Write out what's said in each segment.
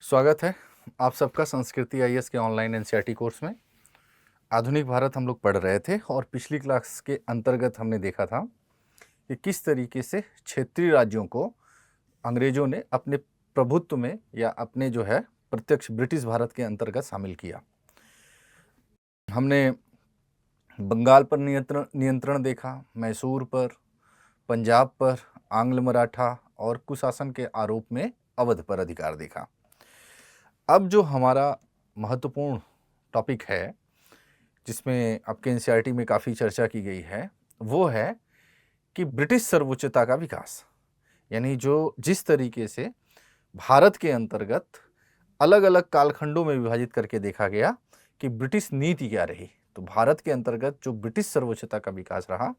स्वागत है आप सबका संस्कृति आईएएस के ऑनलाइन एनसीईआरटी कोर्स में। आधुनिक भारत हम लोग पढ़ रहे थे और पिछली क्लास के अंतर्गत हमने देखा था कि किस तरीके से क्षेत्रीय राज्यों को अंग्रेजों ने अपने प्रभुत्व में या अपने जो है प्रत्यक्ष ब्रिटिश भारत के अंतर्गत शामिल किया। हमने बंगाल पर नियंत्रण देखा, मैसूर पर, पंजाब पर आंग्ल मराठा और कुशासन के आरोप में अवध पर अधिकार देखा। अब जो हमारा महत्वपूर्ण टॉपिक है जिसमें आपके एनसीईआरटी में काफ़ी चर्चा की गई है वो है कि ब्रिटिश सर्वोच्चता का विकास, यानी जो जिस तरीके से भारत के अंतर्गत अलग अलग कालखंडों में विभाजित करके देखा गया कि ब्रिटिश नीति क्या रही, तो भारत के अंतर्गत जो ब्रिटिश सर्वोच्चता का विकास रहा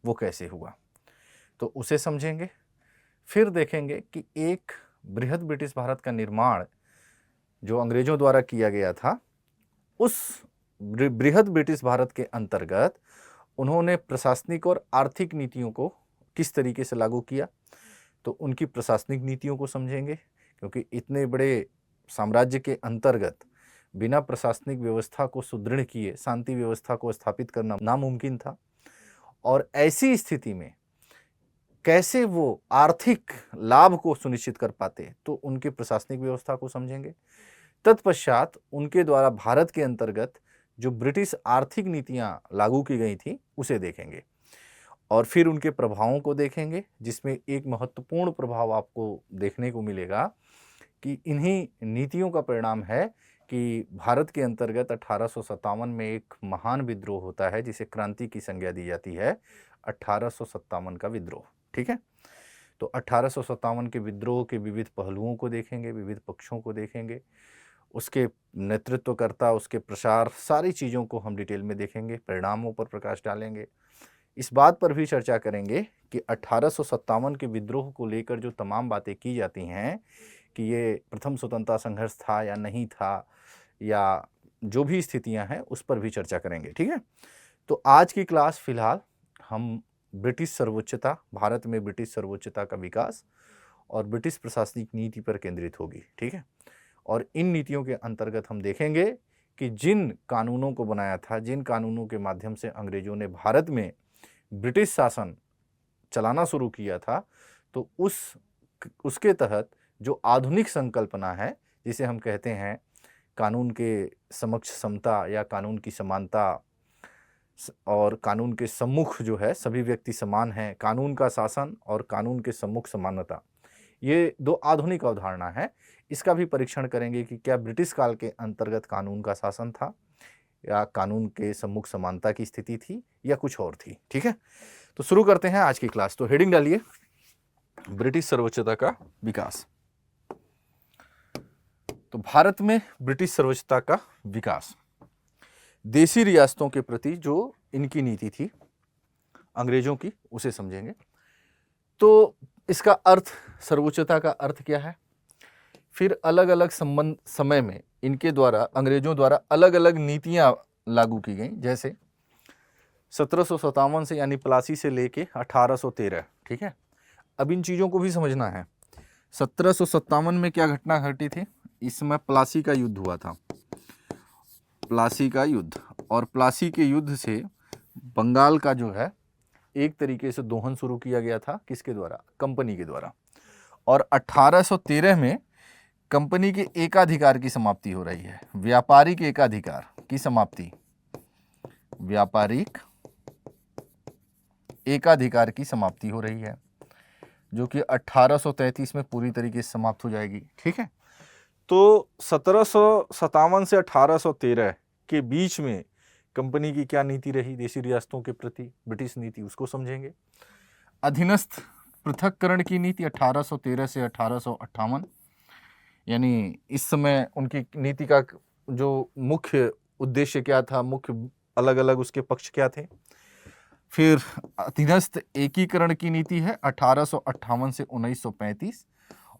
वो कैसे हुआ, तो उसे समझेंगे। फिर देखेंगे कि एक बृहद ब्रिटिश भारत का निर्माण जो अंग्रेजों द्वारा किया गया था, उस बृहद ब्रिटिश भारत के अंतर्गत उन्होंने प्रशासनिक और आर्थिक नीतियों को किस तरीके से लागू किया, तो उनकी प्रशासनिक नीतियों को समझेंगे, क्योंकि इतने बड़े साम्राज्य के अंतर्गत बिना प्रशासनिक व्यवस्था को सुदृढ़ किए शांति व्यवस्था को स्थापित करना नामुमकिन था। और ऐसी स्थिति में कैसे वो आर्थिक लाभ को सुनिश्चित कर पाते, तो उनके प्रशासनिक व्यवस्था को समझेंगे। तत्पश्चात उनके द्वारा भारत के अंतर्गत जो ब्रिटिश आर्थिक नीतियां लागू की गई थी उसे देखेंगे और फिर उनके प्रभावों को देखेंगे, जिसमें एक महत्वपूर्ण प्रभाव आपको देखने को मिलेगा कि इन्हीं नीतियों का परिणाम है कि भारत के अंतर्गत 1857 में एक महान विद्रोह होता है जिसे क्रांति की संज्ञा दी जाती है, 1857 का विद्रोह। ठीक है, तो 1857 के विद्रोह के विविध पहलुओं को देखेंगे, विविध पक्षों को देखेंगे, उसके नेतृत्वकर्ता, उसके प्रसार, सारी चीज़ों को हम डिटेल में देखेंगे, परिणामों पर प्रकाश डालेंगे। इस बात पर भी चर्चा करेंगे कि 1857 के विद्रोह को लेकर जो तमाम बातें की जाती हैं कि ये प्रथम स्वतंत्रता संघर्ष था या नहीं था, या जो भी स्थितियां हैं उस पर भी चर्चा करेंगे। ठीक है, तो आज की क्लास फिलहाल हम ब्रिटिश सर्वोच्चता, भारत में ब्रिटिश सर्वोच्चता का विकास और ब्रिटिश प्रशासनिक नीति पर केंद्रित होगी। ठीक है, और इन नीतियों के अंतर्गत हम देखेंगे कि जिन कानूनों को बनाया था, जिन कानूनों के माध्यम से अंग्रेजों ने भारत में ब्रिटिश शासन चलाना शुरू किया था, तो उसके तहत जो आधुनिक संकल्पना है, जिसे हम कहते हैं कानून के समक्ष समता या कानून की समानता और कानून के सम्मुख जो है सभी व्यक्ति समान हैं, कानून का शासन और कानून के सम्मुख समानता, ये दो आधुनिक अवधारणा है। इसका भी परीक्षण करेंगे कि क्या ब्रिटिश काल के अंतर्गत कानून का शासन था या कानून के सम्मुख समानता की स्थिति थी या कुछ और थी। ठीक है, तो शुरू करते हैं आज की क्लास। तो हेडिंग डालिए, ब्रिटिश सर्वोच्चता का विकास। तो भारत में ब्रिटिश सर्वोच्चता का विकास, देशी रियासतों के प्रति जो इनकी नीति थी अंग्रेजों की, उसे समझेंगे। तो इसका अर्थ, सर्वोच्चता का अर्थ क्या है, फिर अलग अलग समय में इनके द्वारा, अंग्रेजों द्वारा अलग अलग नीतियां लागू की गई, जैसे 1757 से यानी प्लासी से लेके 1813। ठीक है, अब इन चीज़ों को भी समझना है। 1757 में क्या घटना घटी थी, इस समय प्लासी का युद्ध हुआ था, प्लासी का युद्ध, और प्लासी के युद्ध से बंगाल का जो है एक तरीके से दोहन शुरू किया गया था, किसके द्वारा, कंपनी के द्वारा। और 1813 में कंपनी के एकाधिकार की समाप्ति हो रही है, व्यापारिक एकाधिकार की समाप्ति, व्यापारिक एकाधिकार की समाप्ति हो रही है, जो कि 1833 में पूरी तरीके से समाप्त हो जाएगी। ठीक है, तो 1757 से 1813 के बीच में कंपनी की क्या नीति रही देशी रियासतों के प्रति, ब्रिटिश नीति, उसको समझेंगे। अधीनस्थ पृथक्करण की नीति 1813 से 1858, यानी इस समय उनकी नीति का जो मुख्य उद्देश्य क्या था, मुख्य अलग अलग उसके पक्ष क्या थे। फिर अधीनस्थ एकीकरण की नीति है 1858 से 1935,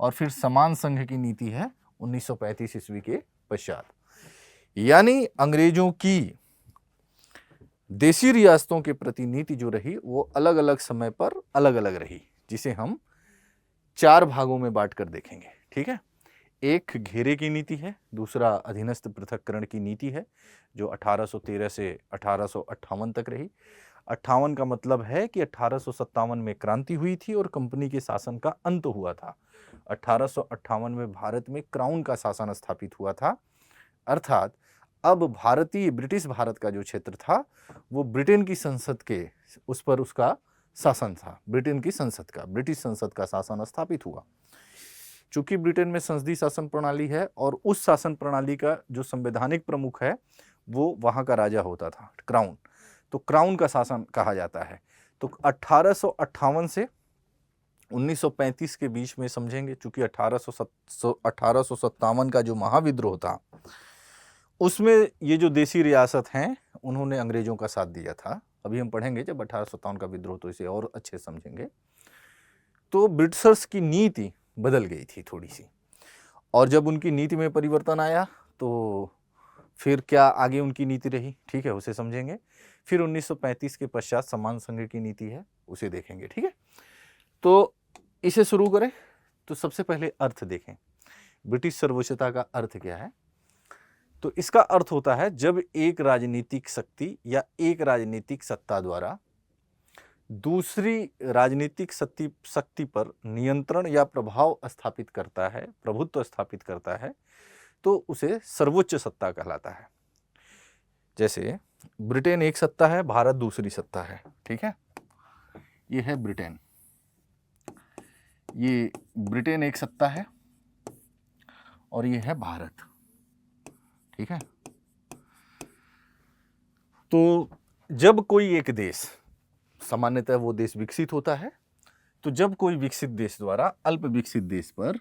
और फिर समान संघ की नीति है 1935 ईस्वी के पश्चात। यानी अंग्रेजों की देशी रियासतों के प्रति नीति जो रही वो अलग अलग समय पर अलग अलग रही, जिसे हम 4 भागों में बांट कर देखेंगे। ठीक है, एक घेरे की नीति है, दूसरा अधीनस्थ पृथक्करण की नीति है, जो 1813 से 1858 तक रही। 58 का मतलब है कि 1857 में क्रांति हुई थी और कंपनी के शासन का अंत हुआ था। 1858 में भारत में क्राउन का शासन स्थापित हुआ था, अर्थात अब भारतीय ब्रिटिश भारत का जो क्षेत्र था वो ब्रिटेन की संसद के उस पर उसका शासन था। ब्रिटेन की संसद का, ब्रिटिश संसद का शासन स्थापित हुआ। चूंकि ब्रिटेन में संसदीय शासन प्रणाली है और उस शासन प्रणाली का जो संवैधानिक प्रमुख है वो वहां का राजा होता था, क्राउन, तो क्राउन का शासन कहा जाता है। तो 1858 से 1935 के बीच में समझेंगे, चूंकि 1857 का जो महाविद्रोह था उसमें ये जो देसी रियासत हैं उन्होंने अंग्रेजों का साथ दिया था। अभी हम पढ़ेंगे जब 1857 का विद्रोह तो इसे और अच्छे समझेंगे। तो ब्रिटिशर्स की नीति बदल गई थी थोड़ी सी, और जब उनकी नीति में परिवर्तन आया तो फिर क्या आगे उनकी नीति रही, ठीक है, उसे समझेंगे। फिर 1935 के पश्चात समान संघ की नीति है, उसे देखेंगे, ठीक है। तो इसे शुरू करें तो सबसे पहले अर्थ देखें। ब्रिटिश सर्वोच्चता का अर्थ क्या है? तो इसका अर्थ होता है जब एक राजनीतिक शक्ति या एक राजनीतिक सत्ता द्वारा दूसरी राजनीतिक शक्ति पर नियंत्रण या प्रभाव स्थापित करता है, प्रभुत्व स्थापित करता है, तो उसे सर्वोच्च सत्ता कहलाता है। जैसे ब्रिटेन एक सत्ता है, भारत दूसरी सत्ता है, ठीक है। ये है ब्रिटेन, ये ब्रिटेन एक सत्ता है और ये है भारत, ठीक है। तो जब कोई एक देश, सामान्यतः वो देश विकसित होता है, तो जब कोई विकसित देश द्वारा अल्प विकसित देश पर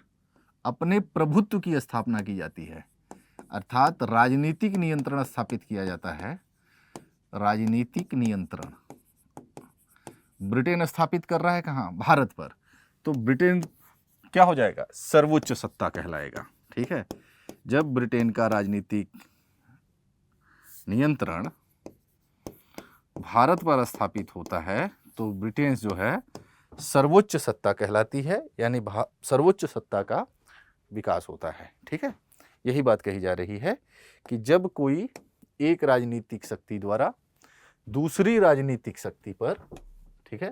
अपने प्रभुत्व की स्थापना की जाती है, अर्थात राजनीतिक नियंत्रण स्थापित किया जाता है, राजनीतिक नियंत्रण ब्रिटेन स्थापित कर रहा है कहाँ? भारत पर, तो ब्रिटेन क्या हो जाएगा? सर्वोच्च सत्ता कहलाएगा, ठीक है। जब ब्रिटेन का राजनीतिक नियंत्रण भारत पर स्थापित होता है तो ब्रिटेन जो है सर्वोच्च सत्ता कहलाती है, यानी सर्वोच्च सत्ता का विकास होता है, ठीक है। यही बात कही जा रही है कि जब कोई एक राजनीतिक शक्ति द्वारा दूसरी राजनीतिक शक्ति पर, ठीक है,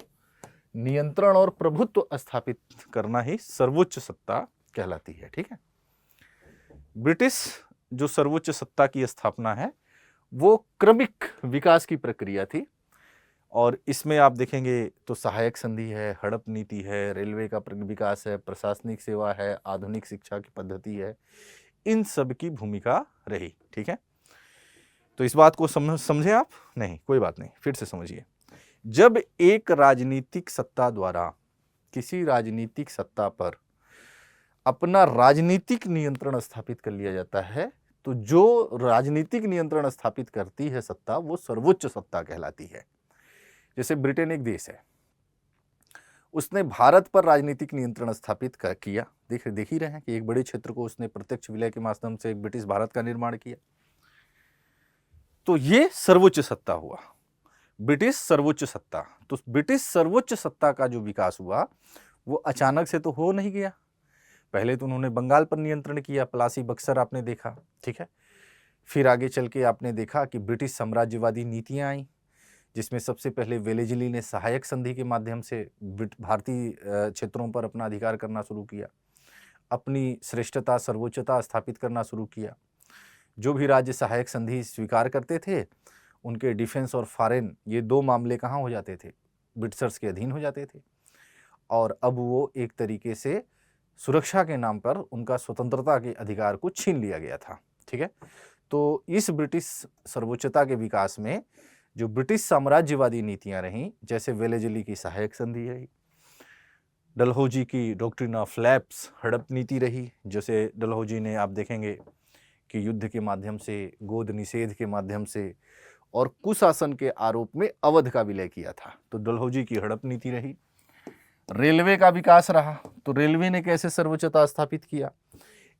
नियंत्रण और प्रभुत्व स्थापित करना ही सर्वोच्च सत्ता कहलाती है, ठीक है। ब्रिटिश जो सर्वोच्च सत्ता की स्थापना है वो क्रमिक विकास की प्रक्रिया थी, और इसमें आप देखेंगे तो सहायक संधि है, हड़प नीति है, रेलवे का विकास है, प्रशासनिक सेवा है, आधुनिक शिक्षा की पद्धति है, इन सब की भूमिका रही, ठीक है। तो इस बात को समझे आप? नहीं, कोई बात नहीं, फिर से समझिए। जब एक राजनीतिक सत्ता द्वारा किसी राजनीतिक सत्ता पर अपना राजनीतिक नियंत्रण स्थापित कर लिया जाता है तो जो राजनीतिक नियंत्रण स्थापित करती है सत्ता वो सर्वोच्च सत्ता कहलाती है। जैसे ब्रिटेन एक देश है, उसने भारत पर राजनीतिक नियंत्रण स्थापित किया, देख ही रहे हैं कि एक बड़े क्षेत्र को उसने प्रत्यक्ष विलय के माध्यम से एक ब्रिटिश भारत का निर्माण किया, तो ये सर्वोच्च सत्ता हुआ, ब्रिटिश सर्वोच्च सत्ता। तो ब्रिटिश सर्वोच्च सत्ता का जो विकास हुआ वो अचानक से तो हो नहीं गया। पहले तो उन्होंने बंगाल पर नियंत्रण किया, प्लासी बक्सर आपने देखा, ठीक है। फिर आगे चल के आपने देखा कि ब्रिटिश साम्राज्यवादी नीतियां आई, जिसमें सबसे पहले वेलेजली ने सहायक संधि के माध्यम से भारतीय क्षेत्रों पर अपना अधिकार करना शुरू किया, अपनी श्रेष्ठता सर्वोच्चता स्थापित करना शुरू किया। जो भी राज्य सहायक संधि स्वीकार करते थे उनके डिफेंस और फॉरेन ये दो मामले कहाँ हो जाते थे? ब्रिटिशर्स के अधीन हो जाते थे, और अब वो एक तरीके से सुरक्षा के नाम पर उनका स्वतंत्रता के अधिकार को छीन लिया गया था, ठीक है। तो इस ब्रिटिश सर्वोच्चता के विकास में जो ब्रिटिश साम्राज्यवादी नीतियां रहीं, जैसे वेलेजली की सहायक संधि रही, डलहौजी की डॉक्ट्रिन ऑफ लैप्स हड़प नीति रही, जैसे डलहौजी ने आप देखेंगे कि युद्ध के माध्यम से, गोद निषेध के माध्यम से और कुशासन के आरोप में अवध का विलय किया था, तो डलहौजी की हड़प नीति रही। रेलवे का विकास रहा, तो रेलवे ने कैसे सर्वोच्चता स्थापित किया?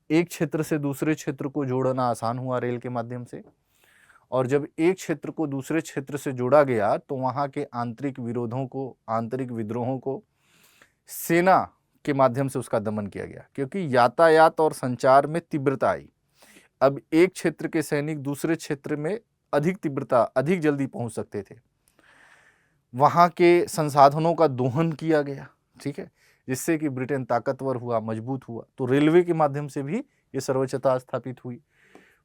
एक क्षेत्र से दूसरे क्षेत्र को जोड़ना आसान हुआ रेल के माध्यम से, और जब एक क्षेत्र को दूसरे क्षेत्र से जोड़ा गया तो वहां के आंतरिक विरोधों को, आंतरिक विद्रोहों को सेना के माध्यम से उसका दमन किया गया, क्योंकि यातायात और संचार में तीव्रता आई। अब एक क्षेत्र के सैनिक दूसरे क्षेत्र में अधिक तीव्रता, अधिक जल्दी पहुंच सकते थे। वहां के संसाधनों का दोहन किया गया, ठीक है, जिससे कि ब्रिटेन ताकतवर हुआ, मजबूत हुआ। तो रेलवे के माध्यम से भी ये सर्वोच्चता स्थापित हुई।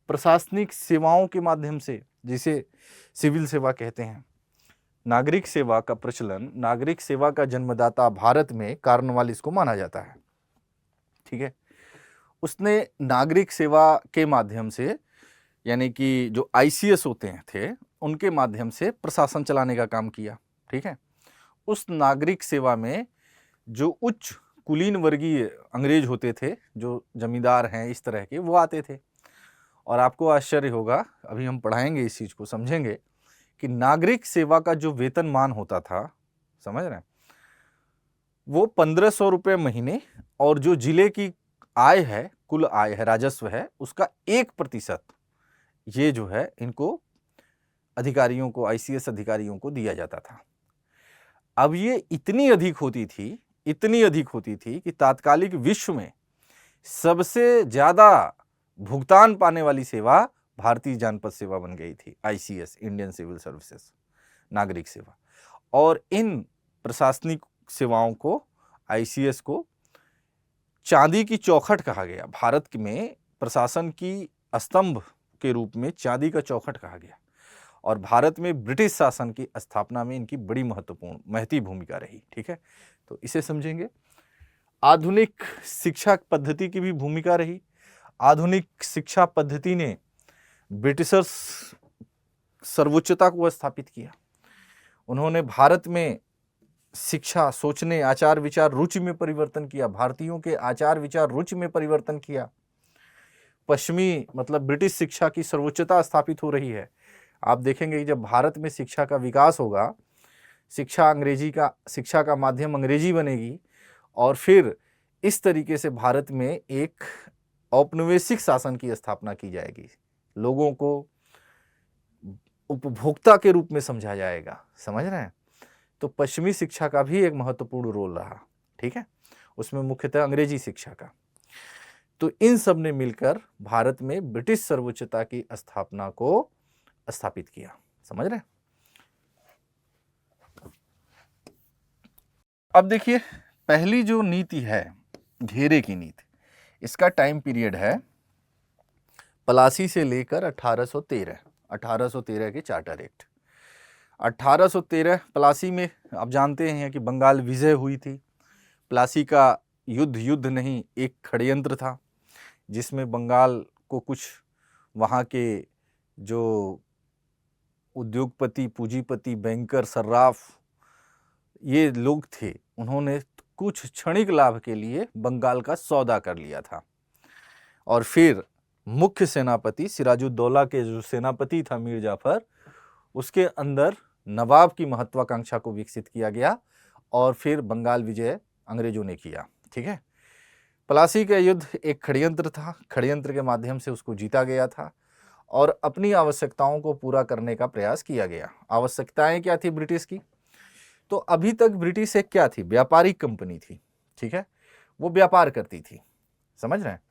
प्रशासनिक सेवाओं के माध्यम से, जिसे सिविल सेवा कहते हैं, नागरिक सेवा का प्रचलन, नागरिक सेवा का जन्मदाता भारत में कॉर्नवालिस को माना जाता है, ठीक है। उसने नागरिक सेवा के माध्यम से, यानी कि जो आईसीएस होते थे, उनके माध्यम से प्रशासन चलाने का काम किया, ठीक है। उस नागरिक सेवा में जो उच्च कुलीन वर्गीय अंग्रेज होते थे, जो जमींदार हैं इस तरह के, वो आते थे। और आपको आश्चर्य होगा, अभी हम पढ़ाएंगे इस चीज़ को, समझेंगे कि नागरिक सेवा का जो वेतनमान होता था, समझ रहे हैं, वो 1500 रुपये महीने, और जो जिले की आय है, कुल आय है, राजस्व है, उसका 1% ये जो है इनको अधिकारियों को, आईसीएस अधिकारियों को दिया जाता था। अब ये इतनी अधिक होती थी, इतनी अधिक होती थी कि तात्कालिक विश्व में सबसे ज्यादा भुगतान पाने वाली सेवा भारतीय जानपद सेवा बन गई थी, आईसीएस, इंडियन सिविल सर्विसेज, नागरिक सेवा। और इन प्रशासनिक सेवाओं को, आईसीएस को, चांदी की चौखट कहा गया। भारत में प्रशासन की स्तंभ के रूप में चांदी का चौखट कहा गया। और भारत में ब्रिटिश शासन की स्थापना में इनकी बड़ी महती भूमिका रही, ठीक है। तो इसे समझेंगे। आधुनिक शिक्षा पद्धति की भी भूमिका रही। आधुनिक शिक्षा पद्धति ने ब्रिटिशर्स सर्वोच्चता को स्थापित किया। उन्होंने भारत में शिक्षा, सोचने, आचार विचार, रुचि में परिवर्तन किया। भारतीयों के आचार विचार, रुचि में परिवर्तन किया। पश्चिमी, मतलब ब्रिटिश शिक्षा की सर्वोच्चता स्थापित हो रही है। आप देखेंगे कि जब भारत में शिक्षा का विकास होगा, शिक्षा का माध्यम अंग्रेजी बनेगी, और फिर इस तरीके से भारत में एक औपनिवेशिक शासन की स्थापना की जाएगी। लोगों को उपभोक्ता के रूप में समझा जाएगा, समझ रहे हैं। तो पश्चिमी शिक्षा का भी एक महत्वपूर्ण रोल रहा, ठीक है, उसमें मुख्यतः अंग्रेजी शिक्षा का। तो इन सब ने मिलकर भारत में ब्रिटिश सर्वोच्चता की स्थापना को स्थापित किया, समझ रहे हैं। अब देखिए, पहली जो नीति है, घेरे की नीति, इसका टाइम पीरियड है प्लासी से लेकर 1813 के चार्टर एक्ट। 1813 प्लासी में आप जानते हैं कि बंगाल विजय हुई थी। प्लासी का युद्ध नहीं, एक षड्यंत्र था, जिसमें बंगाल को कुछ वहाँ के जो उद्योगपति, पूंजीपति, बैंकर, सर्राफ, ये लोग थे, उन्होंने कुछ क्षणिक लाभ के लिए बंगाल का सौदा कर लिया था। और फिर मुख्य सेनापति सिराजुद्दौला के जो सेनापति था मीर जाफर, उसके अंदर नवाब की महत्वाकांक्षा को विकसित किया गया, और फिर बंगाल विजय अंग्रेजों ने किया, ठीक है। प्लासी का युद्ध एक षड्यंत्र था, षड्यंत्र के माध्यम से उसको जीता गया था, और अपनी आवश्यकताओं को पूरा करने का प्रयास किया गया। आवश्यकताएं क्या थी ब्रिटिश की? तो अभी तक ब्रिटिश एक क्या थी? व्यापारिक कंपनी थी, ठीक है, वो व्यापार करती थी, समझ रहे हैं।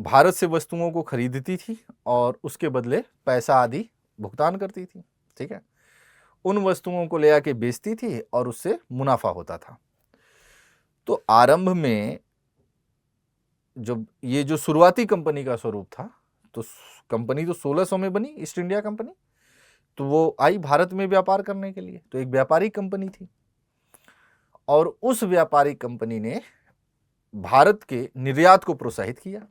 भारत से वस्तुओं को खरीदती थी और उसके बदले पैसा आदि भुगतान करती थी, ठीक है। उन वस्तुओं को ले आके बेचती थी और उससे मुनाफा होता था। तो आरंभ में जब ये जो शुरुआती कंपनी का स्वरूप था, तो कंपनी तो 1600 में बनी, ईस्ट इंडिया कंपनी, तो वो आई भारत में व्यापार करने के लिए, तो एक व्यापारिक कंपनी थी। और उस व्यापारिक कंपनी ने भारत के निर्यात को प्रोत्साहित किया।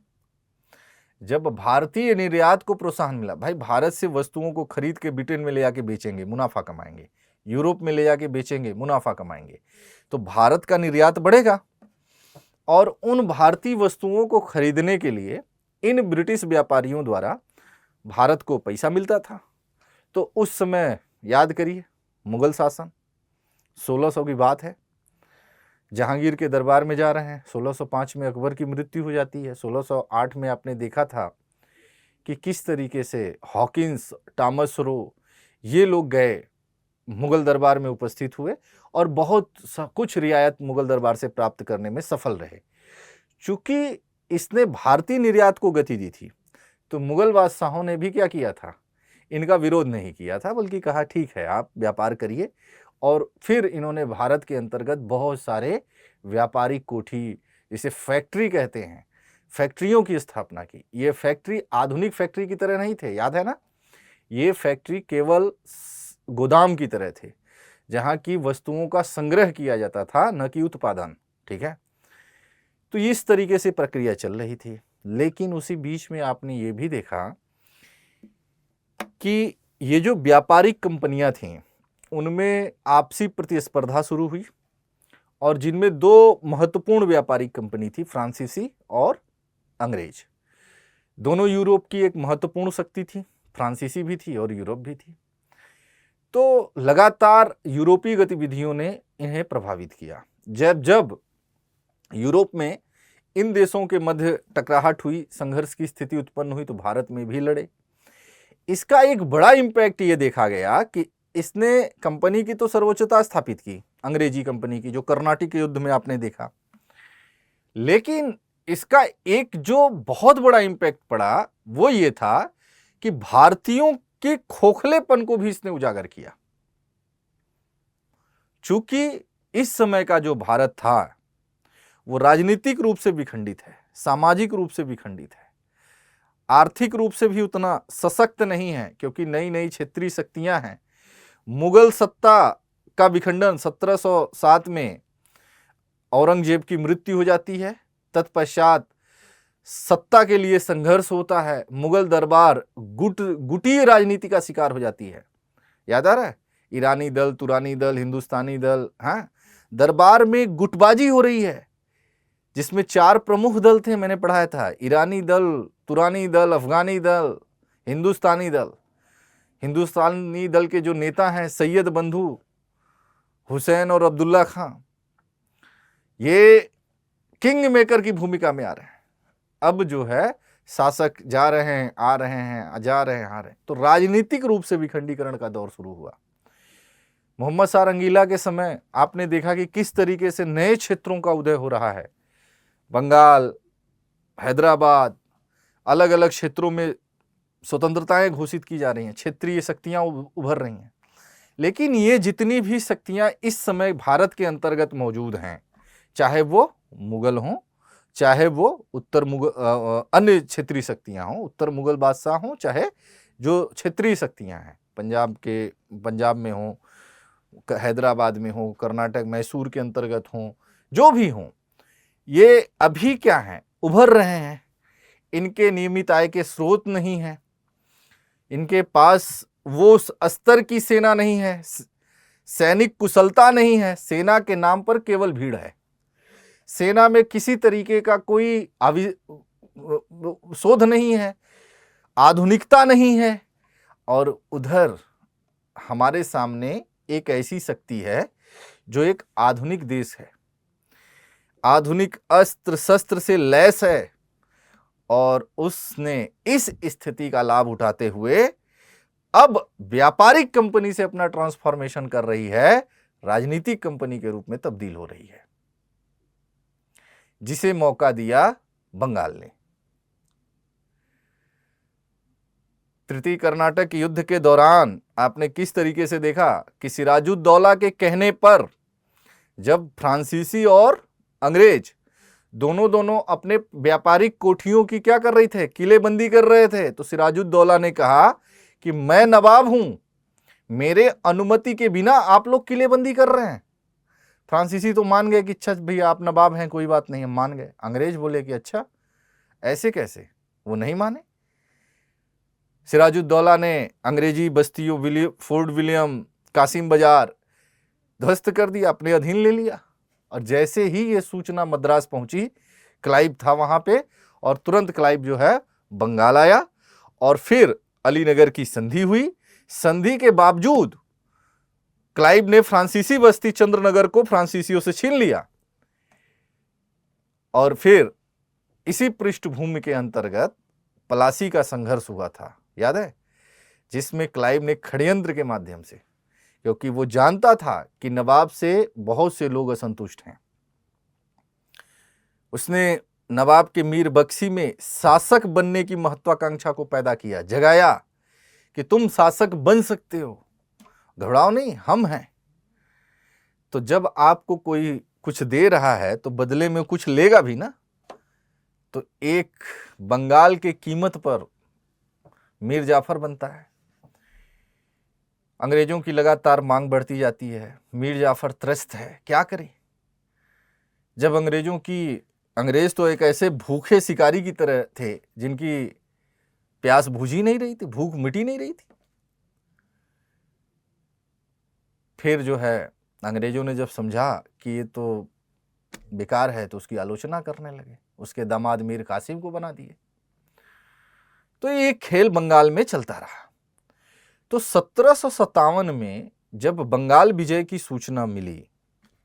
जब भारतीय निर्यात को प्रोत्साहन मिला, भाई भारत से वस्तुओं को खरीद के ब्रिटेन में ले जाके बेचेंगे, मुनाफा कमाएंगे, यूरोप में ले जाके बेचेंगे, मुनाफा कमाएंगे, तो भारत का निर्यात बढ़ेगा। और उन भारतीय वस्तुओं को खरीदने के लिए इन ब्रिटिश व्यापारियों द्वारा भारत को पैसा मिलता था। तो उस समय याद करिए, मुगल शासन, 1600 की बात है, जहांगीर के दरबार में जा रहे हैं। 1605 में अकबर की मृत्यु हो जाती है। 1608 में आपने देखा था कि किस तरीके से हॉकिंस, टॉमस रो, ये लोग गए, मुगल दरबार में उपस्थित हुए और बहुत कुछ रियायत मुगल दरबार से प्राप्त करने में सफल रहे। चूंकि इसने भारतीय निर्यात को गति दी थी, तो मुगल बादशाहों ने भी क्या किया था, इनका विरोध नहीं किया था, बल्कि कहा ठीक है आप व्यापार करिए। और फिर इन्होंने भारत के अंतर्गत बहुत सारे व्यापारिक कोठी, जिसे फैक्ट्री कहते हैं, फैक्ट्रियों की स्थापना की। ये फैक्ट्री आधुनिक फैक्ट्री की तरह नहीं थे, याद है ना, ये फैक्ट्री केवल गोदाम की तरह थे, जहां की वस्तुओं का संग्रह किया जाता था, न कि उत्पादन। ठीक है, तो इस तरीके से प्रक्रिया चल रही थी। लेकिन उसी बीच में आपने ये भी देखा कि ये जो व्यापारिक कंपनियां थीं, उनमें आपसी प्रतिस्पर्धा शुरू हुई, और जिनमें दो महत्वपूर्ण व्यापारिक कंपनी थी, फ्रांसीसी और अंग्रेज। दोनों यूरोप की एक महत्वपूर्ण शक्ति थी, फ्रांसीसी भी थी और यूरोप भी थी। तो लगातार यूरोपीय गतिविधियों ने इन्हें प्रभावित किया। जब जब यूरोप में इन देशों के मध्य टकराहट हुई, संघर्ष की स्थिति उत्पन्न हुई, तो भारत में भी लड़े। इसका एक बड़ा इम्पैक्ट ये देखा गया कि इसने कंपनी की तो सर्वोच्चता स्थापित की, अंग्रेजी कंपनी की, जो कर्नाटक युद्ध में आपने देखा। लेकिन इसका एक जो बहुत बड़ा इम्पैक्ट पड़ा वो ये था कि भारतीयों के खोखलेपन को भी इसने उजागर किया। चूंकि इस समय का जो भारत था वो राजनीतिक रूप से विखंडित है, सामाजिक रूप से विखंडित है, आर्थिक रूप से भी उतना सशक्त नहीं है, क्योंकि नई नई क्षेत्रीय शक्तियां हैं। मुगल सत्ता का विखंडन 1707 में औरंगजेब की मृत्यु हो जाती है। तत्पश्चात सत्ता के लिए संघर्ष होता है, मुगल दरबार गुटीय राजनीति का शिकार हो जाती है। याद आ रहा है, ईरानी दल, तुरानी दल, हिंदुस्तानी दल, हाँ, दरबार में गुटबाजी हो रही है, जिसमें 4 प्रमुख दल थे, मैंने पढ़ाया था, ईरानी दल, तुरानी दल, अफगानी दल, हिंदुस्तानी दल। हिंदुस्तानी दल के जो नेता हैं सैयद बंधु, हुसैन और अब्दुल्ला खां, ये किंग मेकर की भूमिका में आ रहे हैं। अब जो है शासक जा रहे हैं, आ रहे हैं, जा रहे हैं, आ रहे हैं, तो राजनीतिक रूप से विखंडीकरण का दौर शुरू हुआ। मोहम्मद शाह रंगीला के समय आपने देखा कि किस तरीके से नए क्षेत्रों का उदय हो रहा है। बंगाल, हैदराबाद, अलग अलग क्षेत्रों में स्वतंत्रताएं घोषित की जा रही हैं, क्षेत्रीय शक्तियां उभर रही हैं। लेकिन ये जितनी भी शक्तियां इस समय भारत के अंतर्गत मौजूद हैं, चाहे वो मुगल हों, चाहे वो उत्तर मुगल अन्य क्षेत्रीय शक्तियां हों, उत्तर मुगल बादशाह हों, चाहे जो क्षेत्रीय शक्तियां हैं, पंजाब में हों, हैदराबाद में हों, कर्नाटक मैसूर के अंतर्गत हों, जो भी हों, ये अभी क्या हैं, उभर रहे हैं। इनके नियमित आय के स्रोत नहीं है, इनके पास वो स्तर की सेना नहीं है, सैनिक कुशलता नहीं है, सेना के नाम पर केवल भीड़ है, सेना में किसी तरीके का कोई शोध नहीं है, आधुनिकता नहीं है। और उधर हमारे सामने एक ऐसी शक्ति है जो एक आधुनिक देश है, आधुनिक अस्त्र शस्त्र से लैस है, और उसने इस स्थिति का लाभ उठाते हुए अब व्यापारिक कंपनी से अपना ट्रांसफॉर्मेशन कर रही है, राजनीतिक कंपनी के रूप में तब्दील हो रही है, जिसे मौका दिया बंगाल ने। तृतीय कर्नाटक युद्ध के दौरान आपने किस तरीके से देखा कि सिराजुद्दौला के कहने पर जब फ्रांसीसी और अंग्रेज दोनों अपने व्यापारिक कोठियों की क्या कर रही थे, किलेबंदी कर रहे थे, तो सिराजुद्दौला ने कहा कि मैं नवाब हूं, मेरे अनुमति के बिना आप लोग किलेबंदी कर रहे हैं। फ्रांसीसी तो मान गए कि अच्छा भैया आप नवाब हैं, कोई बात नहीं, हम मान गए। अंग्रेज बोले कि अच्छा ऐसे कैसे, वो नहीं माने। सिराजुद्दौला ने अंग्रेजी बस्तियों, फोर्ट विलियम, कासिम बाजार ध्वस्त कर दिया, अपने अधीन ले लिया। और जैसे ही ये सूचना मद्रास पहुंची, क्लाइव था वहां पे, और तुरंत क्लाइव जो है बंगाल आया, और फिर अलीनगर की संधि हुई। संधि के बावजूद क्लाइव ने फ्रांसीसी बस्ती चंद्रनगर को फ्रांसीसियों से छीन लिया, और फिर इसी पृष्ठभूमि के अंतर्गत पलासी का संघर्ष हुआ था, याद है, जिसमें क्लाइव ने षड्यंत्र के माध्यम से, क्योंकि वो जानता था कि नवाब से बहुत से लोग असंतुष्ट हैं। उसने नवाब के मीर बख्शी में शासक बनने की महत्वाकांक्षा को पैदा किया, जगाया कि तुम शासक बन सकते हो, घबराओ नहीं, हम हैं। तो जब आपको कोई कुछ दे रहा है तो बदले में कुछ लेगा भी ना। तो एक बंगाल के कीमत पर मीर जाफर बनता है। अंग्रेजों की लगातार मांग बढ़ती जाती है, मीर जाफर त्रस्त है, क्या करे। जब अंग्रेज तो एक ऐसे भूखे शिकारी की तरह थे जिनकी प्यास बुझ ही नहीं रही थी, भूख मिटी नहीं रही थी। फिर जो है अंग्रेजों ने जब समझा कि ये तो बेकार है तो उसकी आलोचना करने लगे, उसके दामाद मीर कासिम को बना दिए। तो ये खेल बंगाल में चलता रहा। तो 1757 में जब बंगाल विजय की सूचना मिली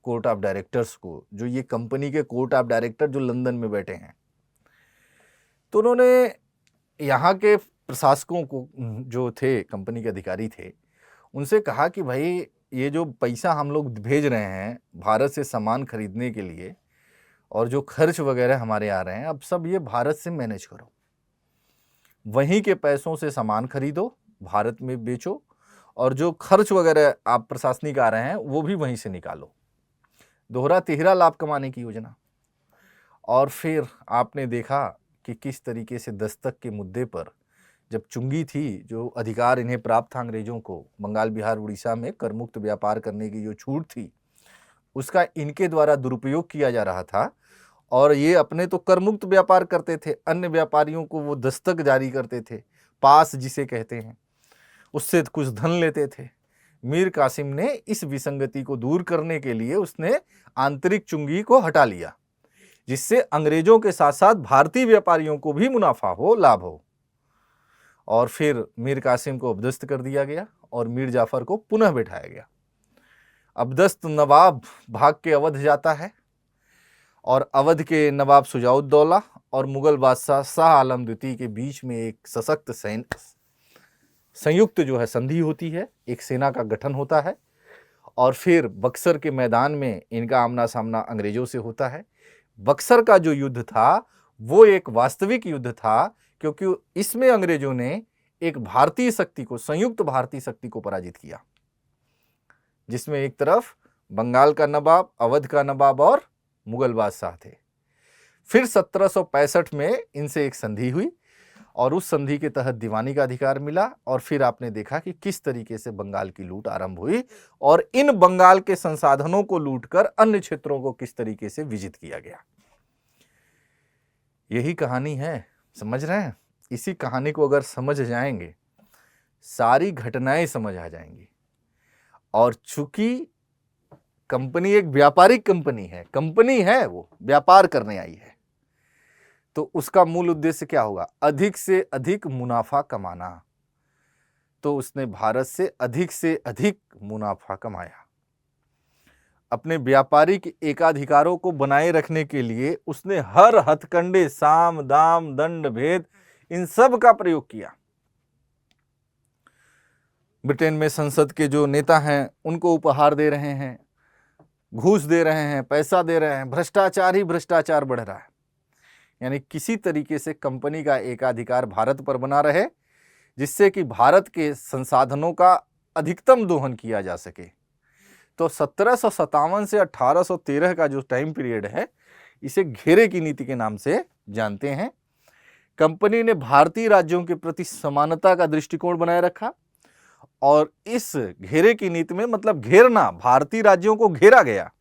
कोर्ट ऑफ डायरेक्टर्स को, जो ये कंपनी के कोर्ट ऑफ डायरेक्टर जो लंदन में बैठे हैं, तो उन्होंने यहाँ के प्रशासकों को, जो थे कंपनी के अधिकारी थे, उनसे कहा कि भाई ये जो पैसा हम लोग भेज रहे हैं भारत से सामान खरीदने के लिए और जो खर्च वगैरह हमारे आ रहे हैं, अब सब ये भारत से मैनेज करो, वहीं के पैसों से सामान खरीदो, भारत में बेचो, और जो खर्च वगैरह आप प्रशासनिक आ रहे हैं वो भी वहीं से निकालो। दोहरा तिहरा लाभ कमाने की योजना। और फिर आपने देखा कि किस तरीके से दस्तक के मुद्दे पर जब चुंगी थी, जो अधिकार इन्हें प्राप्त था अंग्रेजों को, बंगाल बिहार उड़ीसा में करमुक्त व्यापार करने की जो छूट थी, उसका इनके द्वारा दुरुपयोग किया जा रहा था। और ये अपने तो करमुक्त व्यापार करते थे, अन्य व्यापारियों को वो दस्तक जारी करते थे, पास जिसे कहते हैं, उससे कुछ धन लेते थे। मीर कासिम ने इस विसंगति को दूर करने के लिए उसने आंतरिक चुंगी को हटा लिया, जिससे अंग्रेजों के साथ साथ भारतीय व्यापारियों को भी मुनाफा हो, लाभ हो। और फिर मीर कासिम को अबदस्त कर दिया गया और मीर जाफर को पुनः बैठाया गया। अबदस्त नवाब भाग के अवध जाता है और अवध के नवाब शुजाउद्दौला और मुगल बादशाह शाह आलम द्वितीय के बीच में एक सशक्त संयुक्त जो है संधि होती है, एक सेना का गठन होता है। और फिर बक्सर के मैदान में इनका आमना सामना अंग्रेजों से होता है। बक्सर का जो युद्ध था वो एक वास्तविक युद्ध था, क्योंकि इसमें अंग्रेजों ने एक भारतीय शक्ति को, संयुक्त भारतीय शक्ति को पराजित किया, जिसमें एक तरफ बंगाल का नवाब, अवध का नवाब और मुगल बादशाह थे। फिर 1765 में इनसे एक संधि हुई और उस संधि के तहत दीवानी का अधिकार मिला। और फिर आपने देखा कि किस तरीके से बंगाल की लूट आरंभ हुई और इन बंगाल के संसाधनों को लूटकर अन्य क्षेत्रों को किस तरीके से विजित किया गया। यही कहानी है, समझ रहे हैं। इसी कहानी को अगर समझ जाएंगे, सारी घटनाएं समझ आ जाएंगी। और चूंकि कंपनी एक व्यापारिक कंपनी है, वो व्यापार करने आई है, तो उसका मूल उद्देश्य क्या होगा? अधिक से अधिक मुनाफा कमाना। तो उसने भारत से अधिक मुनाफा कमाया। अपने व्यापारिक एकाधिकारों को बनाए रखने के लिए उसने हर हथकंडे, साम दाम दंड भेद, इन सब का प्रयोग किया। ब्रिटेन में संसद के जो नेता हैं उनको उपहार दे रहे हैं, घूस दे रहे हैं, पैसा दे रहे हैं, भ्रष्टाचार ही भ्रष्टाचार बढ़ रहा है। यानी किसी तरीके से कंपनी का एकाधिकार भारत पर बना रहे, जिससे कि भारत के संसाधनों का अधिकतम दोहन किया जा सके। तो 1757 से 1813 का जो टाइम पीरियड है, इसे घेरे की नीति के नाम से जानते हैं। कंपनी ने भारतीय राज्यों के प्रति समानता का दृष्टिकोण बनाए रखा और इस घेरे की नीति में, मतलब घेरना, भारतीय राज्यों को घेरा गया,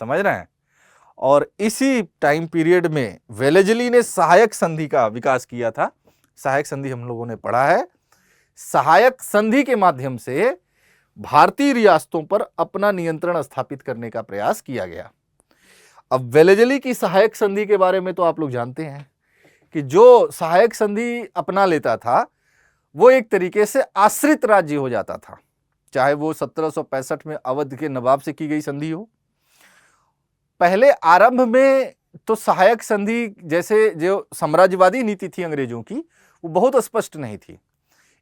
समझ रहे हैं। और इसी टाइम पीरियड में वेलेजली ने सहायक संधि का विकास किया था। सहायक संधि हम लोगों ने पढ़ा है। सहायक संधि के माध्यम से भारतीय रियासतों पर अपना नियंत्रण स्थापित करने का प्रयास किया गया। अब वेलेजली की सहायक संधि के बारे में तो आप लोग जानते हैं कि जो सहायक संधि अपना लेता था वो एक तरीके से आश्रित राज्य हो जाता था, चाहे वो 1765 में अवध के नवाब से की गई संधि हो। पहले आरंभ में तो सहायक संधि जैसे जो साम्राज्यवादी नीति थी अंग्रेजों की, वो बहुत स्पष्ट नहीं थी।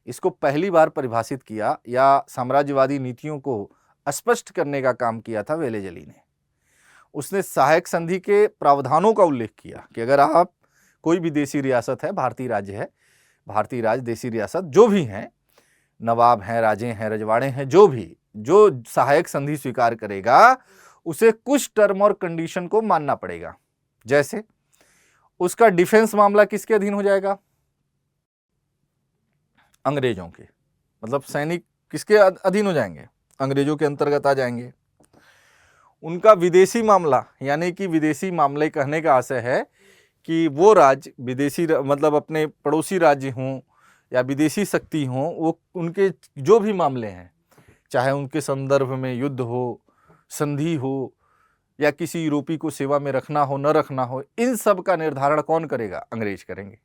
इसको पहली बार परिभाषित किया या साम्राज्यवादी नीतियों को स्पष्ट करने का काम किया था वेलेजली ने। उसने सहायक संधि के प्रावधानों का उल्लेख किया कि अगर आप कोई भी देशी रियासत है, भारतीय राज्य है, भारतीय राज्य, देशी रियासत जो भी हैं, नवाब हैं, राजे हैं, रजवाड़े हैं, जो सहायक संधि स्वीकार करेगा उसे कुछ टर्म और कंडीशन को मानना पड़ेगा। जैसे उसका डिफेंस मामला किसके अधीन हो जाएगा? अंग्रेजों के, मतलब सैनिक किसके अधीन हो जाएंगे? अंग्रेजों के अंतर्गत आ जाएंगे। उनका विदेशी मामला, यानी कि विदेशी मामले कहने का आशय है कि वो राज्य विदेशी, मतलब अपने पड़ोसी राज्य हों या विदेशी शक्ति हों, वो उनके जो भी मामले हैं, चाहे उनके संदर्भ में युद्ध हो, संधि हो, या किसी यूरोपी को सेवा में रखना हो न रखना हो, इन सब का निर्धारण कौन करेगा? अंग्रेज करेंगे।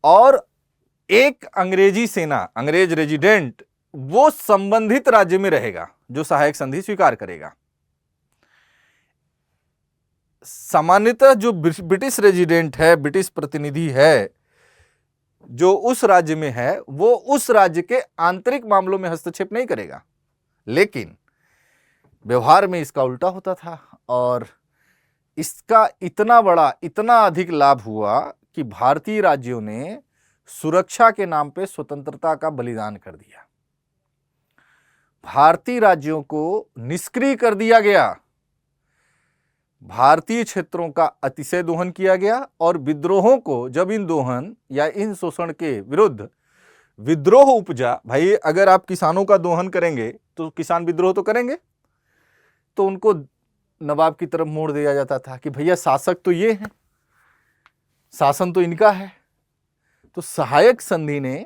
और एक अंग्रेजी सेना, अंग्रेज रेजिडेंट, वो संबंधित राज्य में रहेगा जो सहायक संधि स्वीकार करेगा। सामान्यतः जो ब्रिटिश रेजिडेंट है, ब्रिटिश प्रतिनिधि है, जो उस राज्य में है, वो उस राज्य के आंतरिक मामलों में हस्तक्षेप नहीं करेगा। लेकिन व्यवहार में इसका उल्टा होता था और इसका इतना अधिक लाभ हुआ कि भारतीय राज्यों ने सुरक्षा के नाम पे स्वतंत्रता का बलिदान कर दिया। भारतीय राज्यों को निष्क्रिय कर दिया गया, भारतीय क्षेत्रों का अतिशय दोहन किया गया और विद्रोहों को, जब इन दोहन या इन शोषण के विरुद्ध विद्रोह उपजा, भाई अगर आप किसानों का दोहन करेंगे तो किसान विद्रोह तो करेंगे, तो उनको नवाब की तरफ मोड़ दिया जाता था कि भैया शासक तो ये हैं, शासन तो इनका है। तो सहायक संधि ने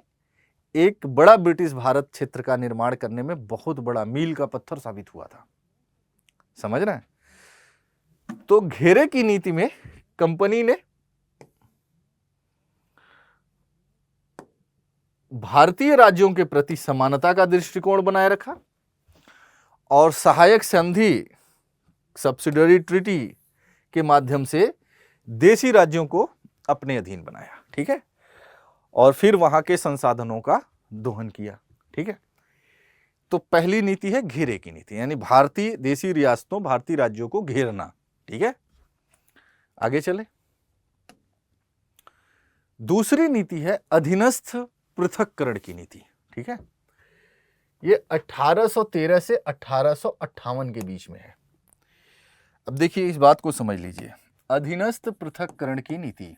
एक बड़ा ब्रिटिश भारत क्षेत्र का निर्माण करने में बहुत बड़ा मील का पत्थर साबित हुआ था। समझ रहे हैं? तो घेरे की नीति में कंपनी ने भारतीय राज्यों के प्रति समानता का दृष्टिकोण बनाए रखा और सहायक संधि, सब्सिडियरी ट्रीटी के माध्यम से देशी राज्यों को अपने अधीन बनाया। ठीक है, और फिर वहां के संसाधनों का दोहन किया। ठीक है, तो पहली नीति है घेरे की नीति, यानी भारतीय देशी रियासतों, भारतीय राज्यों को घेरना। ठीक है, आगे चले। दूसरी नीति है अधीनस्थ पृथक्करण की नीति। ठीक है, ये 1813 से 1858 के बीच में है। अब देखिए, इस बात को समझ लीजिए, अधीनस्थ पृथक्करण की नीति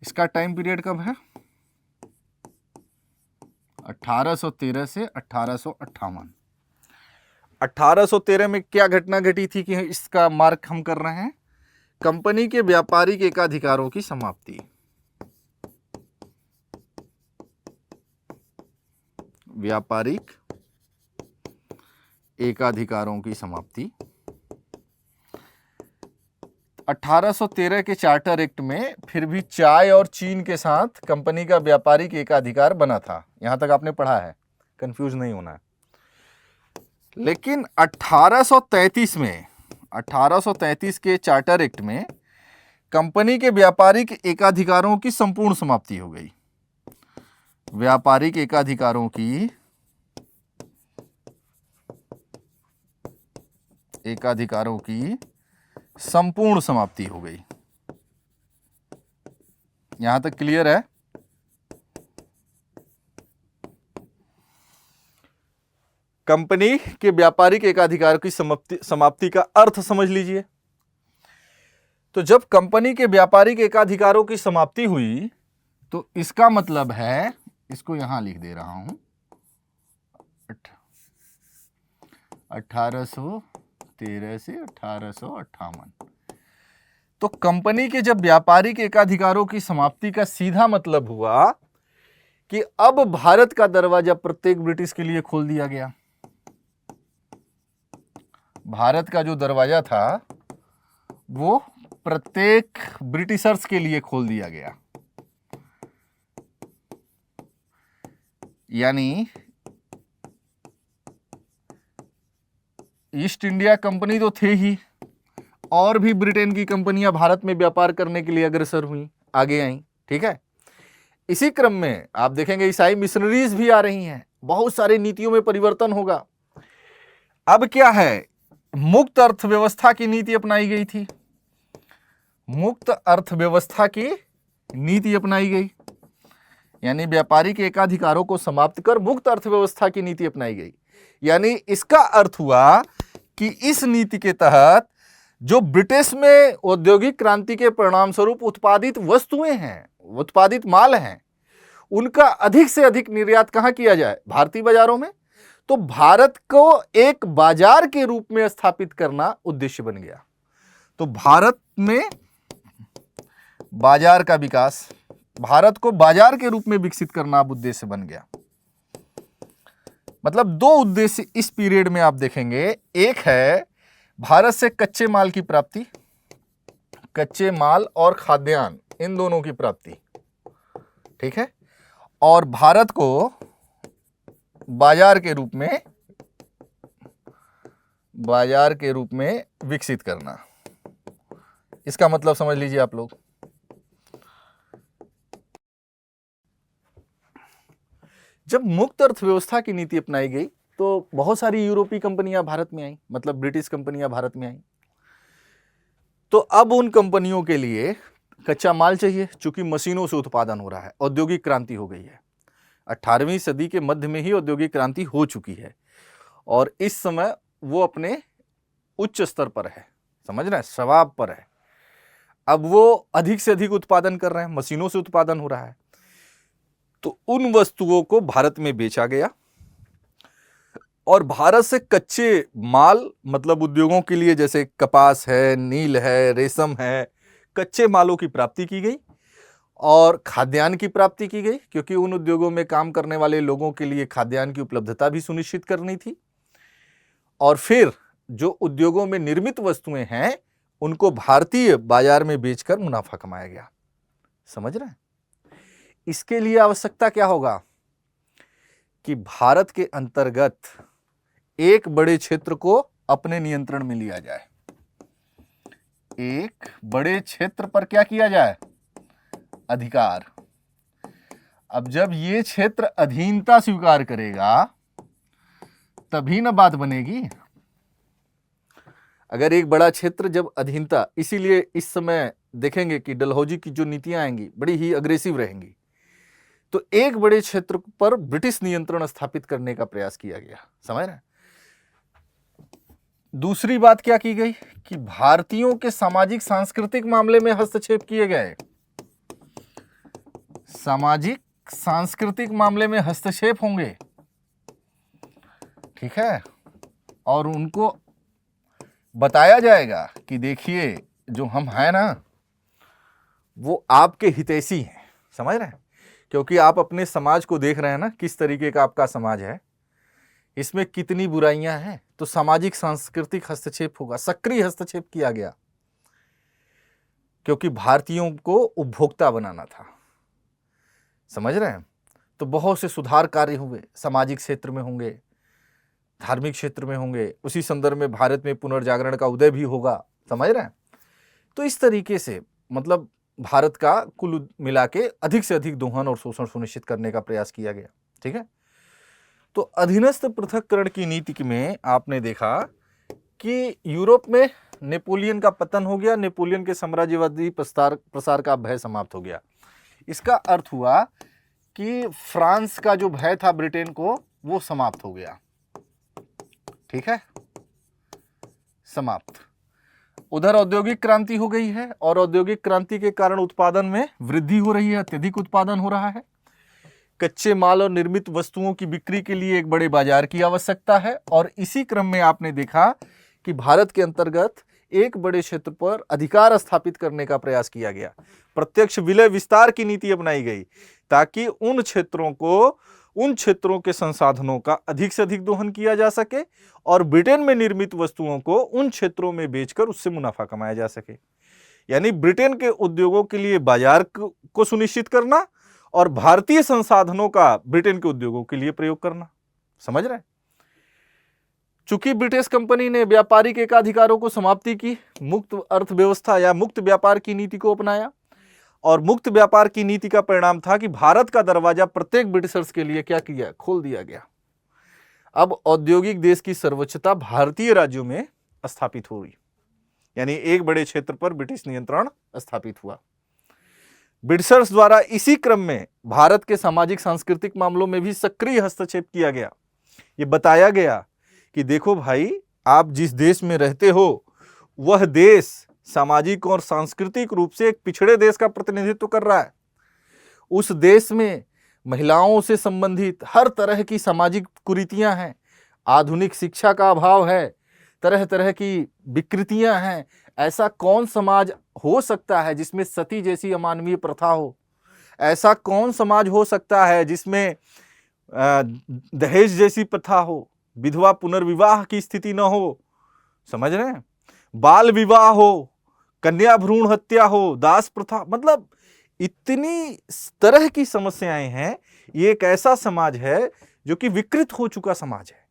इसका टाइम पीरियड कब है? 1813 से 1858। 1813 में क्या घटना घटी थी कि इसका मार्क हम कर रहे हैं? कंपनी के व्यापारिक एकाधिकारों की समाप्ति। व्यापारिक एकाधिकारों की समाप्ति। 1813 के चार्टर एक्ट में फिर भी चाय और चीन के साथ कंपनी का व्यापारिक एकाधिकार बना था। यहां तक आपने पढ़ा है, कंफ्यूज नहीं होना है। लेकिन 1833 के चार्टर एक्ट में कंपनी के व्यापारिक एकाधिकारों की संपूर्ण समाप्ति हो गई। व्यापारिक एकाधिकारों की संपूर्ण समाप्ति हो गई। यहां तक क्लियर है? कंपनी के व्यापारिक एकाधिकार की समाप्ति का अर्थ समझ लीजिए। तो जब कंपनी के व्यापारिक एकाधिकारों की समाप्ति हुई तो इसका मतलब है, इसको यहां लिख दे रहा हूं, 1813 से 1858। तो कंपनी के जब व्यापारिक एकाधिकारों की समाप्ति का सीधा मतलब हुआ कि अब भारत का दरवाजा प्रत्येक ब्रिटिश के लिए खोल दिया गया। भारत का जो दरवाजा था वो प्रत्येक ब्रिटिशर्स के लिए खोल दिया ईस्ट इंडिया कंपनी तो थे ही, और भी ब्रिटेन की कंपनियां भारत में व्यापार करने के लिए अग्रसर हुई, आगे आई। ठीक है, इसी क्रम में आप देखेंगे ईसाई मिशनरीज भी आ रही हैं, बहुत सारी नीतियों में परिवर्तन होगा। अब क्या है, मुक्त अर्थव्यवस्था की नीति अपनाई गई थी, मुक्त अर्थव्यवस्था की नीति अपनाई गई, यानी व्यापारिक एकाधिकारों को समाप्त कर मुक्त अर्थव्यवस्था की नीति अपनाई गई। यानी इसका अर्थ हुआ कि इस नीति के तहत जो ब्रिटिश में औद्योगिक क्रांति के परिणाम स्वरूप उत्पादित वस्तुएं हैं, उत्पादित माल हैं, उनका अधिक से अधिक निर्यात कहां किया जाए, भारतीय बाजारों में। तो भारत को एक बाजार के रूप में स्थापित करना उद्देश्य बन गया। तो भारत में बाजार का विकास, भारत को बाजार के रूप में विकसित करना अब उद्देश्य बन गया। मतलब दो उद्देश्य इस पीरियड में आप देखेंगे, एक है भारत से कच्चे माल की प्राप्ति, कच्चे माल और खाद्यान्न, इन दोनों की प्राप्ति। ठीक है, और भारत को बाजार के रूप में विकसित करना। इसका मतलब समझ लीजिए आप लोग, जब मुक्त अर्थव्यवस्था की नीति अपनाई गई तो बहुत सारी यूरोपीय कंपनियां भारत में आई, मतलब ब्रिटिश कंपनियां भारत में आई। तो अब उन कंपनियों के लिए कच्चा माल चाहिए, चूंकि मशीनों से उत्पादन हो रहा है, औद्योगिक क्रांति हो गई है। 18वीं सदी के मध्य में ही औद्योगिक क्रांति हो चुकी है और इस समय वो अपने उच्च स्तर पर है, समझ रहे हैं, शबाब पर है। अब वो अधिक से अधिक उत्पादन कर रहे हैं, मशीनों से उत्पादन हो रहा है। तो उन वस्तुओं को भारत में बेचा गया और भारत से कच्चे माल, मतलब उद्योगों के लिए जैसे कपास है, नील है, रेशम है, कच्चे मालों की प्राप्ति की गई और खाद्यान्न की प्राप्ति की गई, क्योंकि उन उद्योगों में काम करने वाले लोगों के लिए खाद्यान्न की उपलब्धता भी सुनिश्चित करनी थी। और फिर जो उद्योगों में निर्मित वस्तुएं हैं उनको भारतीय बाजार में बेचकर मुनाफा कमाया गया। समझ रहे हैं? इसके लिए आवश्यकता क्या होगा कि भारत के अंतर्गत एक बड़े क्षेत्र को अपने नियंत्रण में लिया जाए, एक बड़े क्षेत्र पर क्या किया जाए, अधिकार। अब जब ये क्षेत्र अधीनता स्वीकार करेगा तभी ना बात बनेगी। अगर एक बड़ा क्षेत्र जब अधीनता, इसीलिए इस समय देखेंगे कि डलहौजी की जो नीतियां आएंगी बड़ी ही अग्रेसिव रहेंगी। तो एक बड़े क्षेत्र पर ब्रिटिश नियंत्रण स्थापित करने का प्रयास किया गया, समझ रहे हैं। दूसरी बात क्या की गई कि भारतीयों के सामाजिक सांस्कृतिक मामले में हस्तक्षेप किए गए, सामाजिक सांस्कृतिक मामले में हस्तक्षेप होंगे, ठीक है, और उनको बताया जाएगा कि देखिए जो हम हैं ना वो आपके हितैषी हैं, समझ रहे हैं, क्योंकि आप अपने समाज को देख रहे हैं ना किस तरीके का आपका समाज है, इसमें कितनी बुराइयां हैं। तो सामाजिक सांस्कृतिक हस्तक्षेप होगा, सक्रिय हस्तक्षेप किया गया, क्योंकि भारतीयों को उपभोक्ता बनाना था, समझ रहे हैं। तो बहुत से सुधार कार्य हुए, सामाजिक क्षेत्र में होंगे, धार्मिक क्षेत्र में होंगे, उसी संदर्भ में भारत में पुनर्जागरण का उदय भी होगा, समझ रहे हैं। तो इस तरीके से मतलब भारत का कुल मिला के अधिक से अधिक दोहन और शोषण सुनिश्चित करने का प्रयास किया गया, ठीक है। तो अधीनस्थ पृथक्करण की नीति में आपने देखा कि यूरोप में नेपोलियन का पतन हो गया, नेपोलियन के साम्राज्यवादी प्रसार का भय समाप्त हो गया। इसका अर्थ हुआ कि फ्रांस का जो भय था ब्रिटेन को वो समाप्त हो गया, ठीक है, समाप्त। उधर औद्योगिक क्रांति हो गई है और औद्योगिक क्रांति के कारण उत्पादन में वृद्धि हो रही है, अत्यधिक उत्पादन हो रहा है। कच्चे माल और निर्मित वस्तुओं की बिक्री के लिए एक बड़े बाजार की आवश्यकता है और इसी क्रम में आपने देखा कि भारत के अंतर्गत एक बड़े क्षेत्र पर अधिकार स्थापित करने का प्रयास किया गया। प्रत्यक्ष विलय विस्तार की नीति अपनाई गई ताकि उन क्षेत्रों के संसाधनों का अधिक से अधिक दोहन किया जा सके और ब्रिटेन में निर्मित वस्तुओं को उन क्षेत्रों में बेचकर उससे मुनाफा कमाया जा सके। यानी ब्रिटेन के उद्योगों के लिए बाजार को सुनिश्चित करना और भारतीय संसाधनों का ब्रिटेन के उद्योगों के लिए प्रयोग करना, समझ रहे हैं। चूंकि ब्रिटिश कंपनी ने व्यापारिक एकाधिकारों को समाप्ति की, मुक्त अर्थव्यवस्था या मुक्त व्यापार की नीति को अपनाया, और मुक्त व्यापार की नीति का परिणाम था कि भारत का दरवाजा प्रत्येक ब्रिटिशर्स के लिए क्या किया, खोल दिया गया। अब औद्योगिक देश की सर्वोच्चता भारतीय राज्यों में स्थापित हुई, यानी एक बड़े क्षेत्र पर ब्रिटिश नियंत्रण स्थापित हुआ। ब्रिटिशर्स द्वारा इसी क्रम में भारत के सामाजिक सांस्कृतिक मामलों में भी सक्रिय हस्तक्षेप किया गया। ये बताया गया कि देखो भाई, आप जिस देश में रहते हो वह देश सामाजिक और सांस्कृतिक रूप से एक पिछड़े देश का प्रतिनिधित्व कर रहा है। उस देश में महिलाओं से संबंधित हर तरह की सामाजिक कुरीतियां हैं, आधुनिक शिक्षा का अभाव है, तरह तरह की विकृतियां हैं। ऐसा कौन समाज हो सकता है जिसमें सती जैसी अमानवीय प्रथा हो? ऐसा कौन समाज हो सकता है जिसमें दहेज जैसी प्रथा हो, विधवा पुनर्विवाह की स्थिति न हो? समझ रहे हैं? बाल विवाह हो, कन्या भ्रूण हत्या हो, दास प्रथा, मतलब इतनी तरह की समस्याएं हैं। ये एक ऐसा समाज है जो कि विकृत हो चुका समाज है।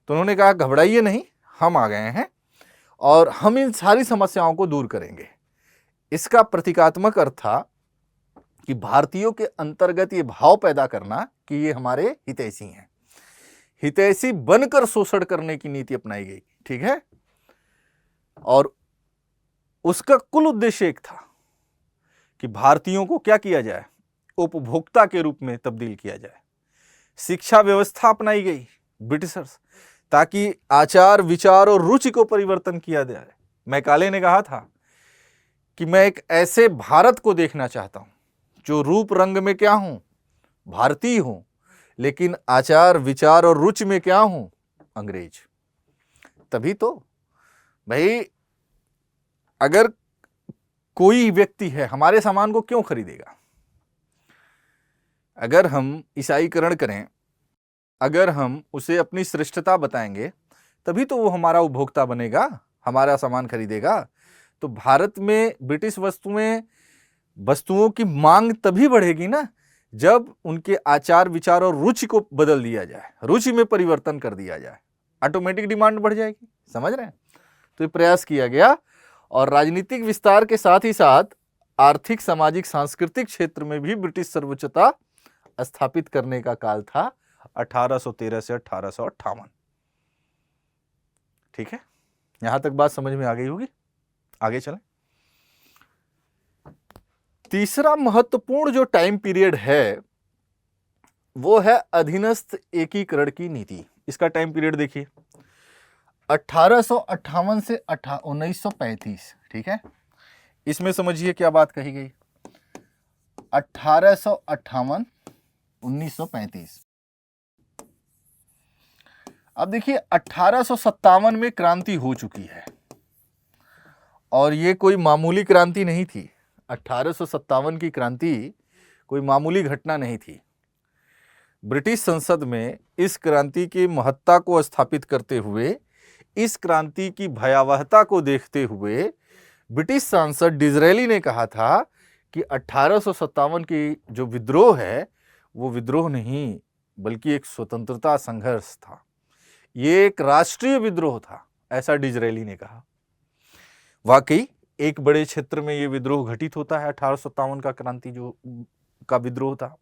तो उन्होंने कहा घबराइए नहीं, हम आ गए हैं और हम इन सारी समस्याओं को दूर करेंगे। इसका प्रतीकात्मक अर्थ था कि भारतीयों के अंतर्गत ये भाव पैदा करना कि ये हमारे हितैषी हैं, हितैषी बनकर शोषण करने की नीति अपनाई गई। ठीक है, और उसका कुल उद्देश्य एक था कि भारतीयों को क्या किया जाए, उपभोक्ता के रूप में तब्दील किया जाए। शिक्षा व्यवस्था अपनाई गई ब्रिटिशर्स, ताकि आचार विचार और रुचि को परिवर्तन किया जाए। मैकाले ने कहा था कि मैं एक ऐसे भारत को देखना चाहता हूं जो रूप रंग में क्या हूं, भारतीय हूं, लेकिन आचार विचार और रुचि में क्या हूं, अंग्रेज। तभी तो भाई, अगर कोई व्यक्ति है हमारे सामान को क्यों खरीदेगा? अगर हम ईसाईकरण करें, अगर हम उसे अपनी श्रेष्ठता बताएंगे, तभी तो वो हमारा उपभोक्ता बनेगा, हमारा सामान खरीदेगा। तो भारत में ब्रिटिश वस्तुओं की मांग तभी बढ़ेगी ना जब उनके आचार विचार और रुचि को बदल दिया जाए, रुचि में परिवर्तन कर दिया जाए, ऑटोमेटिक डिमांड बढ़ जाएगी। समझ रहे हैं? तो ये प्रयास किया गया, और राजनीतिक विस्तार के साथ ही साथ आर्थिक, सामाजिक, सांस्कृतिक क्षेत्र में भी ब्रिटिश सर्वोच्चता स्थापित करने का काल था 1813 से 1858। ठीक है, यहां तक बात समझ में आ गई होगी। आगे चलें। तीसरा महत्वपूर्ण जो टाइम पीरियड है वो है अधीनस्थ एकीकरण की नीति। इसका टाइम पीरियड देखिए, 1858 से 1935। ठीक है, इसमें समझिए क्या बात कही गई। 1858 1935। अब देखिए 1857 में क्रांति हो चुकी है, और ये कोई मामूली क्रांति नहीं थी। 1857 की क्रांति कोई मामूली घटना नहीं थी। ब्रिटिश संसद में इस क्रांति की महत्ता को स्थापित करते हुए, इस क्रांति की भयावहता को देखते हुए ब्रिटिश सांसद डिज़रेली ने कहा था कि 1857 की जो विद्रोह है वो विद्रोह नहीं बल्कि एक स्वतंत्रता संघर्ष था, ये एक राष्ट्रीय विद्रोह था, ऐसा डिज़रेली ने कहा। वाकई एक बड़े क्षेत्र में ये विद्रोह घटित होता है। 1857 का क्रांति जो का विद्रोह था।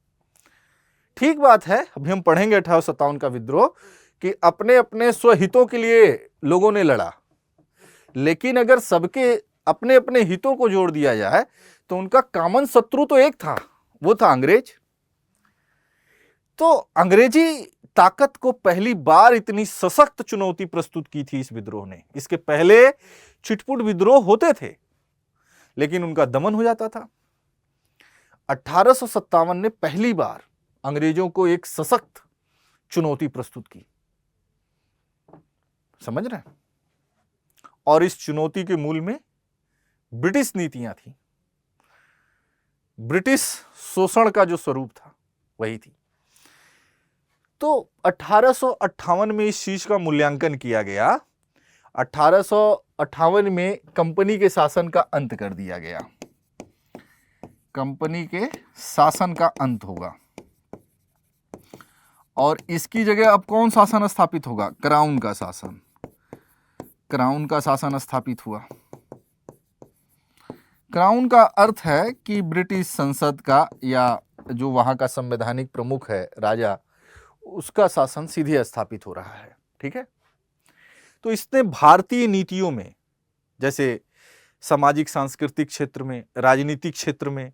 ठीक बात है, अभी हम पढ़ेंगे 1857 का विद्रोह कि अपने अपने स्वहितों के लिए लोगों ने लड़ा, लेकिन अगर सबके अपने अपने हितों को जोड़ दिया जाए तो उनका कॉमन शत्रु तो एक था, वो था अंग्रेज। तो अंग्रेजी ताकत को पहली बार इतनी सशक्त चुनौती प्रस्तुत की थी इस विद्रोह ने। इसके पहले छिटपुट विद्रोह होते थे लेकिन उनका दमन हो जाता था। 1857 ने पहली बार अंग्रेजों को एक सशक्त चुनौती प्रस्तुत की। समझ रहे हैं? और इस चुनौती के मूल में ब्रिटिश नीतियां थी, ब्रिटिश शोषण का जो स्वरूप था वही थी। तो 1858 में इस चीज का मूल्यांकन किया गया। 1858 में कंपनी के शासन का अंत कर दिया गया। कंपनी के शासन का अंत होगा और इसकी जगह अब कौन शासन स्थापित होगा? क्राउन का शासन। क्राउन का शासन स्थापित हुआ। क्राउन का अर्थ है कि ब्रिटिश संसद का या जो वहां का संवैधानिक प्रमुख है राजा, उसका शासन सीधे स्थापित हो रहा है। ठीक है, तो इसने भारतीय नीतियों में, जैसे सामाजिक सांस्कृतिक क्षेत्र में, राजनीतिक क्षेत्र में,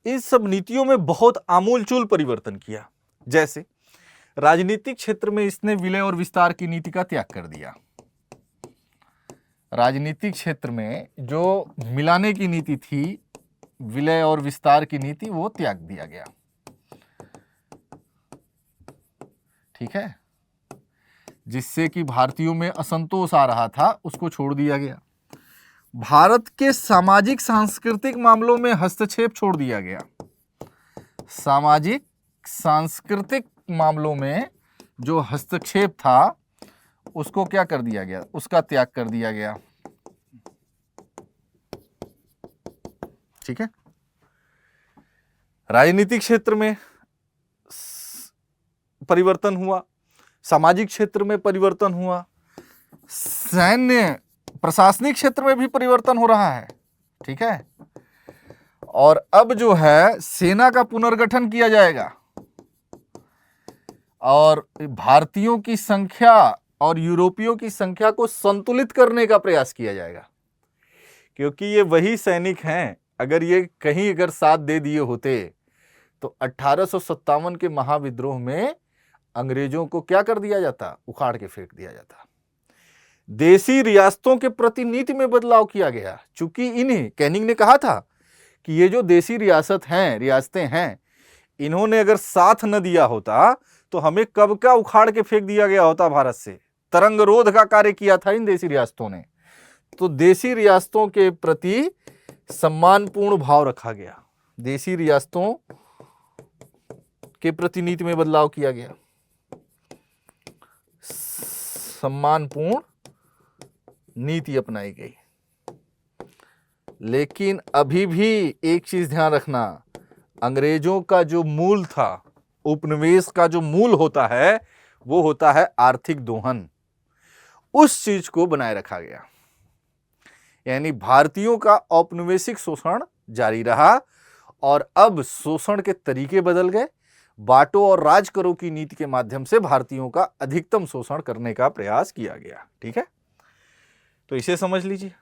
इन सब नीतियों में बहुत आमूलचूल परिवर्तन किया। जैसे राजनीतिक क्षेत्र में इसने विलय और विस्तार की नीति का त्याग कर दिया। राजनीतिक क्षेत्र में जो मिलाने की नीति थी, विलय और विस्तार की नीति, वो त्याग दिया गया। ठीक है, जिससे कि भारतीयों में असंतोष आ रहा था, उसको छोड़ दिया गया। भारत के सामाजिक सांस्कृतिक मामलों में हस्तक्षेप छोड़ दिया गया। सामाजिक सांस्कृतिक मामलों में जो हस्तक्षेप था, उसको क्या कर दिया गया? उसका त्याग कर दिया गया। ठीक है, राजनीतिक क्षेत्र में परिवर्तन हुआ, सामाजिक क्षेत्र में परिवर्तन हुआ, सैन्य प्रशासनिक क्षेत्र में भी परिवर्तन हो रहा है। ठीक है, और अब जो है सेना का पुनर्गठन किया जाएगा और भारतीयों की संख्या और यूरोपियों की संख्या को संतुलित करने का प्रयास किया जाएगा, क्योंकि ये वही सैनिक हैं। अगर ये कहीं अगर साथ दे दिए होते तो 1857 के महाविद्रोह में अंग्रेजों को क्या कर दिया जाता? उखाड़ के फेंक दिया जाता। देसी रियासतों के प्रति नीति में बदलाव किया गया, चूंकि इन्हें कैनिंग ने कहा था कि ये जो देसी रियासतें हैं, इन्होंने अगर साथ न दिया होता तो हमें कब का उखाड़ के फेंक दिया गया होता भारत से। तरंग रोध का कार्य किया था इन देसी रियासतों ने। तो देसी रियासतों के प्रति सम्मानपूर्ण भाव रखा गया, देसी रियासतों के प्रति नीति में बदलाव किया गया, सम्मानपूर्ण नीति अपनाई गई। लेकिन अभी भी एक चीज ध्यान रखना, अंग्रेजों का जो मूल था, उपनिवेश का जो मूल होता है, वो होता है आर्थिक दोहन। उस चीज को बनाए रखा गया, यानी भारतीयों का औपनिवेशिक शोषण जारी रहा और अब शोषण के तरीके बदल गए। बांटो और राज करो की नीति के माध्यम से भारतीयों का अधिकतम शोषण करने का प्रयास किया गया। ठीक है, तो इसे समझ लीजिए।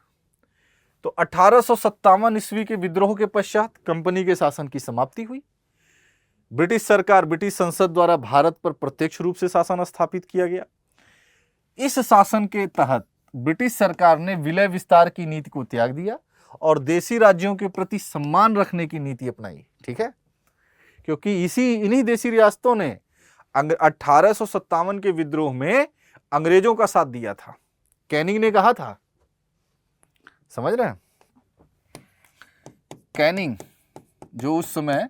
तो 1857 ईस्वी के विद्रोह के पश्चात कंपनी के शासन की समाप्ति हुई। ब्रिटिश सरकार, ब्रिटिश संसद द्वारा भारत पर प्रत्यक्ष रूप से शासन स्थापित किया गया। इस शासन के तहत ब्रिटिश सरकार ने विलय विस्तार की नीति को त्याग दिया और देसी राज्यों के प्रति सम्मान रखने की नीति अपनाई। ठीक है, क्योंकि इन्हीं देसी रियासतों ने 1857 के विद्रोह में अंग्रेजों का साथ दिया था। कैनिंग ने कहा था, समझ रहे हैं, कैनिंग जो उस समय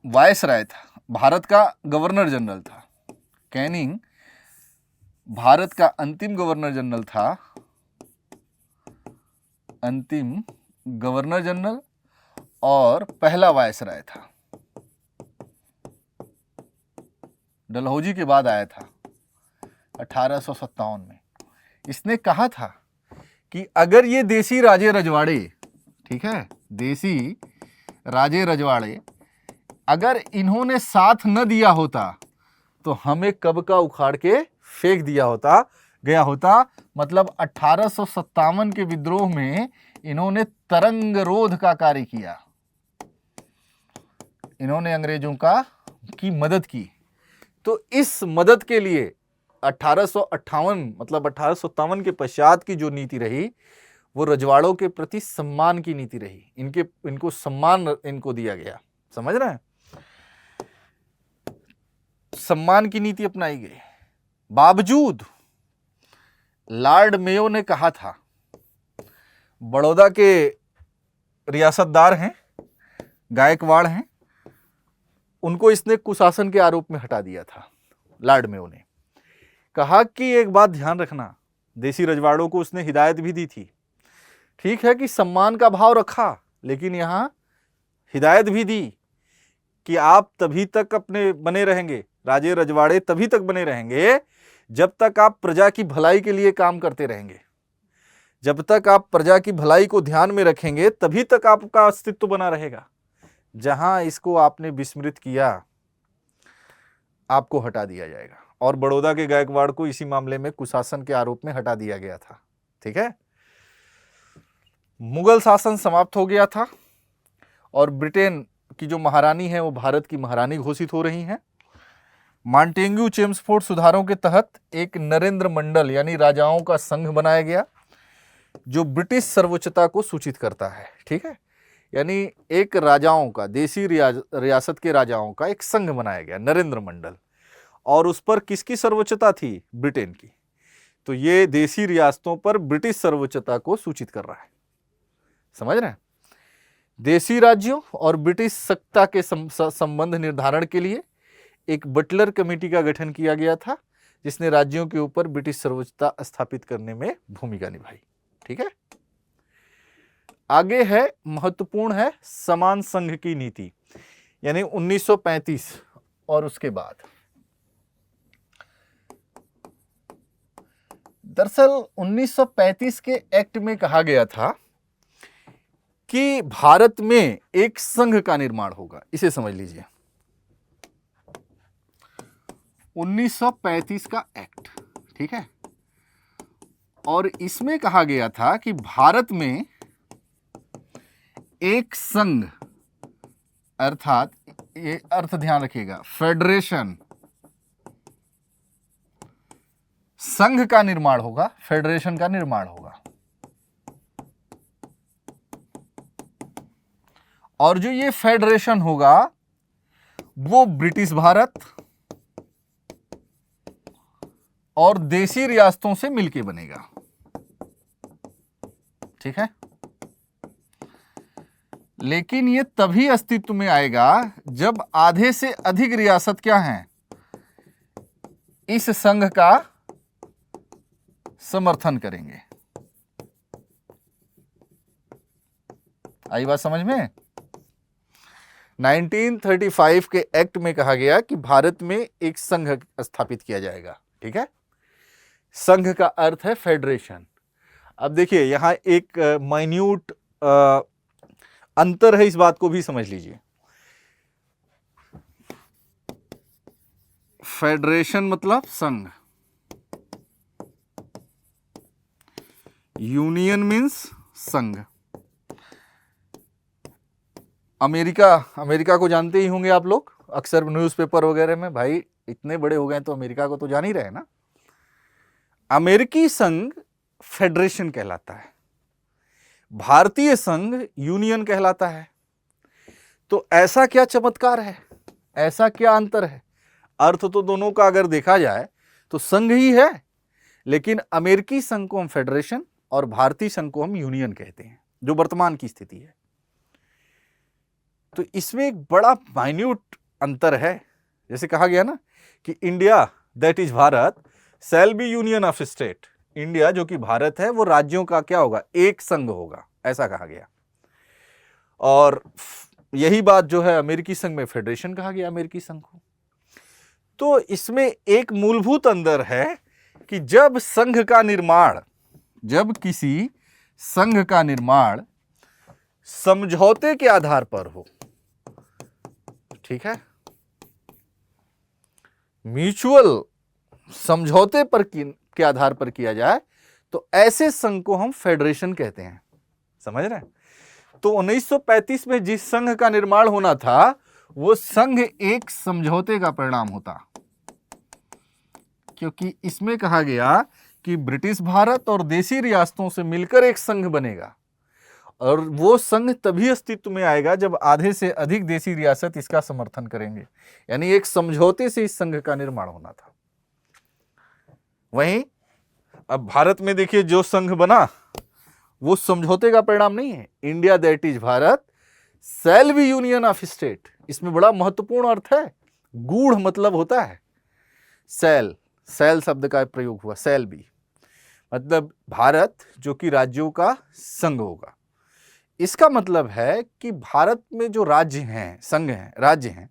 वायसराय था, भारत का गवर्नर जनरल था। कैनिंग भारत का अंतिम गवर्नर जनरल था, अंतिम गवर्नर जनरल और पहला वायसराय था। डलहौजी के बाद आया था 1857 में। इसने कहा था कि अगर ये देसी राजे रजवाड़े, ठीक है, देसी राजे रजवाड़े अगर इन्होंने साथ न दिया होता तो हमें कब का उखाड़ के फेंक दिया गया होता। मतलब 1857 के विद्रोह में इन्होंने तरंग रोध का कार्य किया, इन्होंने अंग्रेजों की मदद की। तो इस मदद के लिए 1858 मतलब 1857 के पश्चात की जो नीति रही, वो रजवाड़ों के प्रति सम्मान की नीति रही। इनको सम्मान इनको दिया गया, समझ रहे हैं, सम्मान की नीति अपनाई गई। बावजूद लॉर्ड मेयो ने कहा था, बड़ौदा के रियासतदार हैं, गायकवाड़ हैं, उनको इसने कुशासन के आरोप में हटा दिया था। लॉर्ड मेयो ने कहा कि एक बात ध्यान रखना, देसी रजवाड़ों को उसने हिदायत भी दी थी, ठीक है कि सम्मान का भाव रखा, लेकिन यहां हिदायत भी दी कि आप तभी तक अपने बने रहेंगे, राजे रजवाड़े तभी तक बने रहेंगे जब तक आप प्रजा की भलाई के लिए काम करते रहेंगे। जब तक आप प्रजा की भलाई को ध्यान में रखेंगे तभी तक आपका अस्तित्व बना रहेगा। जहां इसको आपने विस्मृत किया, आपको हटा दिया जाएगा। और बड़ौदा के गायकवाड़ को इसी मामले में कुशासन के आरोप में हटा दिया गया था। ठीक है, मुगल शासन समाप्त हो गया था और ब्रिटेन की जो महारानी है वो भारत की महारानी घोषित हो रही हैं। मॉन्टेग्यू चेम्सफोर्ड सुधारों के तहत एक नरेंद्र मंडल यानी राजाओं का संघ बनाया गया जो ब्रिटिश सर्वोच्चता को सूचित करता है। ठीक है, यानी एक राजाओं का, देसी रियासत के राजाओं का एक संघ बनाया गया, नरेंद्र मंडल, और उस पर किसकी सर्वोच्चता थी? ब्रिटेन की। तो ये देसी रियासतों पर ब्रिटिश सर्वोच्चता को सूचित कर रहा है। समझ रहे हैं? देसी राज्यों और ब्रिटिश सत्ता के संबंध निर्धारण के लिए एक बटलर कमेटी का गठन किया गया था जिसने राज्यों के ऊपर ब्रिटिश सर्वोच्चता स्थापित करने में भूमिका निभाई। ठीक है, आगे है, महत्वपूर्ण है, समान संघ की नीति, यानी 1935 और उसके बाद। दरअसल 1935 के एक्ट में कहा गया था कि भारत में एक संघ का निर्माण होगा। इसे समझ लीजिए, 1935 का एक्ट। ठीक है, और इसमें कहा गया था कि भारत में एक संघ, अर्थात ये अर्थ ध्यान रखिएगा, फेडरेशन, संघ का निर्माण होगा, फेडरेशन का निर्माण होगा। और जो ये फेडरेशन होगा वो ब्रिटिश भारत और देसी रियासतों से मिलके बनेगा। ठीक है, लेकिन ये तभी अस्तित्व में आएगा जब आधे से अधिक रियासत क्या हैं? इस संघ का समर्थन करेंगे। आई बात समझ में? 1935 के एक्ट में कहा गया कि भारत में एक संघ स्थापित किया जाएगा। ठीक है, संघ का अर्थ है फेडरेशन। अब देखिए यहां एक माइन्यूट अंतर है, इस बात को भी समझ लीजिए। फेडरेशन मतलब संघ, यूनियन मीन्स संघ। अमेरिका को जानते ही होंगे आप लोग, अक्सर न्यूज़पेपर वगैरह में, भाई इतने बड़े हो गए तो अमेरिका को तो जान ही रहे ना। अमेरिकी संघ फेडरेशन कहलाता है, भारतीय संघ यूनियन कहलाता है। तो ऐसा क्या चमत्कार है, ऐसा क्या अंतर है? अर्थ तो दोनों का अगर देखा जाए तो संघ ही है, लेकिन अमेरिकी संघ को हम फेडरेशन और भारतीय संघ को हम यूनियन कहते हैं, जो वर्तमान की स्थिति है। तो इसमें एक बड़ा माइन्यूट अंतर है। जैसे कहा गया ना कि India that is Bharat shall be union of state, India जो कि भारत है वो राज्यों का क्या होगा? एक संघ होगा, ऐसा कहा गया। और यही बात जो है अमेरिकी संघ में फेडरेशन कहा गया, अमेरिकी संघ को। तो इसमें एक मूलभूत अंतर है कि जब संघ का निर्माण, जब किसी संघ का निर्माण समझौते के आधार पर हो, ठीक है, म्यूचुअल समझौते पर के आधार पर किया जाए, तो ऐसे संघ को हम फेडरेशन कहते हैं। समझ रहे हैं? तो 1935 में जिस संघ का निर्माण होना था वो संघ एक समझौते का परिणाम होता, क्योंकि इसमें कहा गया कि ब्रिटिश भारत और देसी रियासतों से मिलकर एक संघ बनेगा, और वो संघ तभी अस्तित्व में आएगा जब आधे से अधिक देसी रियासत इसका समर्थन करेंगे। यानी एक समझौते से इस संघ का निर्माण होना था। वहीं अब भारत में देखिए जो संघ बना वो समझौते का परिणाम नहीं है। India that is Bharat shall be union of state, इसमें बड़ा महत्वपूर्ण अर्थ है। गूढ़ मतलब होता है शैल, शैल शब्द का प्रयोग हुआ, शैल बी मतलब भारत जो कि राज्यों का संघ होगा। इसका मतलब है कि भारत में जो राज्य हैं, संघ हैं, राज्य हैं,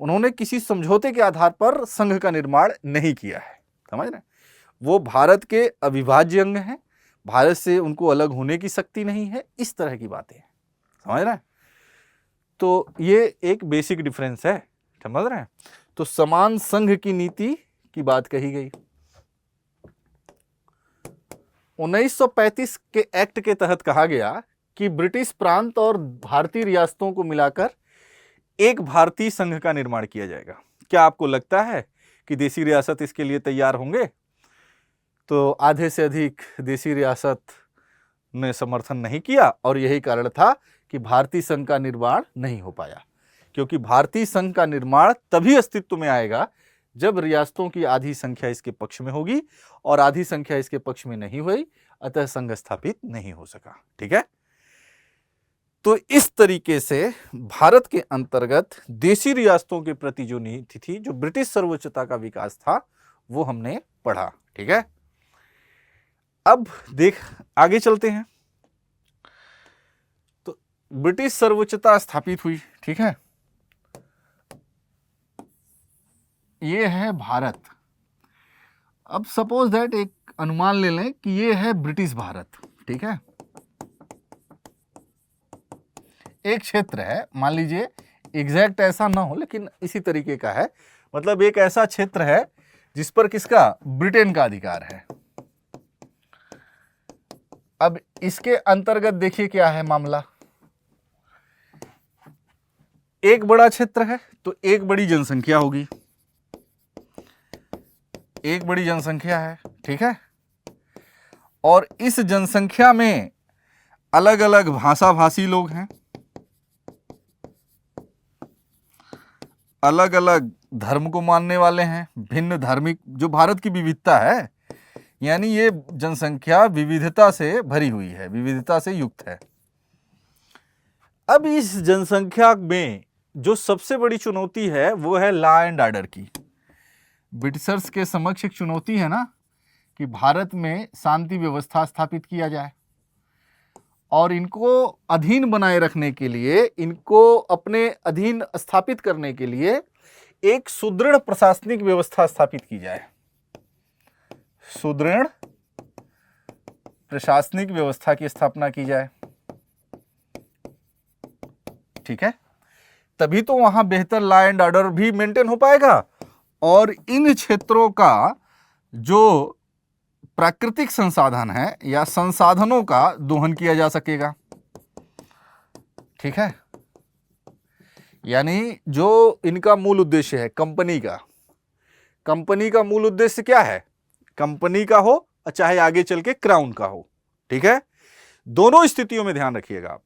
उन्होंने किसी समझौते के आधार पर संघ का निर्माण नहीं किया है, समझ रहे हैं। वो भारत के अविभाज्य अंग हैं, भारत से उनको अलग होने की शक्ति नहीं है, इस तरह की बातें हैं, समझ रहे हैं। तो ये एक बेसिक डिफरेंस है, समझ रहे हैं। तो समान संघ की नीति की बात कही गई। 1935 के एक्ट के तहत कहा गया कि ब्रिटिश प्रांत और भारतीय रियासतों को मिलाकर एक भारतीय संघ का निर्माण किया जाएगा। क्या आपको लगता है कि देसी रियासत इसके लिए तैयार होंगे? तो आधे से अधिक देसी रियासत ने समर्थन नहीं किया और यही कारण था कि भारतीय संघ का निर्माण नहीं हो पाया, क्योंकि भारतीय संघ का निर्माण तभी अस्तित्व में आएगा जब रियासतों की आधी संख्या इसके पक्ष में होगी, और आधी संख्या इसके पक्ष में नहीं हुई, अतः संघ स्थापित नहीं हो सका। ठीक है, तो इस तरीके से भारत के अंतर्गत देसी रियासतों के प्रति जो नीति थी, जो ब्रिटिश सर्वोच्चता का विकास था, वो हमने पढ़ा। ठीक है, अब देख आगे चलते हैं। तो ब्रिटिश सर्वोच्चता स्थापित हुई, ठीक है, ये है भारत। अब सपोज दैट एक अनुमान ले लें कि ये है ब्रिटिश भारत, ठीक है, एक क्षेत्र है, मान लीजिए एग्जैक्ट ऐसा ना हो लेकिन इसी तरीके का है, मतलब एक ऐसा क्षेत्र है जिस पर किसका, ब्रिटेन का अधिकार है। अब इसके अंतर्गत देखिए क्या है मामला, एक बड़ा क्षेत्र है तो एक बड़ी जनसंख्या होगी, एक बड़ी जनसंख्या है, ठीक है, और इस जनसंख्या में अलग अलग भाषा भाषी लोग हैं, अलग अलग धर्म को मानने वाले हैं, भिन्न धार्मिक, जो भारत की विविधता है, यानी ये जनसंख्या विविधता से भरी हुई है, विविधता से युक्त है। अब इस जनसंख्या में जो सबसे बड़ी चुनौती है वो है लॉ एंड ऑर्डर की। ब्रिटिशर्स के समक्ष एक चुनौती है ना कि भारत में शांति व्यवस्था स्थापित किया जाए, और इनको अधीन बनाए रखने के लिए, इनको अपने अधीन स्थापित करने के लिए एक सुदृढ़ प्रशासनिक व्यवस्था स्थापित की जाए, सुदृढ़ प्रशासनिक व्यवस्था की स्थापना की जाए। ठीक है, तभी तो वहां बेहतर लॉ एंड ऑर्डर भी मेंटेन हो पाएगा, और इन क्षेत्रों का जो प्राकृतिक संसाधन है या संसाधनों का दोहन किया जा सकेगा। ठीक है, यानी जो इनका मूल उद्देश्य है कंपनी का मूल उद्देश्य क्या है, कंपनी का हो चाहे आगे चल के क्राउन का हो। ठीक है, दोनों स्थितियों में ध्यान रखिएगा आप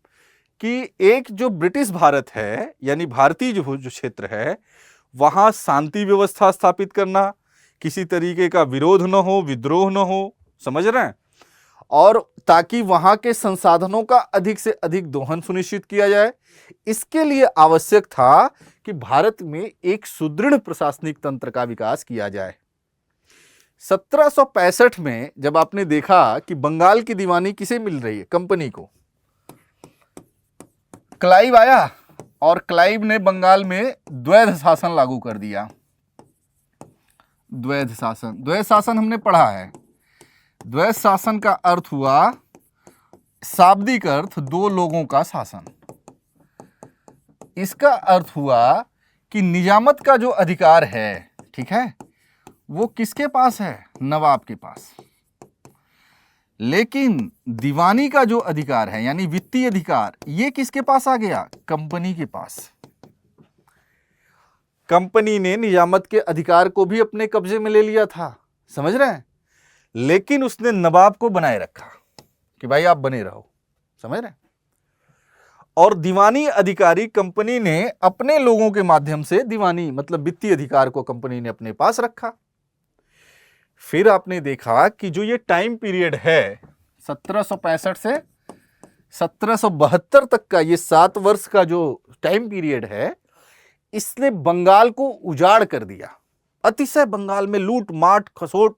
कि एक जो ब्रिटिश भारत है, यानी भारतीय जो क्षेत्र है, वहां शांति व्यवस्था स्थापित करना, किसी तरीके का विरोध न हो, विद्रोह न हो, समझ रहे हैं, और ताकि वहां के संसाधनों का अधिक से अधिक दोहन सुनिश्चित किया जाए, इसके लिए आवश्यक था कि भारत में एक सुदृढ़ प्रशासनिक तंत्र का विकास किया जाए। 1765 में जब आपने देखा कि बंगाल की दीवानी किसे मिल रही है, कंपनी को, क्लाइव आया और क्लाइव ने बंगाल में द्वैध शासन लागू कर दिया। द्वैध शासन हमने पढ़ा है। द्वैध शासन का अर्थ हुआ, शाब्दिक अर्थ दो लोगों का शासन। इसका अर्थ हुआ कि निजामत का जो अधिकार है, ठीक है, वो किसके पास है, नवाब के पास। लेकिन दीवानी का जो अधिकार है, यानी वित्तीय अधिकार, ये किसके पास आ गया, कंपनी के पास। कंपनी ने निजामत के अधिकार को भी अपने कब्जे में ले लिया था, समझ रहे हैं, लेकिन उसने नवाब को बनाए रखा कि भाई आप बने रहो, समझ रहे हैं। और दीवानी अधिकारी कंपनी ने अपने लोगों के माध्यम से, दीवानी मतलब वित्तीय अधिकार को कंपनी ने अपने पास रखा। फिर आपने देखा कि जो ये टाइम पीरियड है 1765 से 1772 तक का, ये 7 वर्ष का जो टाइम पीरियड है, इसने बंगाल को उजाड़ कर दिया। अतिशय बंगाल में लूट माट खसोट,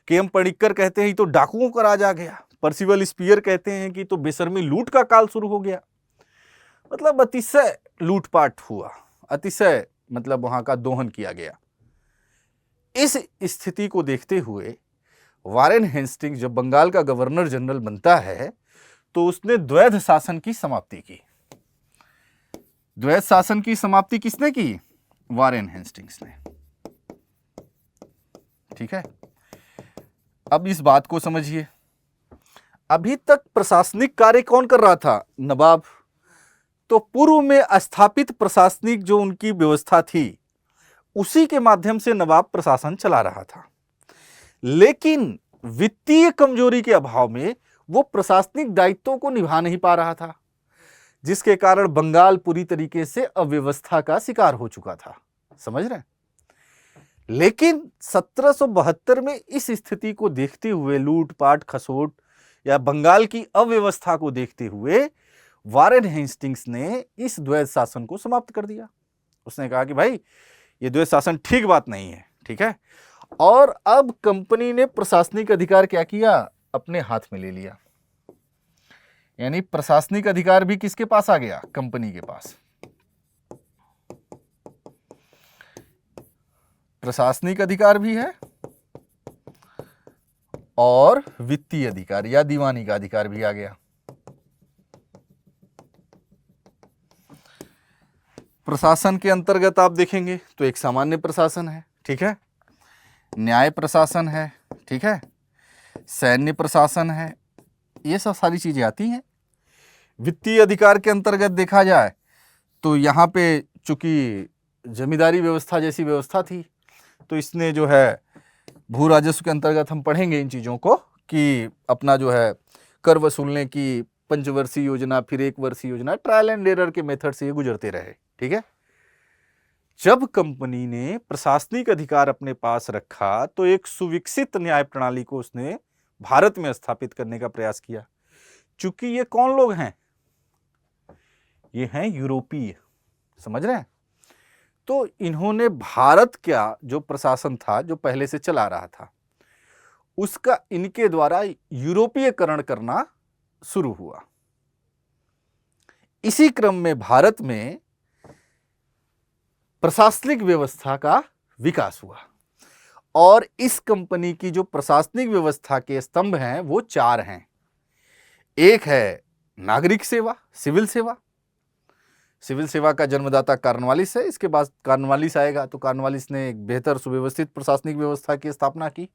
के.एम. पणिक्कर कहते हैं तो डाकुओं का राज आ गया, पर्सिवल स्पीयर कहते हैं कि तो बेशर्मी लूट का काल शुरू हो गया। मतलब अतिशय लूटपाट हुआ, अतिशय मतलब वहां का दोहन किया गया। इस स्थिति को देखते हुए वारेन हेस्टिंग्स जब बंगाल का गवर्नर जनरल बनता है तो उसने द्वैध शासन की समाप्ति की। द्वैध शासन की समाप्ति किसने की? वारेन हेस्टिंग्स ने। ठीक है, अब इस बात को समझिए, अभी तक प्रशासनिक कार्य कौन कर रहा था? नवाब। तो पूर्व में स्थापित प्रशासनिक जो उनकी व्यवस्था थी उसी के माध्यम से नवाब प्रशासन चला रहा था, लेकिन वित्तीय कमजोरी के अभाव में वो प्रशासनिक दायित्वों को निभा नहीं पा रहा था, जिसके कारण बंगाल पूरी तरीके से अव्यवस्था का शिकार हो चुका था। समझ रहे हैं? लेकिन 1772 में इस स्थिति को देखते हुए, लूटपाट खसोट या बंगाल की अव्यवस्था को देखते हुए वारेन हेस्टिंग्स ने इस द्वैध शासन को समाप्त कर दिया। उसने कहा कि भाई ये द्वैध शासन ठीक बात नहीं है। ठीक है, और अब कंपनी ने प्रशासनिक अधिकार क्या किया? अपने हाथ में ले लिया। यानी प्रशासनिक अधिकार भी किसके पास आ गया? कंपनी के पास। प्रशासनिक अधिकार भी है और वित्तीय अधिकार या दीवानी का अधिकार भी आ गया। प्रशासन के अंतर्गत आप देखेंगे तो एक सामान्य प्रशासन है, ठीक है, न्याय प्रशासन है, ठीक है, सैन्य प्रशासन है, ये सब सारी चीजें आती हैं। वित्तीय अधिकार के अंतर्गत देखा जाए तो यहाँ पे चूंकि जमींदारी व्यवस्था जैसी व्यवस्था थी तो इसने जो है भू राजस्व के अंतर्गत हम पढ़ेंगे इन चीज़ों को कि अपना जो है कर वसूलने की पंचवर्षीय योजना, फिर एक वर्षीय योजना, ट्रायल एंड एरर के मेथड से ये गुजरते रहे। ठीक है, जब कंपनी ने प्रशासनिक अधिकार अपने पास रखा तो एक सुविकसित न्याय प्रणाली को उसने भारत में स्थापित करने का प्रयास किया। चूंकि ये कौन लोग हैं? ये हैं यूरोपीय। समझ रहे हैं? तो इन्होंने भारत का जो प्रशासन था, जो पहले से चला रहा था, उसका इनके द्वारा यूरोपीयकरण करना शुरू हुआ। इसी क्रम में भारत में प्रशासनिक व्यवस्था का विकास हुआ और इस कंपनी की जो प्रशासनिक व्यवस्था के स्तंभ हैं वो 4 हैं। एक है नागरिक सेवा, सिविल सेवा। सिविल सेवा का जन्मदाता कॉर्नवालिस है। इसके बाद कॉर्नवालिस आएगा तो कॉर्नवालिस ने एक बेहतर सुव्यवस्थित प्रशासनिक व्यवस्था की स्थापना की।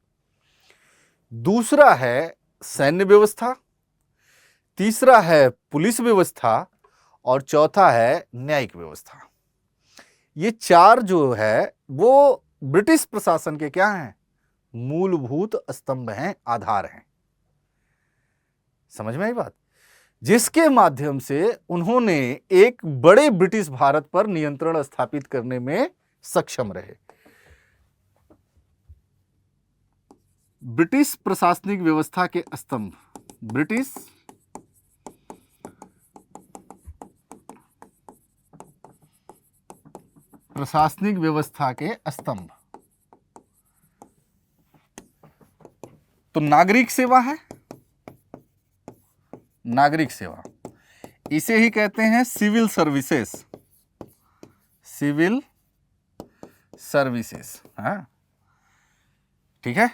दूसरा है सैन्य व्यवस्था, तीसरा है पुलिस व्यवस्था और चौथा है न्यायिक व्यवस्था। ये 4 जो है वो ब्रिटिश प्रशासन के क्या हैं? मूलभूत स्तंभ हैं, आधार हैं। समझ में आई बात? जिसके माध्यम से उन्होंने एक बड़े ब्रिटिश भारत पर नियंत्रण स्थापित करने में सक्षम रहे। ब्रिटिश प्रशासनिक व्यवस्था के स्तंभ, ब्रिटिश प्रशासनिक व्यवस्था के स्तंभ। तो नागरिक सेवा है, नागरिक सेवा, इसे ही कहते हैं सिविल सर्विसेज, सिविल सर्विसेज। हाँ, ठीक है।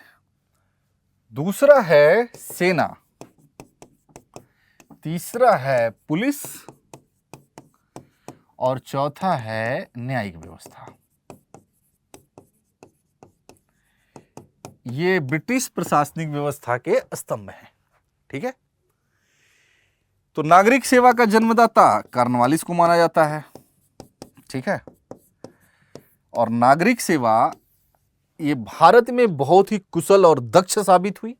दूसरा है सेना, तीसरा है पुलिस और चौथा है न्यायिक व्यवस्था। ये ब्रिटिश प्रशासनिक व्यवस्था के स्तंभ हैं। ठीक है, तो नागरिक सेवा का जन्मदाता कॉर्नवालिस को माना जाता है। ठीक है, और नागरिक सेवा ये भारत में बहुत ही कुशल और दक्ष साबित हुई।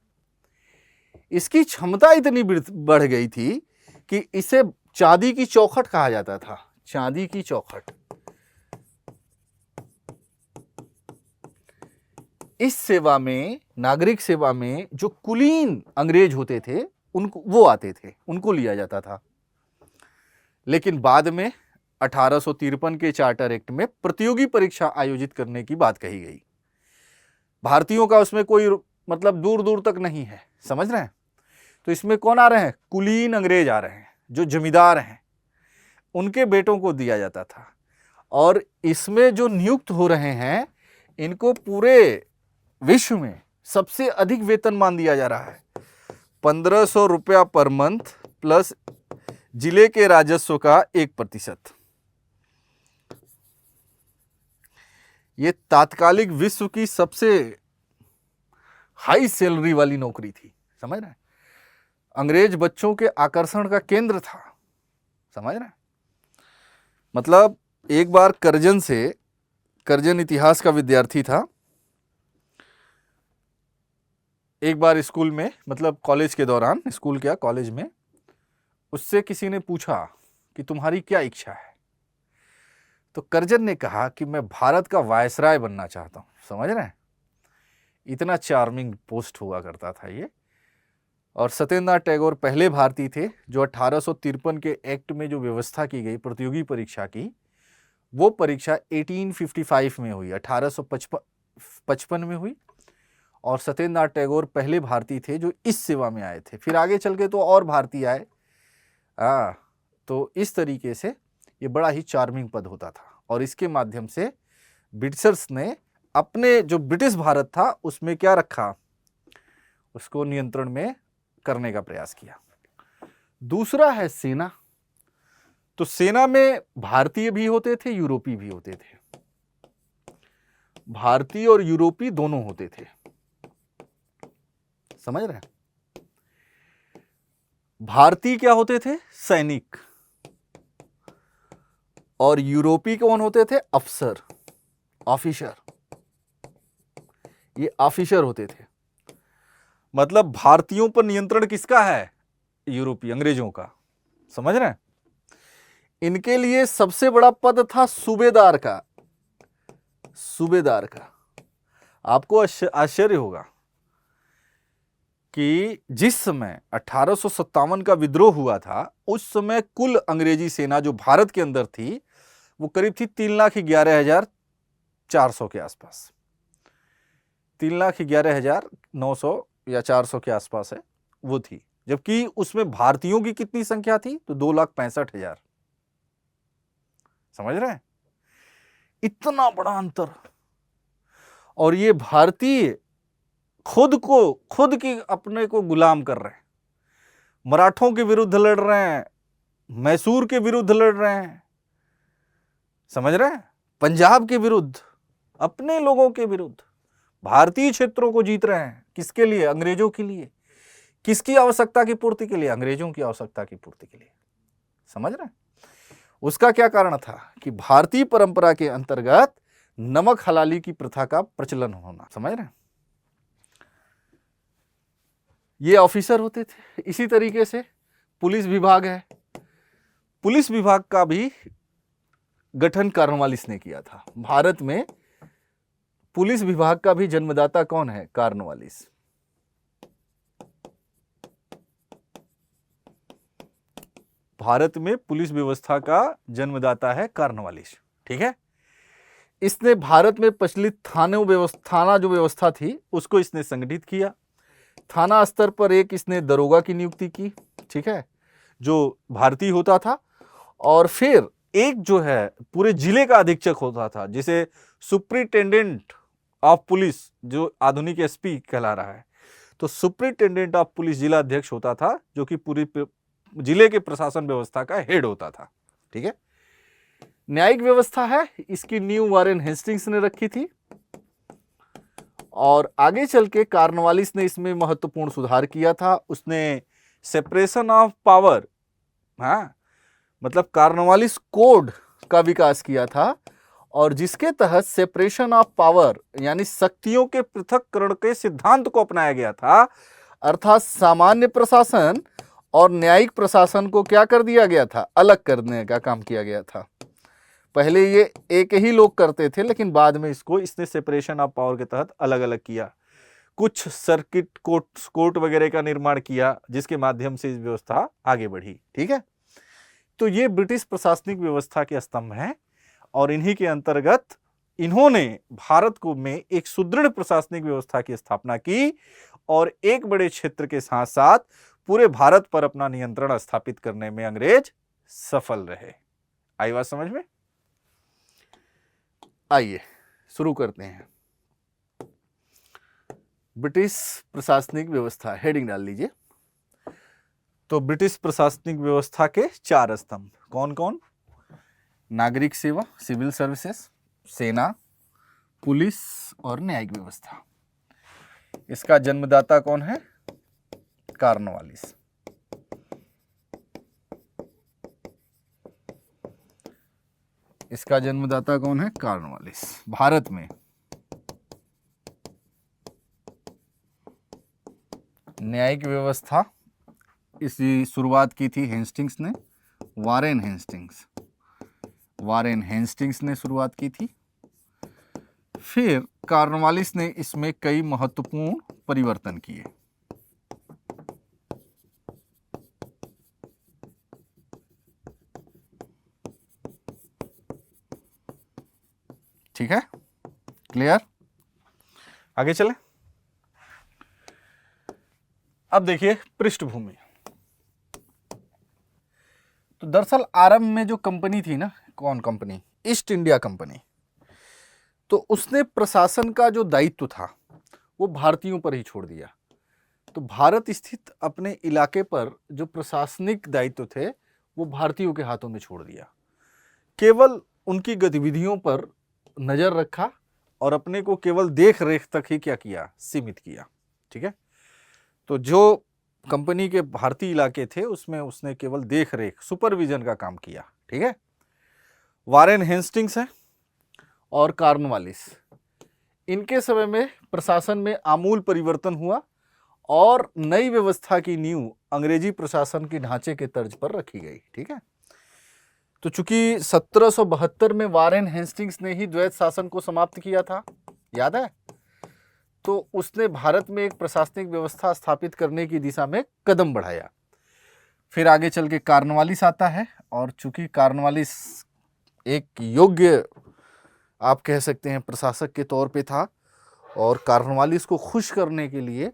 इसकी क्षमता इतनी बढ़ गई थी कि इसे चांदी की चौखट कहा जाता था। चांदी की चौखट। इस सेवा में, नागरिक सेवा में जो कुलीन अंग्रेज होते थे उनको, वो आते थे, उनको लिया जाता था। लेकिन बाद में 1853 के चार्टर एक्ट में प्रतियोगी परीक्षा आयोजित करने की बात कही गई। भारतीयों का उसमें कोई मतलब दूर दूर तक नहीं है। समझ रहे हैं? तो इसमें कौन आ रहे हैं? कुलीन अंग्रेज आ रहे हैं, जो जमींदार हैं, उनके बेटों को दिया जाता था। और इसमें जो नियुक्त हो रहे हैं इनको पूरे विश्व में सबसे अधिक वेतनमान दिया जा रहा है। 1500 रुपया पर मंथ प्लस जिले के राजस्व का 1%। ये तात्कालिक विश्व की सबसे हाई सैलरी वाली नौकरी थी, समझ रहे हैं। अंग्रेज बच्चों के आकर्षण का केंद्र था, समझ रहे हैं। मतलब एक बार करजन इतिहास का विद्यार्थी था, एक बार स्कूल में, मतलब कॉलेज के दौरान, स्कूल क्या कॉलेज में, उससे किसी ने पूछा कि तुम्हारी क्या इच्छा है। तो करजन ने कहा कि मैं भारत का वायसराय बनना चाहता हूं, समझ रहे हैं। इतना चार्मिंग पोस्ट हुआ करता था ये। और सत्येंद्रनाथ टैगोर पहले भारतीय थे जो 1853 के एक्ट में जो व्यवस्था की गई प्रतियोगी परीक्षा की, वो परीक्षा 1855 में हुई, 1855 में हुई। और सत्येंद्रनाथ टैगोर पहले भारतीय थे जो इस सेवा में आए थे। फिर आगे चल के तो और भारतीय आए। तो इस तरीके से ये बड़ा ही चार्मिंग पद होता था और इसके माध्यम से ब्रिटिशर्स ने अपने जो ब्रिटिश भारत था उसमें क्या रखा, उसको नियंत्रण में करने का प्रयास किया। दूसरा है सेना। तो सेना में भारतीय भी होते थे, यूरोपीय भी होते थे। भारतीय और यूरोपीय दोनों होते थे, समझ रहे हैं। भारतीय क्या होते थे, सैनिक, और यूरोपीय कौन होते थे, अफसर, ऑफिसर। ये ऑफिसर होते थे। मतलब भारतीयों पर नियंत्रण किसका है, यूरोपीय, अंग्रेजों का, समझ रहे हैं। इनके लिए सबसे बड़ा पद था सूबेदार का। सूबेदार का आपको आश्चर्य होगा कि जिस समय 1857 का विद्रोह हुआ था, उस समय कुल अंग्रेजी सेना जो भारत के अंदर थी वो करीब थी 3,11,400 के आसपास। 3,11,900 या 400 के आसपास है वो थी। जबकि उसमें भारतीयों की कितनी संख्या थी, तो 2,65,000। समझ रहे हैं, इतना बड़ा अंतर। और ये भारतीय खुद की अपने को गुलाम कर रहे हैं। मराठों के विरुद्ध लड़ रहे हैं, मैसूर के विरुद्ध लड़ रहे हैं, समझ रहे हैं, पंजाब के विरुद्ध, अपने लोगों के विरुद्ध भारतीय क्षेत्रों को जीत रहे हैं। किसके लिए, अंग्रेजों के लिए। किसकी आवश्यकता की पूर्ति के लिए, अंग्रेजों की आवश्यकता की पूर्ति के लिए। समझ रहे हैं। उसका क्या कारण था कि भारतीय परंपरा के अंतर्गत नमक हलाली की प्रथा का प्रचलन होना, समझ रहे हैं। ये ऑफिसर होते थे। इसी तरीके से पुलिस विभाग है। पुलिस विभाग का भी गठन कॉर्नवालिस ने किया था। भारत में पुलिस विभाग का भी जन्मदाता कौन है, कॉर्नवालिस। भारत में पुलिस व्यवस्था का जन्मदाता है कॉर्नवालिस, ठीक है। इसने भारत में प्रचलित थाना जो व्यवस्था थी उसको इसने संगठित किया। थाना स्तर पर एक इसने दरोगा की नियुक्ति की, ठीक है, जो भारतीय होता था। और फिर एक जो है पूरे जिले का अधीक्षक होता था, जिसे सुप्रिंटेंडेंट ऑफ पुलिस, जो आधुनिक एसपी कहला रहा है। तो सुप्रिंटेंडेंट ऑफ पुलिस जिला अध्यक्ष होता था, जो कि पूरी जिले के प्रशासन व्यवस्था का हेड होता था, ठीक है। न्यायिक व्यवस्था है, इसकी नींव वारेन हेस्टिंग्स ने रखी थी। और आगे चल के कॉर्नवालिस ने इसमें महत्वपूर्ण सुधार किया था। उसने सेपरेशन ऑफ पावर, मतलब कॉर्नवालिस कोड का विकास किया था, और जिसके तहत सेपरेशन ऑफ पावर यानी शक्तियों के पृथक्करण के सिद्धांत को अपनाया गया था। अर्थात सामान्य प्रशासन और न्यायिक प्रशासन को क्या कर दिया गया था, अलग करने का काम किया गया था। पहले ये एक ही लोग करते थे, लेकिन बाद में इसने सेपरेशन ऑफ पावर के तहत अलग अलग किया। कुछ सर्किट कोर्ट वगैरह का निर्माण किया, जिसके माध्यम से इस व्यवस्था आगे बढ़ी, ठीक है। तो ये ब्रिटिश प्रशासनिक व्यवस्था के स्तंभ हैं, और इन्हीं के अंतर्गत इन्होंने भारत को में एक सुदृढ़ प्रशासनिक व्यवस्था की स्थापना की, और एक बड़े क्षेत्र के साथ साथ पूरे भारत पर अपना नियंत्रण स्थापित करने में अंग्रेज सफल रहे। आई बात समझ में। आइए शुरू करते हैं। ब्रिटिश प्रशासनिक व्यवस्था, हेडिंग डाल लीजिए। तो ब्रिटिश प्रशासनिक व्यवस्था के 4 स्तंभ कौन कौन? नागरिक सेवा, सिविल सर्विसेज, सेना, पुलिस और न्यायिक व्यवस्था। इसका जन्मदाता कौन है? कॉर्नवालिस। इसका जन्मदाता कौन है? कॉर्नवालिस। भारत में न्यायिक व्यवस्था इसकी शुरुआत की थी हेस्टिंग्स ने, वारेन हेस्टिंग्स ने शुरुआत की थी। फिर कॉर्नवालिस ने इसमें कई महत्वपूर्ण परिवर्तन किए। ठीक है, क्लियर? आगे चले। अब देखिए पृष्ठभूमि। तो दरअसल आरंभ में जो कंपनी थी ना, कौन कंपनी? East India company. तो उसने प्रशासन का जो दायित्व था वो भारतीयों पर ही छोड़ दिया। तो भारत स्थित अपने इलाके पर जो प्रशासनिक दायित्व थे वो भारतीयों के हाथों में छोड़ दिया। केवल उनकी गतिविधियों पर नजर रखा और अपने को केवल देख रेख तक ही क्या किया? सीमित किया। ठीक है, तो जो कंपनी के भारतीय इलाके थे उसमें उसने केवल देख रेख, सुपरविजन का काम किया। ठीक है, वारेन हेस्टिंग्स है और कॉर्नवालिस, इनके समय में प्रशासन में आमूल परिवर्तन हुआ और नई व्यवस्था की नींव अंग्रेजी प्रशासन के ढांचे के तर्ज पर रखी गई। ठीक है, तो चूंकि 1772 में वारेन हेस्टिंग्स ने ही द्वैत शासन को समाप्त किया था, याद है? तो उसने भारत में एक प्रशासनिक व्यवस्था स्थापित करने की दिशा में कदम बढ़ाया। फिर आगे चल के कॉर्नवालिस आता है और चूंकि कॉर्नवालिस एक योग्य, आप कह सकते हैं, प्रशासक के तौर पे था और कॉर्नवालिस को खुश करने के लिए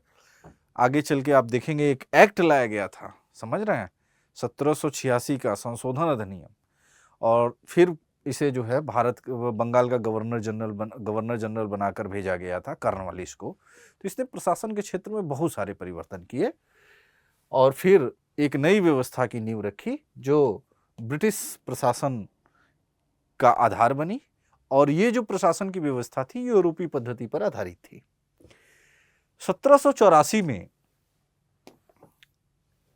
आगे चल के आप देखेंगे एक एक्ट लाया गया था, समझ रहे हैं, 1786 का संशोधन अधिनियम। और फिर इसे जो है भारत बंगाल का गवर्नर जनरल बनाकर भेजा गया था कॉर्नवालिस को। तो इसने प्रशासन के क्षेत्र में बहुत सारे परिवर्तन किए और फिर एक नई व्यवस्था की नींव रखी जो ब्रिटिश प्रशासन का आधार बनी। और ये जो प्रशासन की व्यवस्था थी यूरोपीय पद्धति पर आधारित थी। 1784 में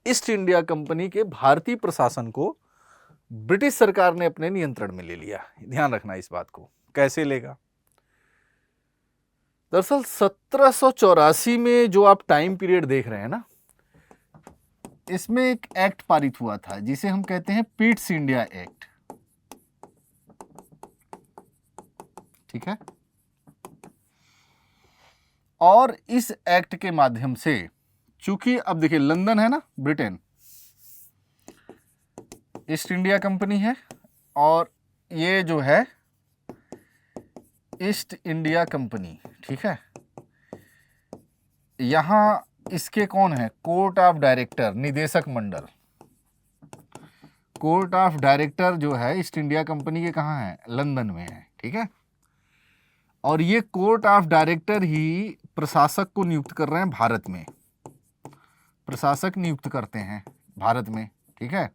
ईस्ट इंडिया कंपनी के भारतीय प्रशासन को ब्रिटिश सरकार ने अपने नियंत्रण में ले लिया। ध्यान रखना इस बात को। कैसे लेगा? दरअसल 1784 में जो आप टाइम पीरियड देख रहे हैं ना, इसमें एक एक्ट पारित हुआ था जिसे हम कहते हैं पिट्स इंडिया एक्ट। ठीक है, और इस एक्ट के माध्यम से, चूंकि अब देखिए लंदन है ना, ब्रिटेन, ईस्ट इंडिया कंपनी है और ये जो है ईस्ट इंडिया कंपनी। ठीक है, यहां इसके कौन है? कोर्ट ऑफ डायरेक्टर, निदेशक मंडल। कोर्ट ऑफ डायरेक्टर जो है ईस्ट इंडिया कंपनी के कहाँ है? लंदन में है। ठीक है, और ये कोर्ट ऑफ डायरेक्टर ही प्रशासक को नियुक्त कर रहे हैं भारत में, प्रशासक नियुक्त करते हैं भारत में। ठीक है,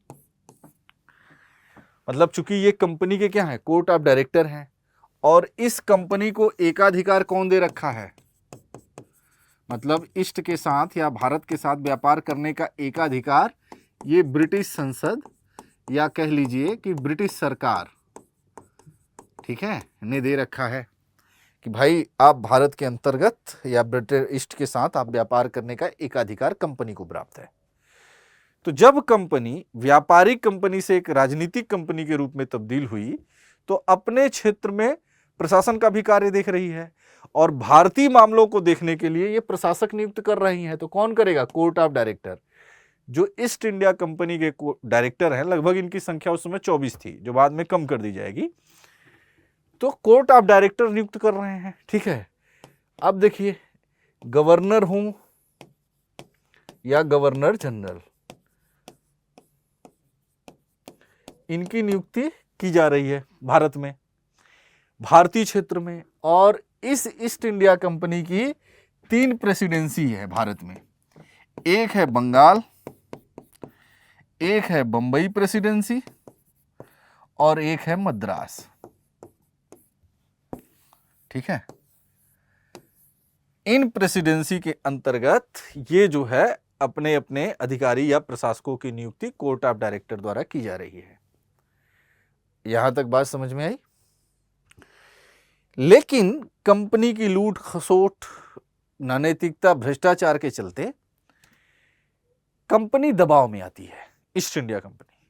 मतलब चूंकि ये कंपनी के क्या है? कोर्ट ऑफ डायरेक्टर हैं और इस कंपनी को एकाधिकार कौन दे रखा है? मतलब ईस्ट के साथ या भारत के साथ व्यापार करने का एकाधिकार ये ब्रिटिश संसद या कह लीजिए कि ब्रिटिश सरकार, ठीक है, ने दे रखा है कि भाई आप भारत के अंतर्गत या ब्रिटिश ईस्ट के साथ आप व्यापार करने का एकाधिकार कंपनी को प्राप्त है। तो जब कंपनी व्यापारिक कंपनी से एक राजनीतिक कंपनी के रूप में तब्दील हुई तो अपने क्षेत्र में प्रशासन का भी कार्य देख रही है और भारतीय मामलों को देखने के लिए ये प्रशासक नियुक्त कर रही हैं। तो कौन करेगा? Court of director. जो ईस्ट इंडिया कंपनी के डायरेक्टर हैं, लगभग इनकी संख्या उस समय 24 थी, जो बाद में कम कर दी जाएगी। तो कोर्ट ऑफ डायरेक्टर नियुक्त कर रहे हैं। ठीक है, अब देखिए गवर्नर हूं या गवर्नर जनरल, इनकी नियुक्ति की जा रही है भारत में। भारतीय क्षेत्र में। और इस ईस्ट इंडिया कंपनी की 3 प्रेसिडेंसी है भारत में। एक है बंगाल, एक है बंबई प्रेसिडेंसी और एक है मद्रास। ठीक है, इन प्रेसिडेंसी के अंतर्गत ये जो है अपने अपने अधिकारी या प्रशासकों की नियुक्ति कोर्ट ऑफ डायरेक्टर द्वारा की जा रही है। यहां तक बात समझ में आई। लेकिन कंपनी की लूट खसोट, अनैतिकता, भ्रष्टाचार के चलते कंपनी दबाव में आती है, ईस्ट इंडिया कंपनी,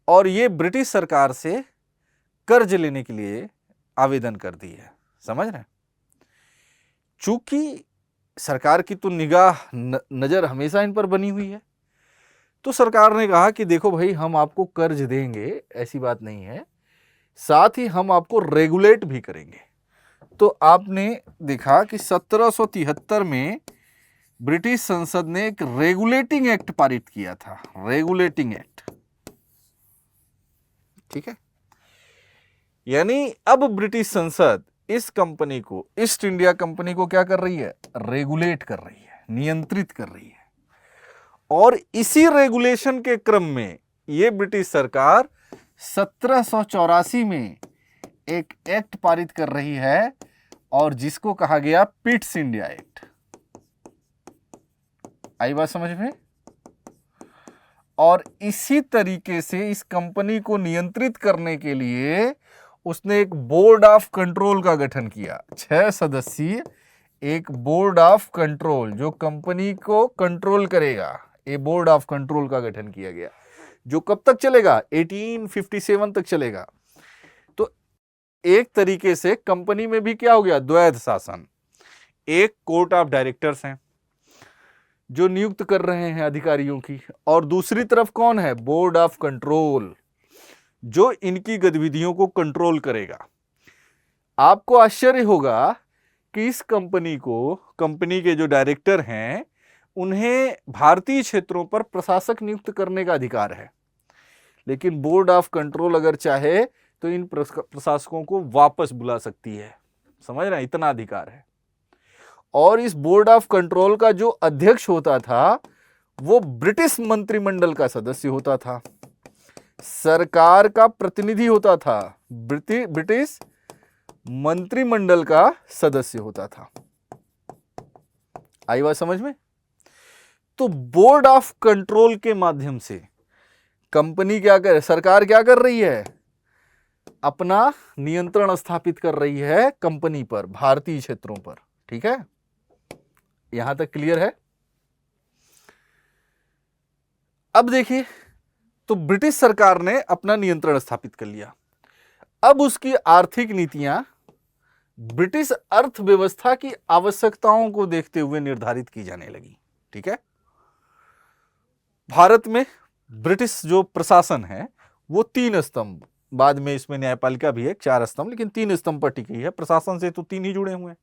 और ये ब्रिटिश सरकार से कर्ज लेने के लिए आवेदन कर दी है। समझ रहे हैं? चूंकि सरकार की तो निगाह नजर हमेशा इन पर बनी हुई है, तो सरकार ने कहा कि देखो भाई, हम आपको कर्ज देंगे, ऐसी बात नहीं है, साथ ही हम आपको रेगुलेट भी करेंगे। तो आपने देखा कि 1773 में ब्रिटिश संसद ने एक रेगुलेटिंग एक्ट पारित किया था, रेगुलेटिंग एक्ट। ठीक है, यानी अब ब्रिटिश संसद इस कंपनी को, ईस्ट इंडिया कंपनी को क्या कर रही है? रेगुलेट कर रही है, नियंत्रित कर रही है। और इसी रेगुलेशन के क्रम में ये ब्रिटिश सरकार 1784 में एक एक्ट पारित कर रही है, और जिसको कहा गया पिट्स इंडिया एक्ट। आई बात समझ में? और इसी तरीके से इस कंपनी को नियंत्रित करने के लिए उसने एक बोर्ड ऑफ कंट्रोल का गठन किया। 6 सदस्यीय एक बोर्ड ऑफ कंट्रोल जो कंपनी को कंट्रोल करेगा, ये बोर्ड ऑफ कंट्रोल का गठन किया गया, जो कब तक चलेगा? 1857 तक चलेगा। तो एक तरीके से कंपनी में भी क्या हो गया? द्वैध शासन। एक कोर्ट ऑफ डायरेक्टर्स हैं जो नियुक्त कर रहे हैं अधिकारियों की, और दूसरी तरफ कौन है? बोर्ड ऑफ कंट्रोल, जो इनकी गतिविधियों को कंट्रोल करेगा। आपको आश्चर्य होगा कि इस कंपनी को, कंपनी के जो डायरेक्टर हैं, उन्हें भारतीय क्षेत्रों पर प्रशासक नियुक्त करने का अधिकार है, लेकिन बोर्ड ऑफ कंट्रोल अगर चाहे तो इन प्रशासकों को वापस बुला सकती है। समझ रहे हैं? इतना अधिकार है। और इस बोर्ड ऑफ कंट्रोल का जो अध्यक्ष होता था वो ब्रिटिश मंत्रिमंडल का सदस्य होता था, सरकार का प्रतिनिधि होता था, ब्रिटिश मंत्रिमंडल का सदस्य होता था। आई बात समझ में? तो बोर्ड ऑफ कंट्रोल के माध्यम से कंपनी क्या कर, सरकार क्या कर रही है? अपना नियंत्रण स्थापित कर रही है कंपनी पर, भारतीय क्षेत्रों पर। ठीक है, यहां तक क्लियर है? अब देखिए, तो ब्रिटिश सरकार ने अपना नियंत्रण स्थापित कर लिया। अब उसकी आर्थिक नीतियां ब्रिटिश अर्थव्यवस्था की आवश्यकताओं को देखते हुए निर्धारित की जाने लगी। ठीक है, भारत में ब्रिटिश जो प्रशासन है वो 3 स्तंभ, बाद में इसमें न्यायपालिका भी है, 4 स्तंभ, लेकिन 3 स्तंभ पर टिकी है। प्रशासन से तो 3 ही जुड़े हुए हैं।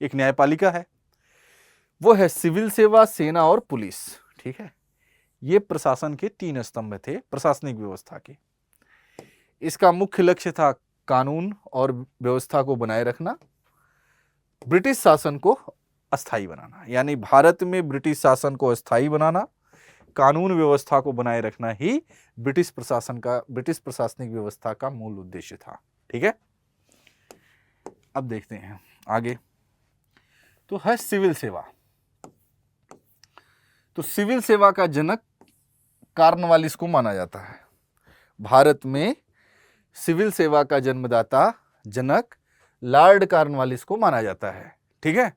एक न्यायपालिका है, वो है सिविल सेवा, सेना और पुलिस। ठीक है, ये प्रशासन के 3 स्तंभ थे प्रशासनिक व्यवस्था के। इसका मुख्य लक्ष्य था कानून और व्यवस्था को बनाए रखना, ब्रिटिश शासन को अस्थायी बनाना। यानी भारत में ब्रिटिश शासन को अस्थायी बनाना, कानून व्यवस्था को बनाए रखना ही ब्रिटिश प्रशासनिक व्यवस्था का मूल उद्देश्य था। ठीक है, अब देखते हैं आगे। तो है सिविल सेवा। तो सिविल सेवा का जनक कॉर्नवालिस को माना जाता है। भारत में सिविल सेवा का जन्मदाता, जनक लॉर्ड कॉर्नवालिस को माना जाता है। ठीक है,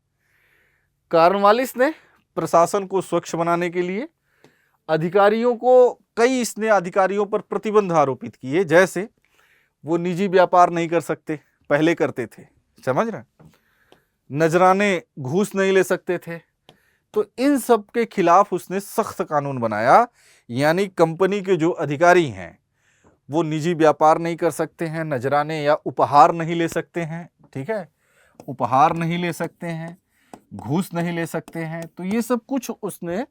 कॉर्नवालिस ने प्रशासन को स्वच्छ बनाने के लिए इसने अधिकारियों पर प्रतिबंध आरोपित किए। जैसे वो निजी व्यापार नहीं कर सकते, पहले करते थे, समझ रहे हैं? नजराने घूस नहीं ले सकते थे। तो इन सब के खिलाफ उसने सख्त कानून बनाया। यानी कंपनी के जो अधिकारी हैं वो निजी व्यापार नहीं कर सकते हैं, नजराने या उपहार नहीं ले सकते हैं। ठीक है, उपहार नहीं ले सकते हैं, घूस नहीं ले सकते हैं। तो ये सब कुछ उसने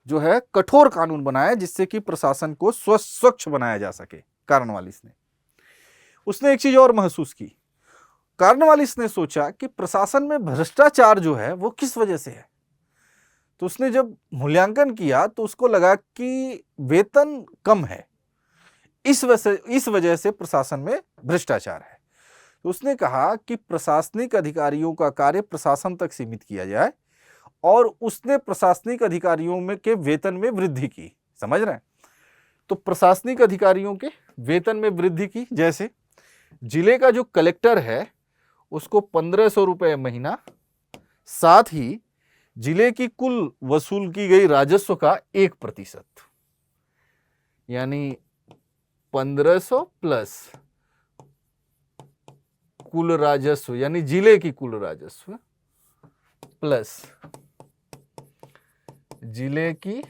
जो है कठोर कानून बनाया, जिससे कि प्रशासन को स्वच्छ बनाया जा सके। कॉर्नवालिस ने, उसने एक चीज और महसूस की, कॉर्नवालिस ने सोचा कि प्रशासन में भ्रष्टाचार जो है वो किस वजह से है। तो उसने जब मूल्यांकन किया तो उसको लगा कि वेतन कम है, इस वजह से प्रशासन में भ्रष्टाचार है। तो उसने कहा कि प्रशासनिक अधिकारियों का कार्य प्रशासन तक सीमित किया जाए और उसने प्रशासनिक अधिकारियों में के वेतन में वृद्धि की। समझ रहे हैं? तो प्रशासनिक अधिकारियों के वेतन में वृद्धि की, जैसे जिले का जो कलेक्टर है उसको 1500 रुपये महीना, साथ ही जिले की कुल वसूल की गई राजस्व का 1%, यानी 1500 प्लस कुल राजस्व, यानी जिले की कुल राजस्व प्लस जिले की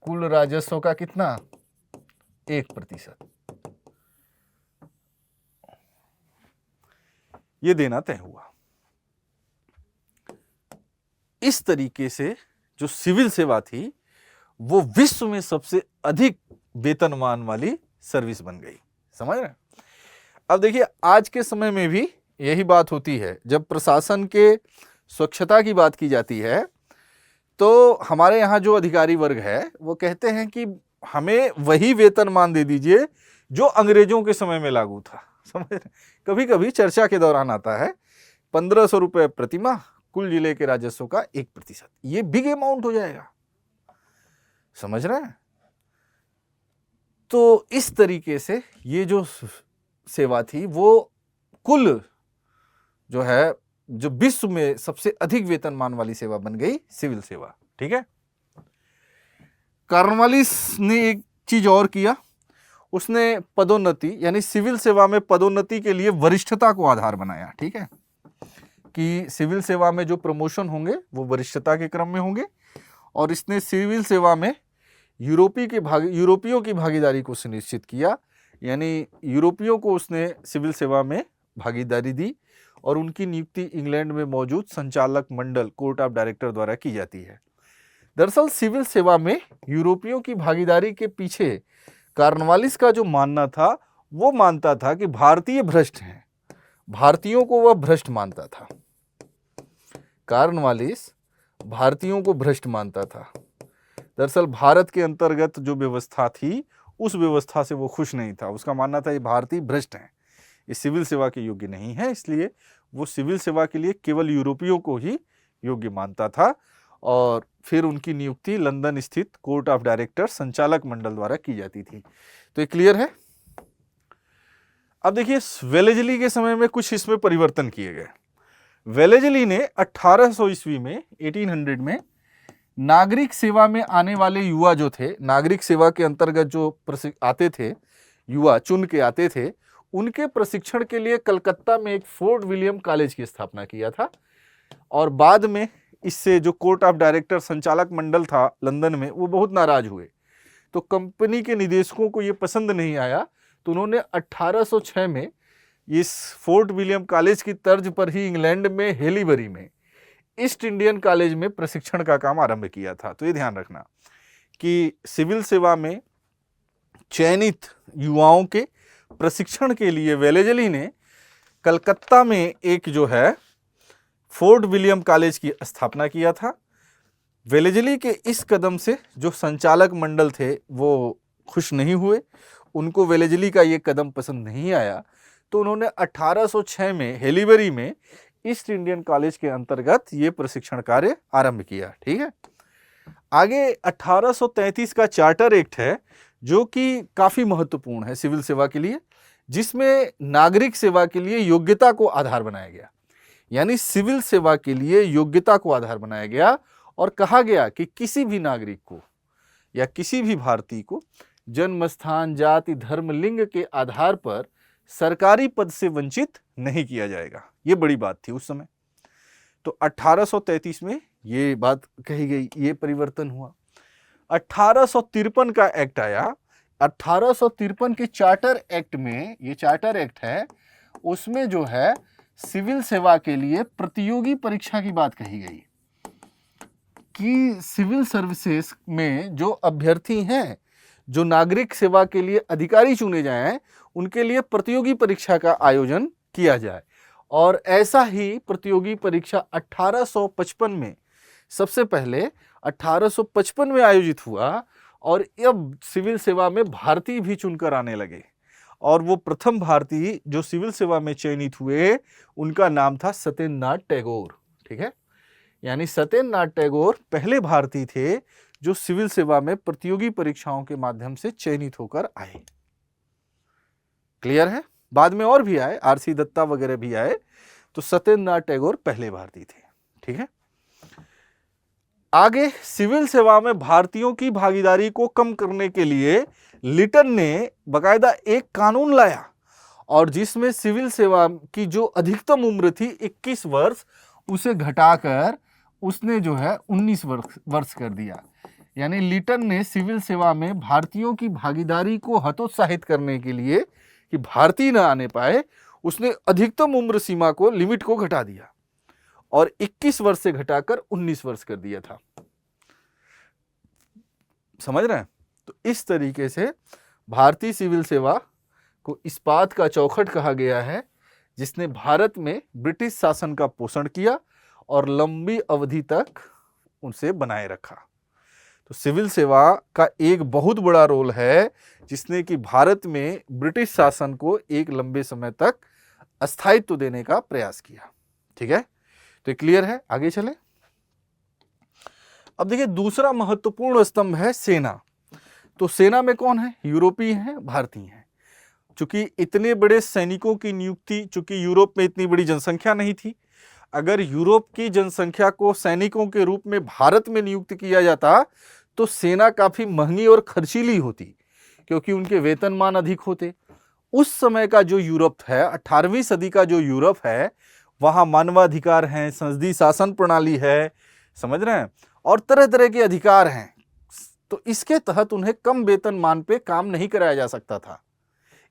कुल राजस्व का कितना, 1%, ये देना तय हुआ। इस तरीके से जो सिविल सेवा थी वो विश्व में सबसे अधिक वेतनमान वाली सर्विस बन गई। समझ रहे हैं? अब देखिए, आज के समय में भी यही बात होती है। जब प्रशासन के स्वच्छता की बात की जाती है तो हमारे यहाँ जो अधिकारी वर्ग है वो कहते हैं कि हमें वही वेतनमान दे दीजिए जो अंग्रेजों के समय में लागू था। समझ रहे? कभी कभी चर्चा के दौरान आता है 1500 रुपये प्रतिमाह, कुल जिले के राजस्व का 1%, ये बिग अमाउंट हो जाएगा। समझ रहे हैं? तो इस तरीके से ये जो सेवा थी वो कुल जो है, जो विश्व में सबसे अधिक वेतनमान वाली सेवा बन गई सिविल सेवा। ठीक है? कॉर्नवालिस ने एक चीज और किया, उसने पदोन्नति, यानी सिविल सेवा में पदोन्नति के लिए वरिष्ठता को आधार बनाया। ठीक है? कि सिविल सेवा में जो प्रमोशन होंगे वो वरिष्ठता के क्रम में होंगे, और इसने सिविल सेवा में यूरोपियों की भागीदारी को सुनिश्चित किया, यानी यूरोपियों को उसने सिविल सेवा में भागीदारी दी और उनकी नियुक्ति इंग्लैंड में मौजूद संचालक मंडल कोर्ट ऑफ डायरेक्टर द्वारा की जाती है। दरअसल सिविल सेवा में यूरोपियों की भागीदारी के पीछे कॉर्नवालिस का जो मानना था, वो मानता था कि भारतीय भ्रष्ट हैं, भारतीयों को वह भ्रष्ट मानता था। कॉर्नवालिस भारतीयों को भ्रष्ट मानता था। दरअसल भारत के अंतर्गत जो व्यवस्था थी उस व्यवस्था से वो खुश नहीं था। उसका मानना था ये भारतीय भ्रष्ट हैं, ये सिविल सेवा के योग्य नहीं है, इसलिए वो सिविल सेवा के लिए केवल यूरोपियों को ही योग्य मानता था। और फिर उनकी नियुक्ति लंदन स्थित कोर्ट ऑफ डायरेक्टर संचालक मंडल द्वारा की जाती थी। तो ये क्लियर है? अब देखिए, वेलेजली के समय में कुछ इसमें परिवर्तन किए गए। वेलेजली ने 1800 ईस्वी में 1800 में नागरिक सेवा में आने वाले युवा जो थे, नागरिक सेवा के अंतर्गत जो आते थे युवा, चुन के आते थे, उनके प्रशिक्षण के लिए कलकत्ता में एक फोर्ट विलियम कॉलेज की स्थापना किया था। और बाद में इससे जो कोर्ट ऑफ डायरेक्टर संचालक मंडल था लंदन में, वो बहुत नाराज हुए। तो कंपनी के निदेशकों को ये पसंद नहीं आया, तो उन्होंने 1806 में इस फोर्ट विलियम कॉलेज की तर्ज पर ही इंग्लैंड में हेलीबरी में ईस्ट इंडियन कॉलेज में प्रशिक्षण का काम आरंभ किया था। तो ये ध्यान रखना कि सिविल सेवा में चयनित युवाओं के प्रशिक्षण के लिए वेलेजली ने कलकत्ता में एक जो है फोर्ट विलियम कॉलेज की स्थापना किया था। वेलेजली के इस कदम से जो संचालक मंडल थे वो खुश नहीं हुए, उनको वेलेजली का ये कदम पसंद नहीं आया, तो उन्होंने 1806 में हेलीबरी में ईस्ट इंडियन कॉलेज के अंतर्गत ये प्रशिक्षण कार्य आरंभ किया। ठीक है? आगे 1833 का चार्टर एक्ट है जो कि काफी महत्वपूर्ण है सिविल सेवा के लिए, जिसमें नागरिक सेवा के लिए योग्यता को आधार बनाया गया। यानी सिविल सेवा के लिए योग्यता को आधार बनाया गया और कहा गया कि किसी भी नागरिक को या किसी भी भारतीय को जन्म स्थान, जाति, धर्म, लिंग के आधार पर सरकारी पद से वंचित नहीं किया जाएगा। ये बड़ी बात थी उस समय। तो 1833 में ये बात कही गई, ये परिवर्तन हुआ। 1853 का एक्ट आया। 1853 के चार्टर एक्ट में, ये चार्टर एक्ट है, उसमें जो है सिविल सेवा के लिए प्रतियोगी परीक्षा की बात कही गई कि सिविल सर्विसेज में जो अभ्यर्थी हैं, जो नागरिक सेवा के लिए अधिकारी चुने जाएं, उनके लिए प्रतियोगी परीक्षा का आयोजन किया जाए। और ऐसा ही प्रतियोगी परीक्षा 1855 में, सबसे पहले 1855 में आयोजित हुआ और अब सिविल सेवा में भारतीय भी चुनकर आने लगे। और वो प्रथम भारतीय जो सिविल सेवा में चयनित हुए उनका नाम था सत्येंद्रनाथ टैगोर। ठीक है, यानी सत्येंद्रनाथ टैगोर पहले भारतीय थे जो सिविल सेवा में प्रतियोगी परीक्षाओं के माध्यम से चयनित होकर आए। क्लियर है? बाद में और भी आए, आरसी दत्ता वगैरह भी आए, तो सत्येंद्रनाथ टैगोर पहले भारतीय थे। ठीक है, आगे सिविल सेवा में भारतीयों की भागीदारी को कम करने के लिए लिटन ने बकायदा एक कानून लाया और जिसमें सिविल सेवा की जो अधिकतम उम्र थी 21 वर्ष, उसे घटाकर उसने जो है 19 वर्ष कर दिया। यानी लिटन ने सिविल सेवा में भारतीयों की भागीदारी को हतोत्साहित करने के लिए कि भारतीय न आने पाए, उसने अधिकतम उम्र सीमा को, लिमिट को घटा दिया और 21 वर्ष से घटाकर 19 वर्ष कर दिया था। समझ रहे हैं? तो इस तरीके से भारतीय सिविल सेवा को इस्पात का चौखट कहा गया है, जिसने भारत में ब्रिटिश शासन का पोषण किया और लंबी अवधि तक उनसे बनाए रखा। तो सिविल सेवा का एक बहुत बड़ा रोल है जिसने कि भारत में ब्रिटिश शासन को एक लंबे समय तक अस्थायित्व देने का प्रयास किया। ठीक है, तो क्लियर है? आगे चले। अब देखिए, दूसरा महत्वपूर्ण स्तंभ है सेना। तो सेना में कौन है? यूरोपीय हैं, भारतीय हैं। चूंकि इतने बड़े सैनिकों की नियुक्ति, चूंकि यूरोप में इतनी बड़ी जनसंख्या नहीं थी, अगर यूरोप की जनसंख्या को सैनिकों के रूप में भारत में नियुक्त किया जाता तो सेना काफी महंगी और खर्चीली होती, क्योंकि उनके वेतनमान अधिक होते। उस समय का जो यूरोप है, 18वीं सदी का जो यूरोप है, वहां मानवाधिकार हैं, संसदीय शासन प्रणाली है, समझ रहे हैं, और तरह तरह के अधिकार हैं। तो इसके तहत उन्हें कम वेतनमान पे काम नहीं कराया जा सकता था।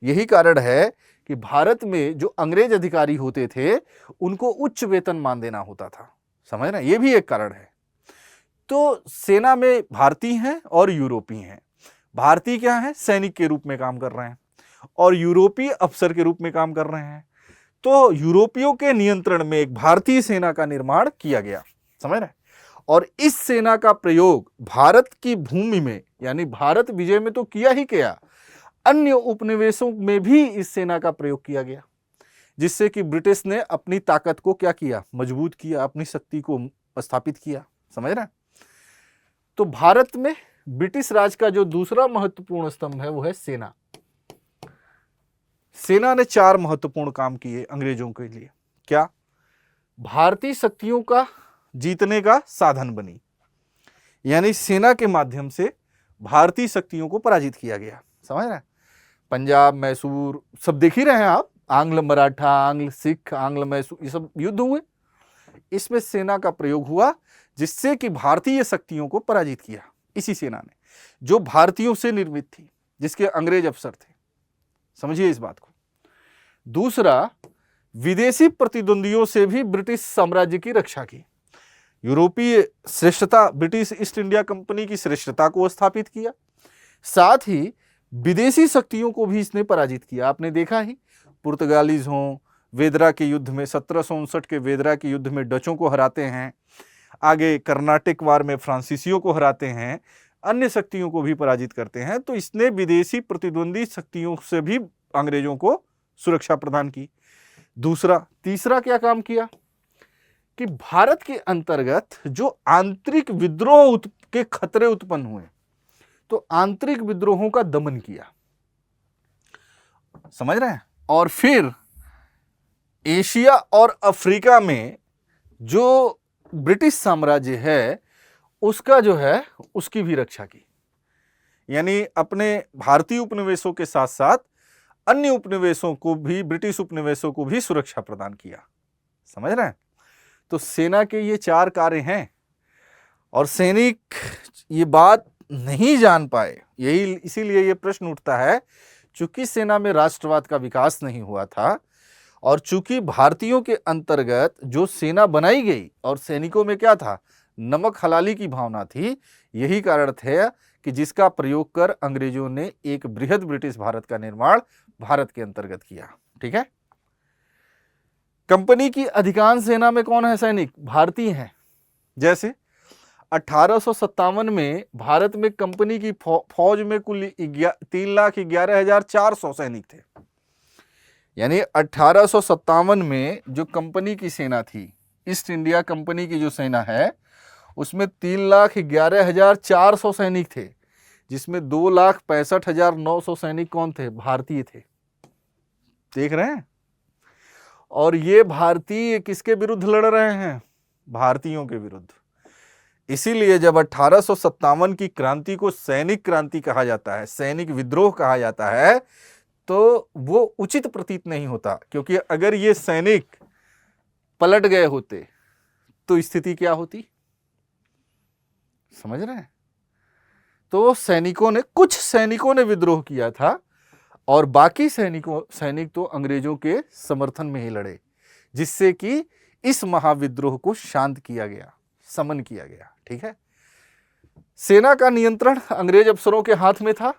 यही कारण है कि भारत में जो अंग्रेज अधिकारी होते थे उनको उच्च वेतनमान देना होता था। समझ रहे हैं? ये भी एक कारण है। तो सेना में भारतीय हैं और यूरोपीय हैं। भारतीय क्या है? सैनिक के रूप में काम कर रहे हैं और यूरोपीय अफसर के रूप में काम कर रहे हैं। तो यूरोपियों के नियंत्रण में एक भारतीय सेना का निर्माण किया गया। समझ रहे हैं? और इस सेना का प्रयोग भारत की भूमि में, यानी भारत विजय में तो किया ही किया, अन्य उपनिवेशों में भी इस सेना का प्रयोग किया गया, जिससे कि ब्रिटिश ने अपनी ताकत को क्या किया? मजबूत किया, अपनी शक्ति को स्थापित किया। समझ रहे हैं? तो भारत में ब्रिटिश राज का जो दूसरा महत्वपूर्ण स्तंभ है वो है सेना। सेना ने 4 महत्वपूर्ण काम किए अंग्रेजों के लिए। क्या? भारतीय शक्तियों का जीतने का साधन बनी, यानी सेना के माध्यम से भारतीय शक्तियों को पराजित किया गया। समझ रहे हैं? पंजाब, मैसूर सब देख ही रहे हैं आप, आंग्ल मराठा, आंग्ल सिख, आंग्ल मैसूर, ये सब युद्ध हुए, इसमें सेना का प्रयोग हुआ जिससे कि भारतीय शक्तियों को पराजित किया इसी सेना ने, जो भारतीयों से निर्मित थी, जिसके अंग्रेज अफसर थे। समझिए इस बात को। दूसरा, विदेशी प्रतिद्वंदियों से भी ब्रिटिश साम्राज्य की रक्षा की। यूरोपीय श्रेष्ठता, ब्रिटिश ईस्ट इंडिया कंपनी की श्रेष्ठता को स्थापित किया, साथ ही विदेशी शक्तियों को भी इसने पराजित किया। आपने देखा ही, पुर्तगालीज हों, वेदरा के युद्ध में 1759 के वेदरा के युद्ध में डचों को हराते हैं, आगे कर्नाटिक वार में फ्रांसीसियों को हराते हैं, अन्य शक्तियों को भी पराजित करते हैं। तो इसने विदेशी प्रतिद्वंदी शक्तियों से भी अंग्रेजों को सुरक्षा प्रदान की। तीसरा क्या काम किया कि भारत के अंतर्गत जो आंतरिक विद्रोह के खतरे उत्पन्न हुए, तो आंतरिक विद्रोहों का दमन किया। समझ रहे हैं? और फिर एशिया और अफ्रीका में जो ब्रिटिश साम्राज्य है उसका जो है उसकी भी रक्षा की, यानी अपने भारतीय उपनिवेशों के साथ साथ अन्य उपनिवेशों को भी, ब्रिटिश उपनिवेशों को भी सुरक्षा प्रदान किया। समझ रहे हैं? तो सेना के ये 4 कार्य हैं और सैनिक ये बात नहीं जान पाए, यही इसीलिए ये प्रश्न उठता है, चूंकि सेना में राष्ट्रवाद का विकास नहीं हुआ था और चूंकि भारतीयों के अंतर्गत जो सेना बनाई गई और सैनिकों में क्या था? नमक हलाली की भावना थी। यही कारण थे कि जिसका प्रयोग कर अंग्रेजों ने एक बृहद ब्रिटिश भारत का निर्माण भारत के अंतर्गत किया। ठीक है, कंपनी की अधिकांश सेना में कौन है सैनिक? भारतीय हैं। जैसे 1857 में भारत में कंपनी की फौज में कुल 3,11,400 सैनिक थे। यानी 1857 में जो कंपनी की सेना थी, ईस्ट इंडिया कंपनी की जो सेना है, उसमें 3,11,400 सैनिक थे, जिसमें 2,65,900 सैनिक कौन थे? भारतीय थे। देख रहे हैं? और ये भारतीय किसके विरुद्ध लड़ रहे हैं? भारतीयों के विरुद्ध। इसीलिए जब 1857 की क्रांति को सैनिक क्रांति कहा जाता है, सैनिक विद्रोह कहा जाता है, तो वो उचित प्रतीत नहीं होता, क्योंकि अगर ये सैनिक पलट गए होते तो स्थिति क्या होती? समझ रहे हैं? तो कुछ सैनिकों ने विद्रोह किया था और बाकी सैनिक तो अंग्रेजों के समर्थन में ही लड़े, जिससे कि इस महाविद्रोह को शांत किया गया, समन किया गया। ठीक है। सेना का नियंत्रण अंग्रेज अफसरों के हाथ में था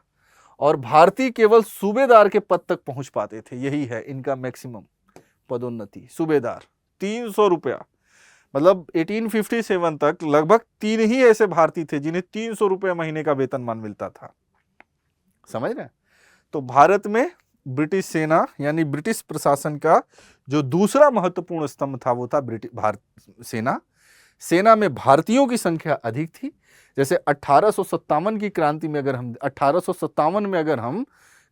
और भारतीय केवल सूबेदार के पद तक पहुंच पाते थे। यही है इनका मैक्सिमम पदोन्नति। सूबेदार 300 रुपया, मतलब 1857 तक लगभग 3 ही ऐसे भारतीय थे जिन्हें 300 रुपये महीने का वेतनमान मिलता था। समझ रहे हैं? तो भारत में ब्रिटिश सेना यानी ब्रिटिश प्रशासन का जो दूसरा महत्वपूर्ण स्तंभ था वो था सेना। सेना में भारतीयों की संख्या अधिक थी। जैसे 1857 की क्रांति में अगर हम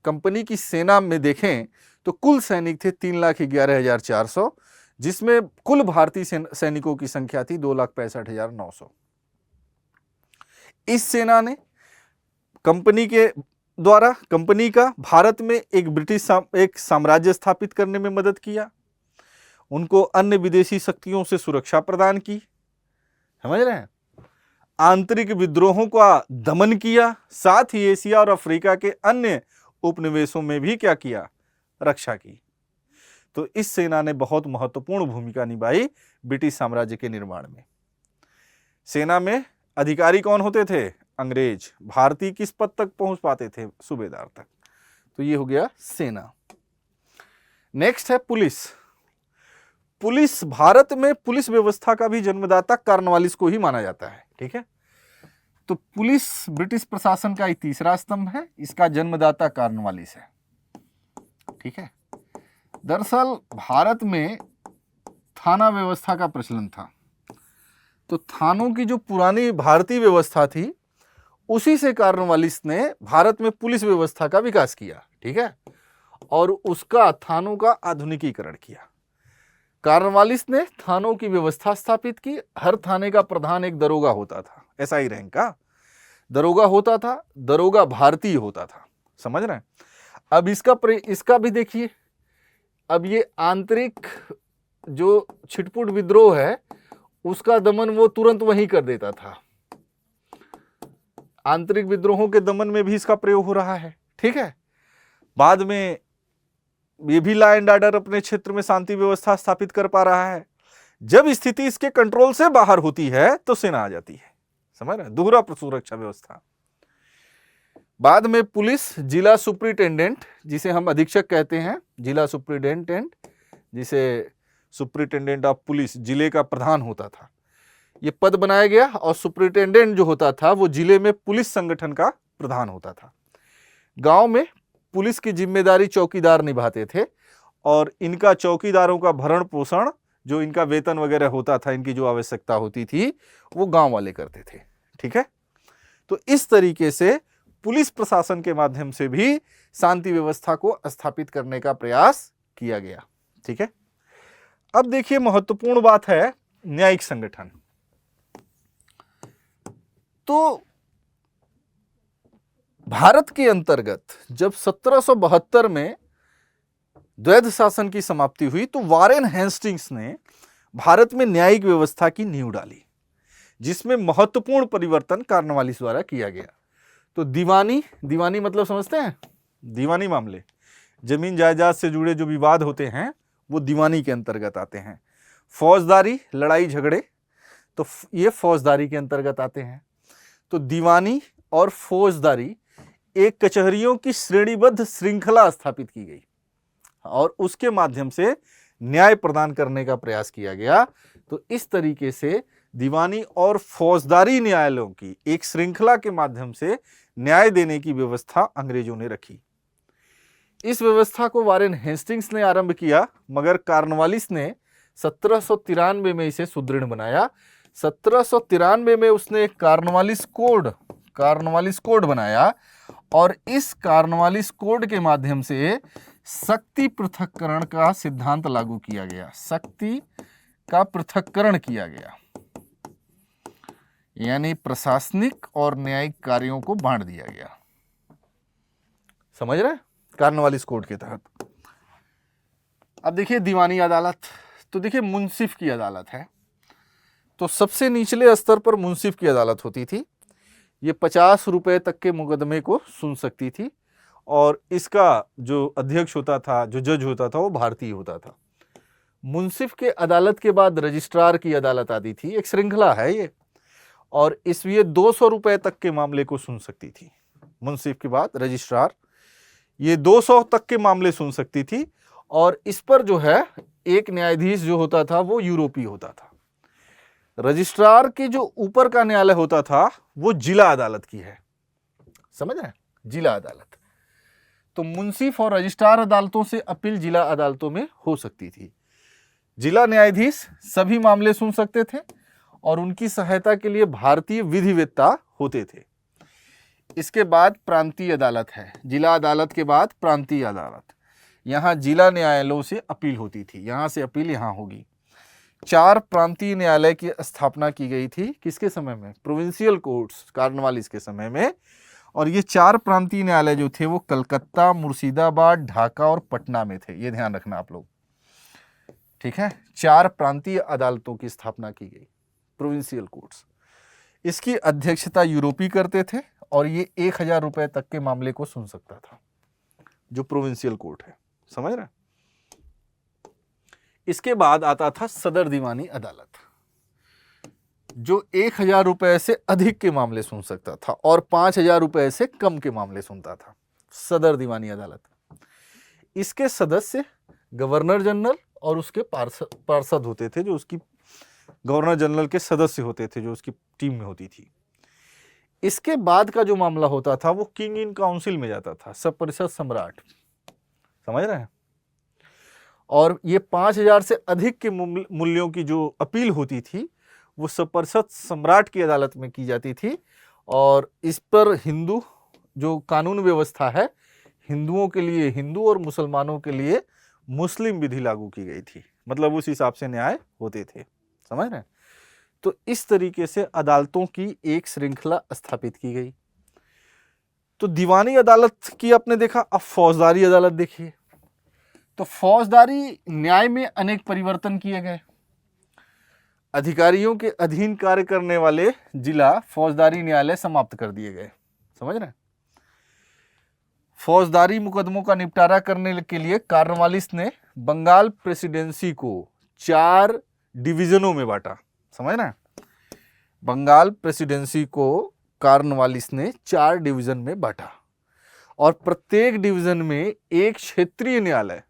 कंपनी की सेना में देखें तो कुल सैनिक थे 3,11,400, जिसमें कुल भारतीय सैनिकों की संख्या थी 2,65,900। इस सेना ने कंपनी का भारत में एक साम्राज्य स्थापित करने में मदद किया, उनको अन्य विदेशी शक्तियों से सुरक्षा प्रदान की। समझ रहे हैं? आंतरिक विद्रोहों का दमन किया, साथ ही एशिया और अफ्रीका के अन्य उपनिवेशों में भी क्या किया? रक्षा की। तो इस सेना ने बहुत महत्वपूर्ण भूमिका निभाई ब्रिटिश साम्राज्य के निर्माण में। सेना में अधिकारी कौन होते थे? अंग्रेज। भारतीय किस पद तक पहुंच पाते थे? सूबेदार तक। तो ये हो गया सेना। नेक्स्ट है पुलिस। भारत में पुलिस व्यवस्था का भी जन्मदाता कॉर्नवालिस को ही माना जाता है। ठीक है। तो पुलिस ब्रिटिश प्रशासन का एक तीसरा स्तंभ है, इसका जन्मदाता कॉर्नवालिस है। ठीक है। दरअसल भारत में थाना व्यवस्था का प्रचलन था, तो थानों की जो पुरानी भारतीय व्यवस्था थी उसी से कॉर्नवालिस ने भारत में पुलिस व्यवस्था का विकास किया। ठीक है। और उसका थानों का आधुनिकीकरण किया। कॉर्नवालिस ने थानों की व्यवस्था स्थापित की। हर थाने का प्रधान एक दरोगा होता था, SI रैंक का दरोगा होता था। दरोगा भारतीय होता था। समझ रहे हैं? अब इसका भी देखिए। अब ये आंतरिक जो छिटपुट विद्रोह है उसका दमन वो तुरंत वहीं कर देता था। आंतरिक विद्रोहों के दमन में भी इसका प्रयोग हो रहा है। ठीक है। बाद में ये भी लॉ एंड ऑर्डर अपने क्षेत्र में शांति व्यवस्था स्थापित कर पा रहा है। जब स्थिति इसके कंट्रोल से बाहर होती है तो सेना आ जाती है। समझ रहे हैं? दोहरा सुरक्षा व्यवस्था। बाद में पुलिस जिला सुप्रिटेंडेंट, जिसे हम अधीक्षक कहते हैं, जिला सुप्रिटेंडेंट, जिसे सुप्रिटेंडेंट ऑफ पुलिस जिले का प्रधान होता था, ये पद बनाया गया। और सुप्रिटेंडेंट जो होता था वो जिले में पुलिस संगठन का प्रधान होता था। गांव में पुलिस की जिम्मेदारी चौकीदार निभाते थे और इनका चौकीदारों का भरण पोषण, जो इनका वेतन वगैरह होता था, इनकी जो आवश्यकता होती थी, वो गांव वाले करते थे। ठीक है। तो इस तरीके से पुलिस प्रशासन के माध्यम से भी शांति व्यवस्था को स्थापित करने का प्रयास किया गया। ठीक है। अब देखिए महत्वपूर्ण बात है न्यायिक संगठन। तो भारत के अंतर्गत जब 1772 में द्वैध शासन की समाप्ति हुई तो वारेन हेस्टिंग्स ने भारत में न्यायिक व्यवस्था की नींव डाली, जिसमें महत्वपूर्ण परिवर्तन कॉर्नवालिस द्वारा किया गया। तो दीवानी मतलब समझते हैं? दीवानी मामले, जमीन जायदाद से जुड़े जो विवाद होते हैं वो दीवानी के अंतर्गत आते हैं। फौजदारी, लड़ाई झगड़े, तो ये फौजदारी के अंतर्गत आते हैं। तो दीवानी और फौजदारी एक कचहरियों की श्रेणीबद्ध श्रृंखला स्थापित की गई और उसके माध्यम से न्याय प्रदान करने का प्रयास किया गया। तो इस तरीके से दीवानी और फौजदारी न्यायालयों की एक श्रृंखला के माध्यम से न्याय देने की व्यवस्था अंग्रेजों ने रखी। इस व्यवस्था को वारेन हेस्टिंग्स ने आरंभ किया, मगर कॉर्नवालिस ने 1793 में इसे सुदृढ़ बनाया। 1793 में उसने एक कॉर्नवालिस कोड बनाया और इस कॉर्नवालिस कोड के माध्यम से शक्ति पृथक्करण का सिद्धांत लागू किया गया। शक्ति का पृथक्करण किया गया, यानी प्रशासनिक और न्यायिक कार्यों को बांट दिया गया। समझ रहे? कॉर्नवालिस कोड के तहत। अब देखिए दीवानी अदालत, तो देखिए मुंसिफ की अदालत है। तो सबसे निचले स्तर पर मुंसिफ की अदालत होती थी। ये 50 रुपए तक के मुकदमे को सुन सकती थी और इसका जो अध्यक्ष होता था, जो जज होता था, वो भारतीय होता था। मुंसिफ के अदालत के बाद रजिस्ट्रार की अदालत आती थी, एक श्रृंखला है ये, और इसलिए 200 रुपए तक के मामले को सुन सकती थी। मुंसिफ के बाद रजिस्ट्रार ये 200 तक के मामले सुन सकती थी और इस पर जो है एक न्यायाधीश जो होता था वो यूरोपीय होता था। रजिस्ट्रार के जो ऊपर का न्यायालय होता था वो जिला अदालत की है। समझ रहे हैं? जिला अदालत। तो मुंसिफ और रजिस्ट्रार अदालतों से अपील जिला अदालतों में हो सकती थी। जिला न्यायाधीश सभी मामले सुन सकते थे और उनकी सहायता के लिए भारतीय विधिवेत्ता होते थे। इसके बाद प्रांतीय अदालत है। जिला अदालत के बाद प्रांतीय अदालत। यहाँ जिला न्यायालयों से अपील होती थी, यहाँ से अपील यहाँ होगी। 4 प्रांतीय न्यायालय की स्थापना की गई थी। किसके समय में? प्रोविंशियल कोर्ट्स, कॉर्नवालिस के समय में। और ये 4 प्रांतीय न्यायालय जो थे वो कलकत्ता, मुर्शिदाबाद, ढाका और पटना में थे। ये ध्यान रखना आप लोग, ठीक है? 4 प्रांतीय अदालतों की स्थापना की गई, प्रोविंशियल कोर्ट्स। इसकी अध्यक्षता यूरोपीय करते थे और ये 1000 रुपए तक के मामले को सुन सकता था, जो प्रोविंशियल कोर्ट है। समझ रहे? इसके बाद आता था सदर दीवानी अदालत, जो 1000 रुपए से अधिक के मामले सुन सकता था और 5000 रुपए से कम के मामले सुनता था। सदर दीवानी अदालत। इसके सदस्य गवर्नर जनरल और उसके पार्षद होते थे, जो उसकी गवर्नर जनरल के सदस्य होते थे, जो उसकी टीम में होती थी। इसके बाद का जो मामला होता था वो किंग इन काउंसिल में जाता था, सपरिषद सम्राट। समझ रहे हैं? और ये 5000 से अधिक के मूल्यों की जो अपील होती थी वो सपरिषद सम्राट की अदालत में की जाती थी। और इस पर हिंदू जो कानून व्यवस्था है, हिंदुओं के लिए हिंदू और मुसलमानों के लिए मुस्लिम विधि लागू की गई थी। मतलब उस हिसाब से न्याय होते थे। समझ रहे हैं? तो इस तरीके से अदालतों की एक श्रृंखला स्थापित की गई। तो दीवानी अदालत की आपने देखा। अब फौजदारी अदालत देखिए। तो फौजदारी न्याय में अनेक परिवर्तन किए गए। अधिकारियों के अधीन कार्य करने वाले जिला फौजदारी न्यायालय समाप्त कर दिए गए। समझ रहे हैं? फौजदारी मुकदमों का निपटारा करने के लिए कॉर्नवालिस ने बंगाल प्रेसिडेंसी को 4 डिवीजनों में बांटा। समझ रहे हैं? बंगाल प्रेसिडेंसी को कॉर्नवालिस ने 4 डिवीजन में बांटा और प्रत्येक डिवीजन में एक क्षेत्रीय न्यायालय,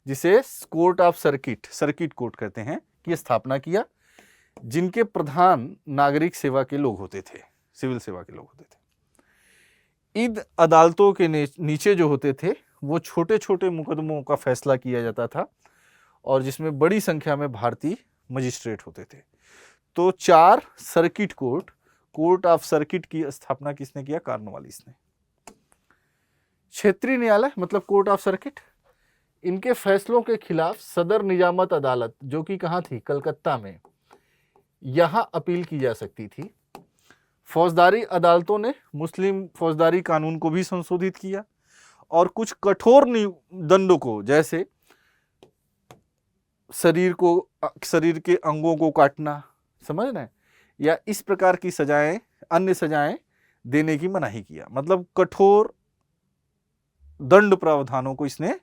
जिसे कोर्ट ऑफ सर्किट कोर्ट कहते हैं, की स्थापना किया, जिनके प्रधान नागरिक सेवा के लोग होते थे, सिविल सेवा के लोग होते थे। इन अदालतों के नीचे जो होते थे वो छोटे छोटे मुकदमों का फैसला किया जाता था और जिसमें बड़ी संख्या में भारतीय मजिस्ट्रेट होते थे। तो 4 सर्किट कोर्ट ऑफ सर्किट की स्थापना किसने किया? कॉर्नवालिस ने। क्षेत्रीय न्यायालय मतलब कोर्ट ऑफ सर्किट, इनके फैसलों के खिलाफ सदर निजामत अदालत, जो कि कहाँ थी? कलकत्ता में, यहां अपील की जा सकती थी। फौजदारी अदालतों ने मुस्लिम फौजदारी कानून को भी संशोधित किया और कुछ कठोर दंडों को, जैसे शरीर के अंगों को काटना, समझ रहे हैं, या इस प्रकार की सजाएं, अन्य सजाएं देने की मनाही किया। मतलब कठोर दंड प्रावधानों को इसने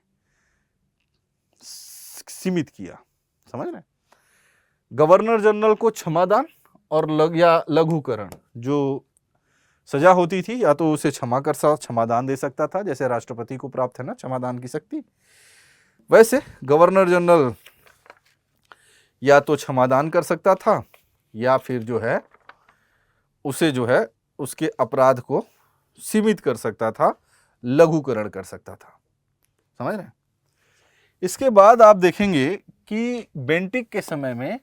सीमित किया। समझ रहे हैं? गवर्नर जनरल को क्षमादान और लघुकरण, जो सजा होती थी, या तो उसे क्षमादान दे सकता था, जैसे राष्ट्रपति को प्राप्त है ना क्षमादान की शक्ति, वैसे गवर्नर जनरल या तो क्षमादान कर सकता था या फिर जो है उसे जो है उसके अपराध को सीमित कर सकता था, लघुकरण कर सकता था। समझ रहे हैं? इसके बाद आप देखेंगे कि बेंटिक के समय में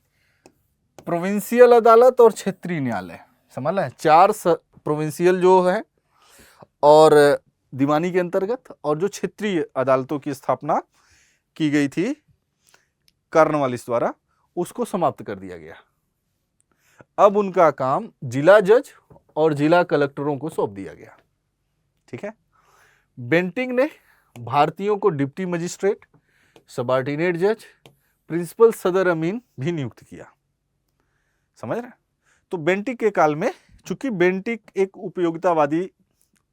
प्रोविंशियल अदालत और क्षेत्रीय न्यायालय, समझ रहे हैं, 4 प्रोविंशियल जो है और दीवानी के अंतर्गत, और जो क्षेत्रीय अदालतों की स्थापना की गई थी कॉर्नवालिस द्वारा, उसको समाप्त कर दिया गया। अब उनका काम जिला जज और जिला कलेक्टरों को सौंप दिया गया। ठीक है। बेंटिक ने भारतीयों को डिप्टी मजिस्ट्रेट, सबॉर्डिनेट जज, प्रिंसिपल सदर अमीन भी नियुक्त किया। समझ रहे हैं? तो बेंटिक के काल में, चूंकि बेंटिक एक उपयोगितावादी,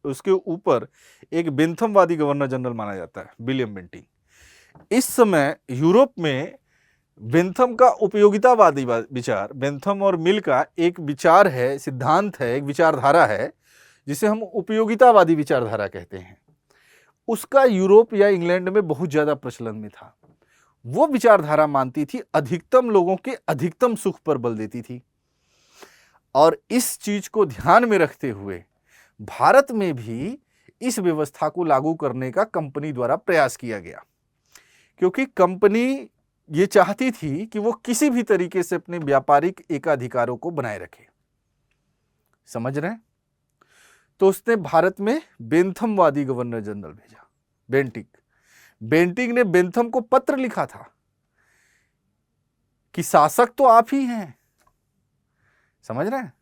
उसके ऊपर एक बेंथमवादी गवर्नर जनरल माना जाता है, विलियम बेंटिक। इस समय यूरोप में बेंथम का उपयोगितावादी विचार, बेंथम और मिल का एक विचार है, सिद्धांत है, एक विचारधारा है, जिसे हम उपयोगितावादी विचारधारा कहते हैं। उसका यूरोप या इंग्लैंड में बहुत ज्यादा प्रचलन में था। वो विचारधारा मानती थी अधिकतम लोगों के अधिकतम सुख पर बल देती थी, और इस चीज को ध्यान में रखते हुए भारत में भी इस व्यवस्था को लागू करने का कंपनी द्वारा प्रयास किया गया, क्योंकि कंपनी ये चाहती थी कि वो किसी भी तरीके से अपने व्यापारिक एकाधिकारों को बनाए रखे। समझ रहे हैं? तो उसने भारत में बेंथमवादी गवर्नर जनरल भेजा, बेंटिक। बेंटिक ने बेंथम को पत्र लिखा था कि शासक तो आप ही हैं, समझ रहे हैं,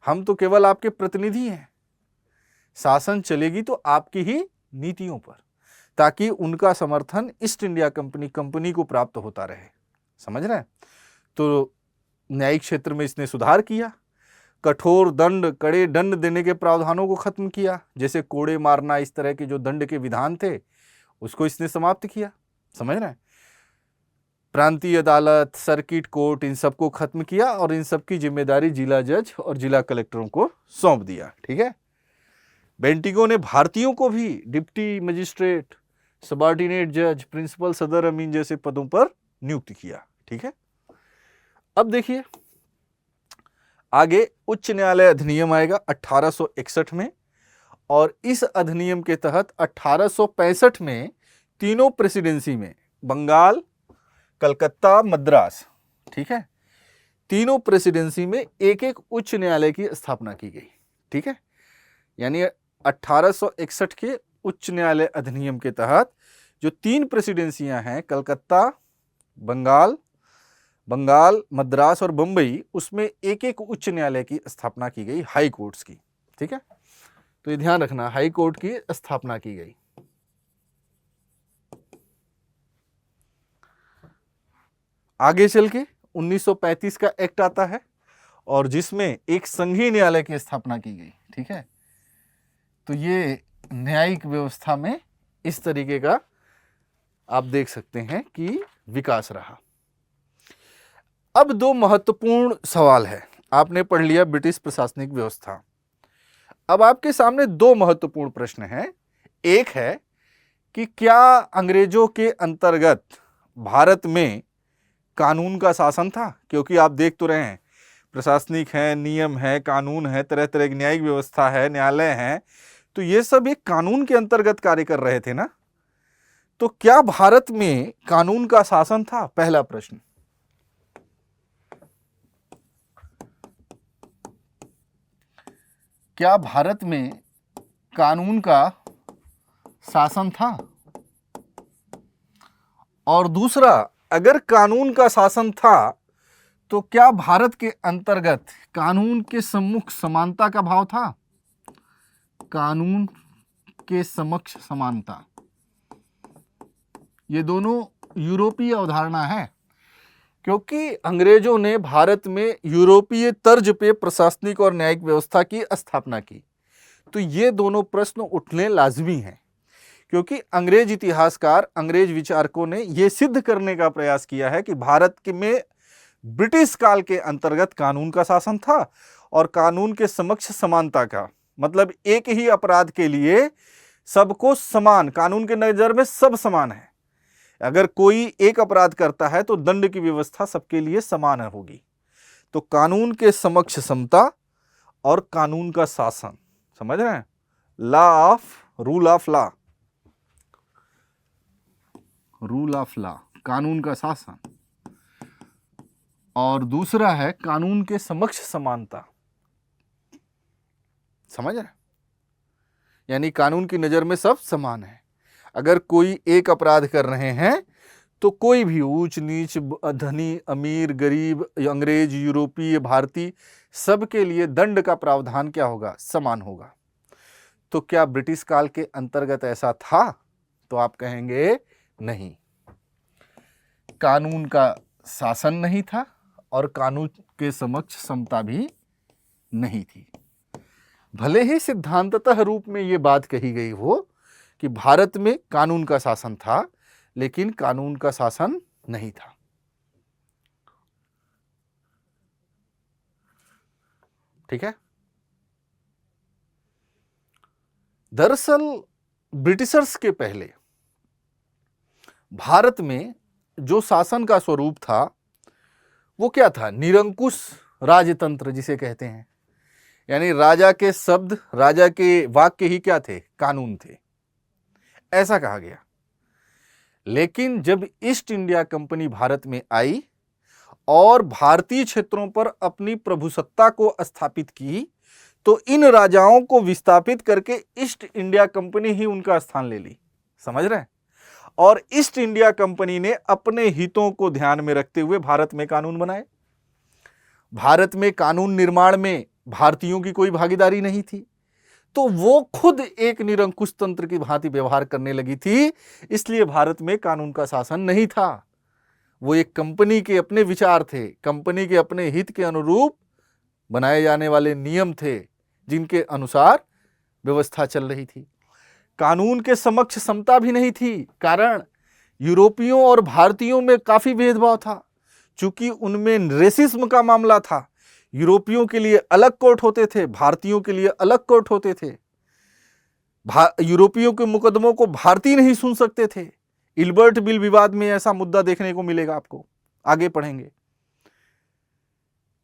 हम तो केवल आपके प्रतिनिधि हैं, शासन चलेगी तो आपकी ही नीतियों पर, ताकि उनका समर्थन ईस्ट इंडिया कंपनी को प्राप्त होता रहे। समझ रहे हैं? तो न्यायिक क्षेत्र में इसने सुधार किया, कठोर दंड, कड़े दंड देने के प्रावधानों को खत्म किया, जैसे कोड़े मारना, इस तरह के जो दंड के विधान थे उसको इसने समाप्त किया। समझ रहे हैं? प्रांतीय अदालत, सर्किट कोर्ट, इन सबको खत्म किया और इन सब की जिम्मेदारी जिला जज और जिला कलेक्टरों को सौंप दिया। ठीक है। बेंटिको ने भारतीयों को भी डिप्टी मजिस्ट्रेट, सबॉर्डिनेट जज, प्रिंसिपल सदर अमीन जैसे पदों पर नियुक्त किया। ठीक है। अब देखिए आगे उच्च न्यायालय अधिनियम आएगा 1861 में, और इस अधिनियम के तहत 1865 में तीनों प्रेसिडेंसी में, बंगाल, कलकत्ता, मद्रास, ठीक है, तीनों प्रेसिडेंसी में एक एक उच्च न्यायालय की स्थापना की गई। ठीक है। यानी 1861 के उच्च न्यायालय अधिनियम के तहत जो 3 प्रेसिडेंसियां हैं, कलकत्ता, बंगाल, मद्रास और बंबई, उसमें एक एक उच्च न्यायालय की स्थापना की गई, हाई कोर्ट्स की। ठीक है। तो ये ध्यान रखना, हाई कोर्ट की स्थापना की गई। आगे चल के 1935 का एक्ट आता है, और जिसमें एक संघीय न्यायालय की स्थापना की गई। ठीक है। तो ये न्यायिक व्यवस्था में इस तरीके का आप देख सकते हैं कि विकास रहा। अब 2 महत्वपूर्ण सवाल है। आपने पढ़ लिया ब्रिटिश प्रशासनिक व्यवस्था। अब आपके सामने 2 महत्वपूर्ण प्रश्न हैं। एक है कि क्या अंग्रेजों के अंतर्गत भारत में कानून का शासन था? क्योंकि आप देख तो रहे हैं, प्रशासनिक है, नियम है, कानून है, तरह तरह की न्यायिक व्यवस्था है, न्यायालय है, तो ये सब एक कानून के अंतर्गत कार्य कर रहे थे ना। तो क्या भारत में कानून का शासन था? पहला प्रश्न। क्या भारत में कानून का शासन था? और दूसरा, अगर कानून का शासन था तो क्या भारत के अंतर्गत कानून के सम्मुख समानता का भाव था? कानून के समक्ष समानता, ये दोनों यूरोपीय अवधारणा है, क्योंकि अंग्रेजों ने भारत में यूरोपीय तर्ज पे प्रशासनिक और न्यायिक व्यवस्था की स्थापना की। तो ये दोनों प्रश्न उठने लाजमी हैं, क्योंकि अंग्रेज इतिहासकार, अंग्रेज विचारकों ने यह सिद्ध करने का प्रयास किया है कि भारत में ब्रिटिश काल के अंतर्गत कानून का शासन था, और कानून के समक्ष समानता का मतलब एक ही अपराध के लिए सबको समान, कानून के नजर में सब समान है। अगर कोई एक अपराध करता है तो दंड की व्यवस्था सबके लिए समान होगी। तो कानून के समक्ष समता और कानून का शासन, समझ रहे हैं, रूल ऑफ लॉ, कानून का शासन, और दूसरा है कानून के समक्ष समानता। समझ रहे हैं, यानी कानून की नजर में सब समान है। अगर कोई एक अपराध कर रहे हैं तो कोई भी ऊंच नीच, धनी अमीर, गरीब, अंग्रेज, यूरोपीय, भारतीय, सबके लिए दंड का प्रावधान क्या होगा, समान होगा। तो क्या ब्रिटिश काल के अंतर्गत ऐसा था? तो आप कहेंगे नहीं, कानून का शासन नहीं था और कानून के समक्ष समता भी नहीं थी। भले ही सिद्धांततः रूप में ये बात कही गई हो कि भारत में कानून का शासन था, लेकिन कानून का शासन नहीं था। ठीक है। दरअसल ब्रिटिशर्स के पहले भारत में जो शासन का स्वरूप था वो क्या था? निरंकुश राजतंत्र जिसे कहते हैं, यानी राजा के शब्द, राजा के वाक्य ही क्या थे? कानून थे, ऐसा कहा गया। लेकिन जब ईस्ट इंडिया कंपनी भारत में आई और भारतीय क्षेत्रों पर अपनी प्रभुसत्ता को स्थापित की, तो इन राजाओं को विस्थापित करके ईस्ट इंडिया कंपनी ही उनका स्थान ले ली। समझ रहे हैं? और ईस्ट इंडिया कंपनी ने अपने हितों को ध्यान में रखते हुए भारत में कानून बनाए। भारत में कानून निर्माण में भारतीयों की कोई भागीदारी नहीं थी, तो वो खुद एक निरंकुश तंत्र की भांति व्यवहार करने लगी थी। इसलिए भारत में कानून का शासन नहीं था। वो एक कंपनी के अपने विचार थे, कंपनी के अपने हित के अनुरूप बनाए जाने वाले नियम थे, जिनके अनुसार व्यवस्था चल रही थी। कानून के समक्ष समता भी नहीं थी, कारण यूरोपियों और भारतीयों में काफी भेदभाव था। चूंकि उनमें रेसिज्म का मामला था, यूरोपियों के लिए अलग कोर्ट होते थे, भारतीयों के लिए अलग कोर्ट होते थे। यूरोपियों के मुकदमों को भारतीय नहीं सुन सकते थे। इल्बर्ट बिल विवाद में ऐसा मुद्दा देखने को मिलेगा, आपको आगे पढ़ेंगे।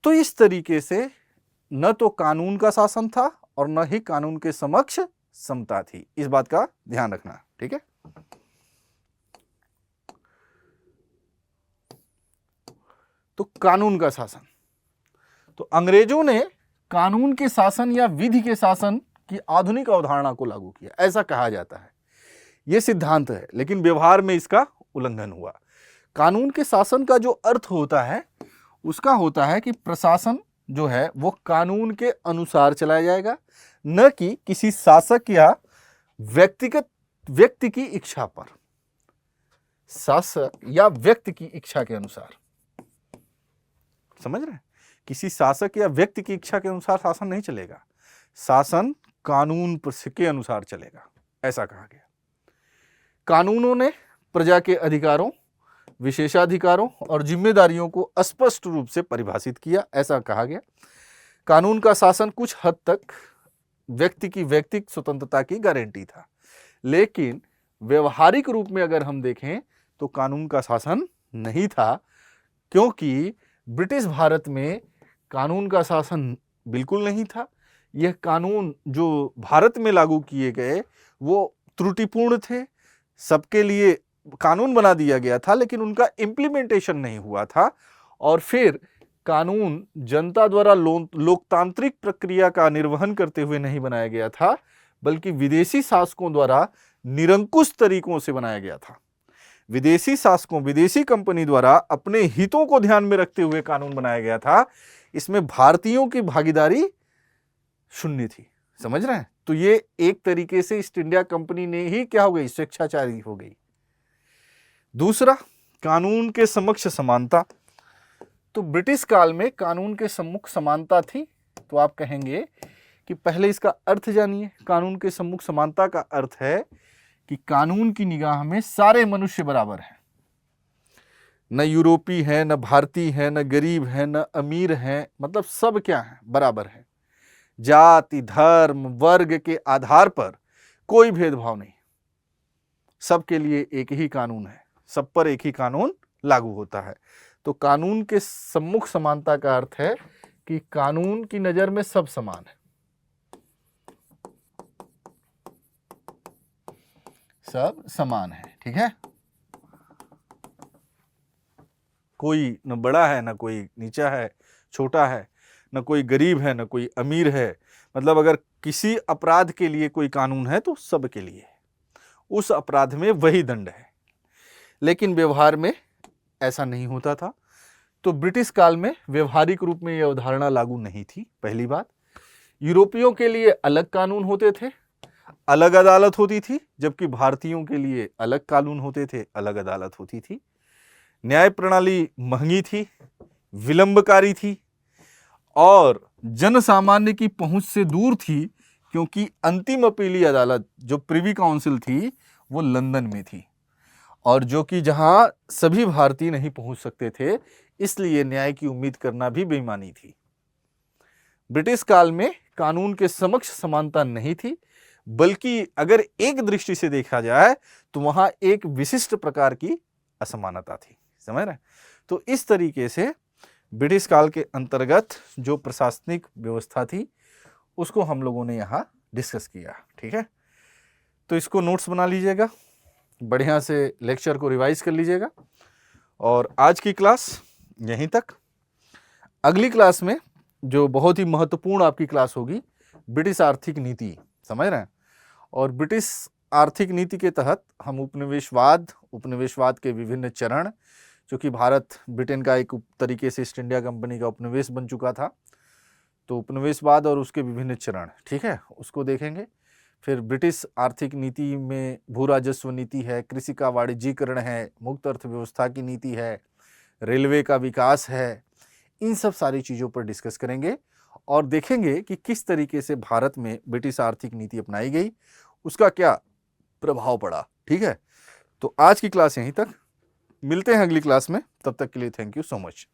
तो इस तरीके से न तो कानून का शासन था और न ही कानून के समक्ष समता थी। इस बात का ध्यान रखना, ठीक है। तो कानून का शासन, तो अंग्रेजों ने कानून के शासन या विधि के शासन की आधुनिक अवधारणा को लागू किया, ऐसा कहा जाता है। यह सिद्धांत है, लेकिन व्यवहार में इसका उल्लंघन हुआ। कानून के शासन का जो अर्थ होता है उसका होता है कि प्रशासन जो है वो कानून के अनुसार चलाया जाएगा, न कि किसी शासक या व्यक्ति की इच्छा पर। शासक या व्यक्ति की इच्छा के अनुसार, समझ रहे हैं? किसी शासक या व्यक्ति की इच्छा के अनुसार शासन नहीं चलेगा, शासन कानून के अनुसार चलेगा, ऐसा कहा गया। कानूनों ने प्रजा के अधिकारों, विशेषाधिकारों और जिम्मेदारियों को स्पष्ट रूप से परिभाषित किया, ऐसा कहा गया। कानून का शासन कुछ हद तक व्यक्ति की व्यक्तिगत स्वतंत्रता की गारंटी था, लेकिन व्यवहारिक रूप में अगर हम देखें तो कानून का शासन नहीं था, क्योंकि ब्रिटिश भारत में कानून का शासन बिल्कुल नहीं था। यह कानून जो भारत में लागू किए गए वो त्रुटिपूर्ण थे। सबके लिए कानून बना दिया गया था, लेकिन उनका इम्प्लीमेंटेशन नहीं हुआ था। और फिर कानून जनता द्वारा लोकतांत्रिक प्रक्रिया का निर्वहन करते हुए नहीं बनाया गया था, बल्कि विदेशी शासकों द्वारा निरंकुश तरीकों से बनाया गया था। विदेशी शासकों, विदेशी कंपनी द्वारा अपने हितों को ध्यान में रखते हुए कानून बनाया गया था। इसमें भारतीयों की भागीदारी शून्य थी। समझ रहे हैं? तो ये एक तरीके से ईस्ट इंडिया कंपनी ने ही क्या हो गई, स्वेच्छाचारी हो गई। दूसरा, कानून के समक्ष समानता। तो ब्रिटिश काल में कानून के सम्मुख समानता थी। तो आप कहेंगे कि पहले इसका अर्थ जानिए। कानून के सम्मुख समानता का अर्थ है कि कानून की निगाह में सारे मनुष्य बराबर हैं। न यूरोपी है, न भारतीय है, न गरीब है, न अमीर है, मतलब सब क्या है, बराबर है। जाति, धर्म, वर्ग के आधार पर कोई भेदभाव नहीं, सबके लिए एक ही कानून है। सब पर एक ही कानून लागू होता है। तो कानून के सम्मुख समानता का अर्थ है कि कानून की नजर में सब समान है, सब समान है, ठीक है। कोई न बड़ा है, न कोई नीचा है, छोटा है, न कोई गरीब है, न कोई अमीर है। मतलब अगर किसी अपराध के लिए कोई कानून है तो सब के लिए, उस अपराध में वही दंड है। लेकिन व्यवहार में ऐसा नहीं होता था। तो ब्रिटिश काल में व्यवहारिक रूप में यह अवधारणा लागू नहीं थी, पहली बात। यूरोपियों के लिए अलग कानून होते थे, अलग अदालत होती थी, जबकि भारतीयों के लिए अलग कानून होते थे, अलग अदालत होती थी। न्याय प्रणाली महंगी थी, विलंबकारी थी और जन सामान्य की पहुंच से दूर थी, क्योंकि अंतिम अपीली अदालत जो प्रिवी काउंसिल थी वो लंदन में थी, और जो कि जहां सभी भारतीय नहीं पहुंच सकते थे, इसलिए न्याय की उम्मीद करना भी बेईमानी थी। ब्रिटिश काल में कानून के समक्ष समानता नहीं थी, बल्कि अगर एक दृष्टि से देखा जाए तो वहां एक विशिष्ट प्रकार की असमानता थी, समझ रहे हैं। तो इस तरीके से ब्रिटिश काल के अंतर्गत जो प्रशासनिक व्यवस्था थी उसको हम लोगों ने यहाँ डिस्कस किया, ठीक है। तो इसको नोट्स बना लीजिएगा, बढ़िया से लेक्चर को रिवाइज कर लीजिएगा, और आज की क्लास यहीं तक। अगली क्लास में जो बहुत ही महत्वपूर्ण आपकी क्लास होगी, ब्रिटिश आर्थिक नीति, समझ रहे हैं। और ब्रिटिश आर्थिक नीति के तहत हम उपनिवेशवाद के विभिन्न चरण, क्योंकि भारत ब्रिटेन का एक तरीके से ईस्ट इंडिया कंपनी का उपनिवेश बन चुका था, तो उपनिवेशवाद और उसके विभिन्न चरण, ठीक है, उसको देखेंगे। फिर ब्रिटिश आर्थिक नीति में भू राजस्व नीति है, कृषि का वाणिज्यीकरण है, मुक्त अर्थव्यवस्था की नीति है, रेलवे का विकास है, इन सब सारी चीज़ों पर डिस्कस करेंगे और देखेंगे कि किस तरीके से भारत में ब्रिटिश आर्थिक नीति अपनाई गई, उसका क्या प्रभाव पड़ा, ठीक है। तो आज की क्लास यहीं तक, मिलते हैं अगली क्लास में, तब तक के लिए थैंक यू सो मच।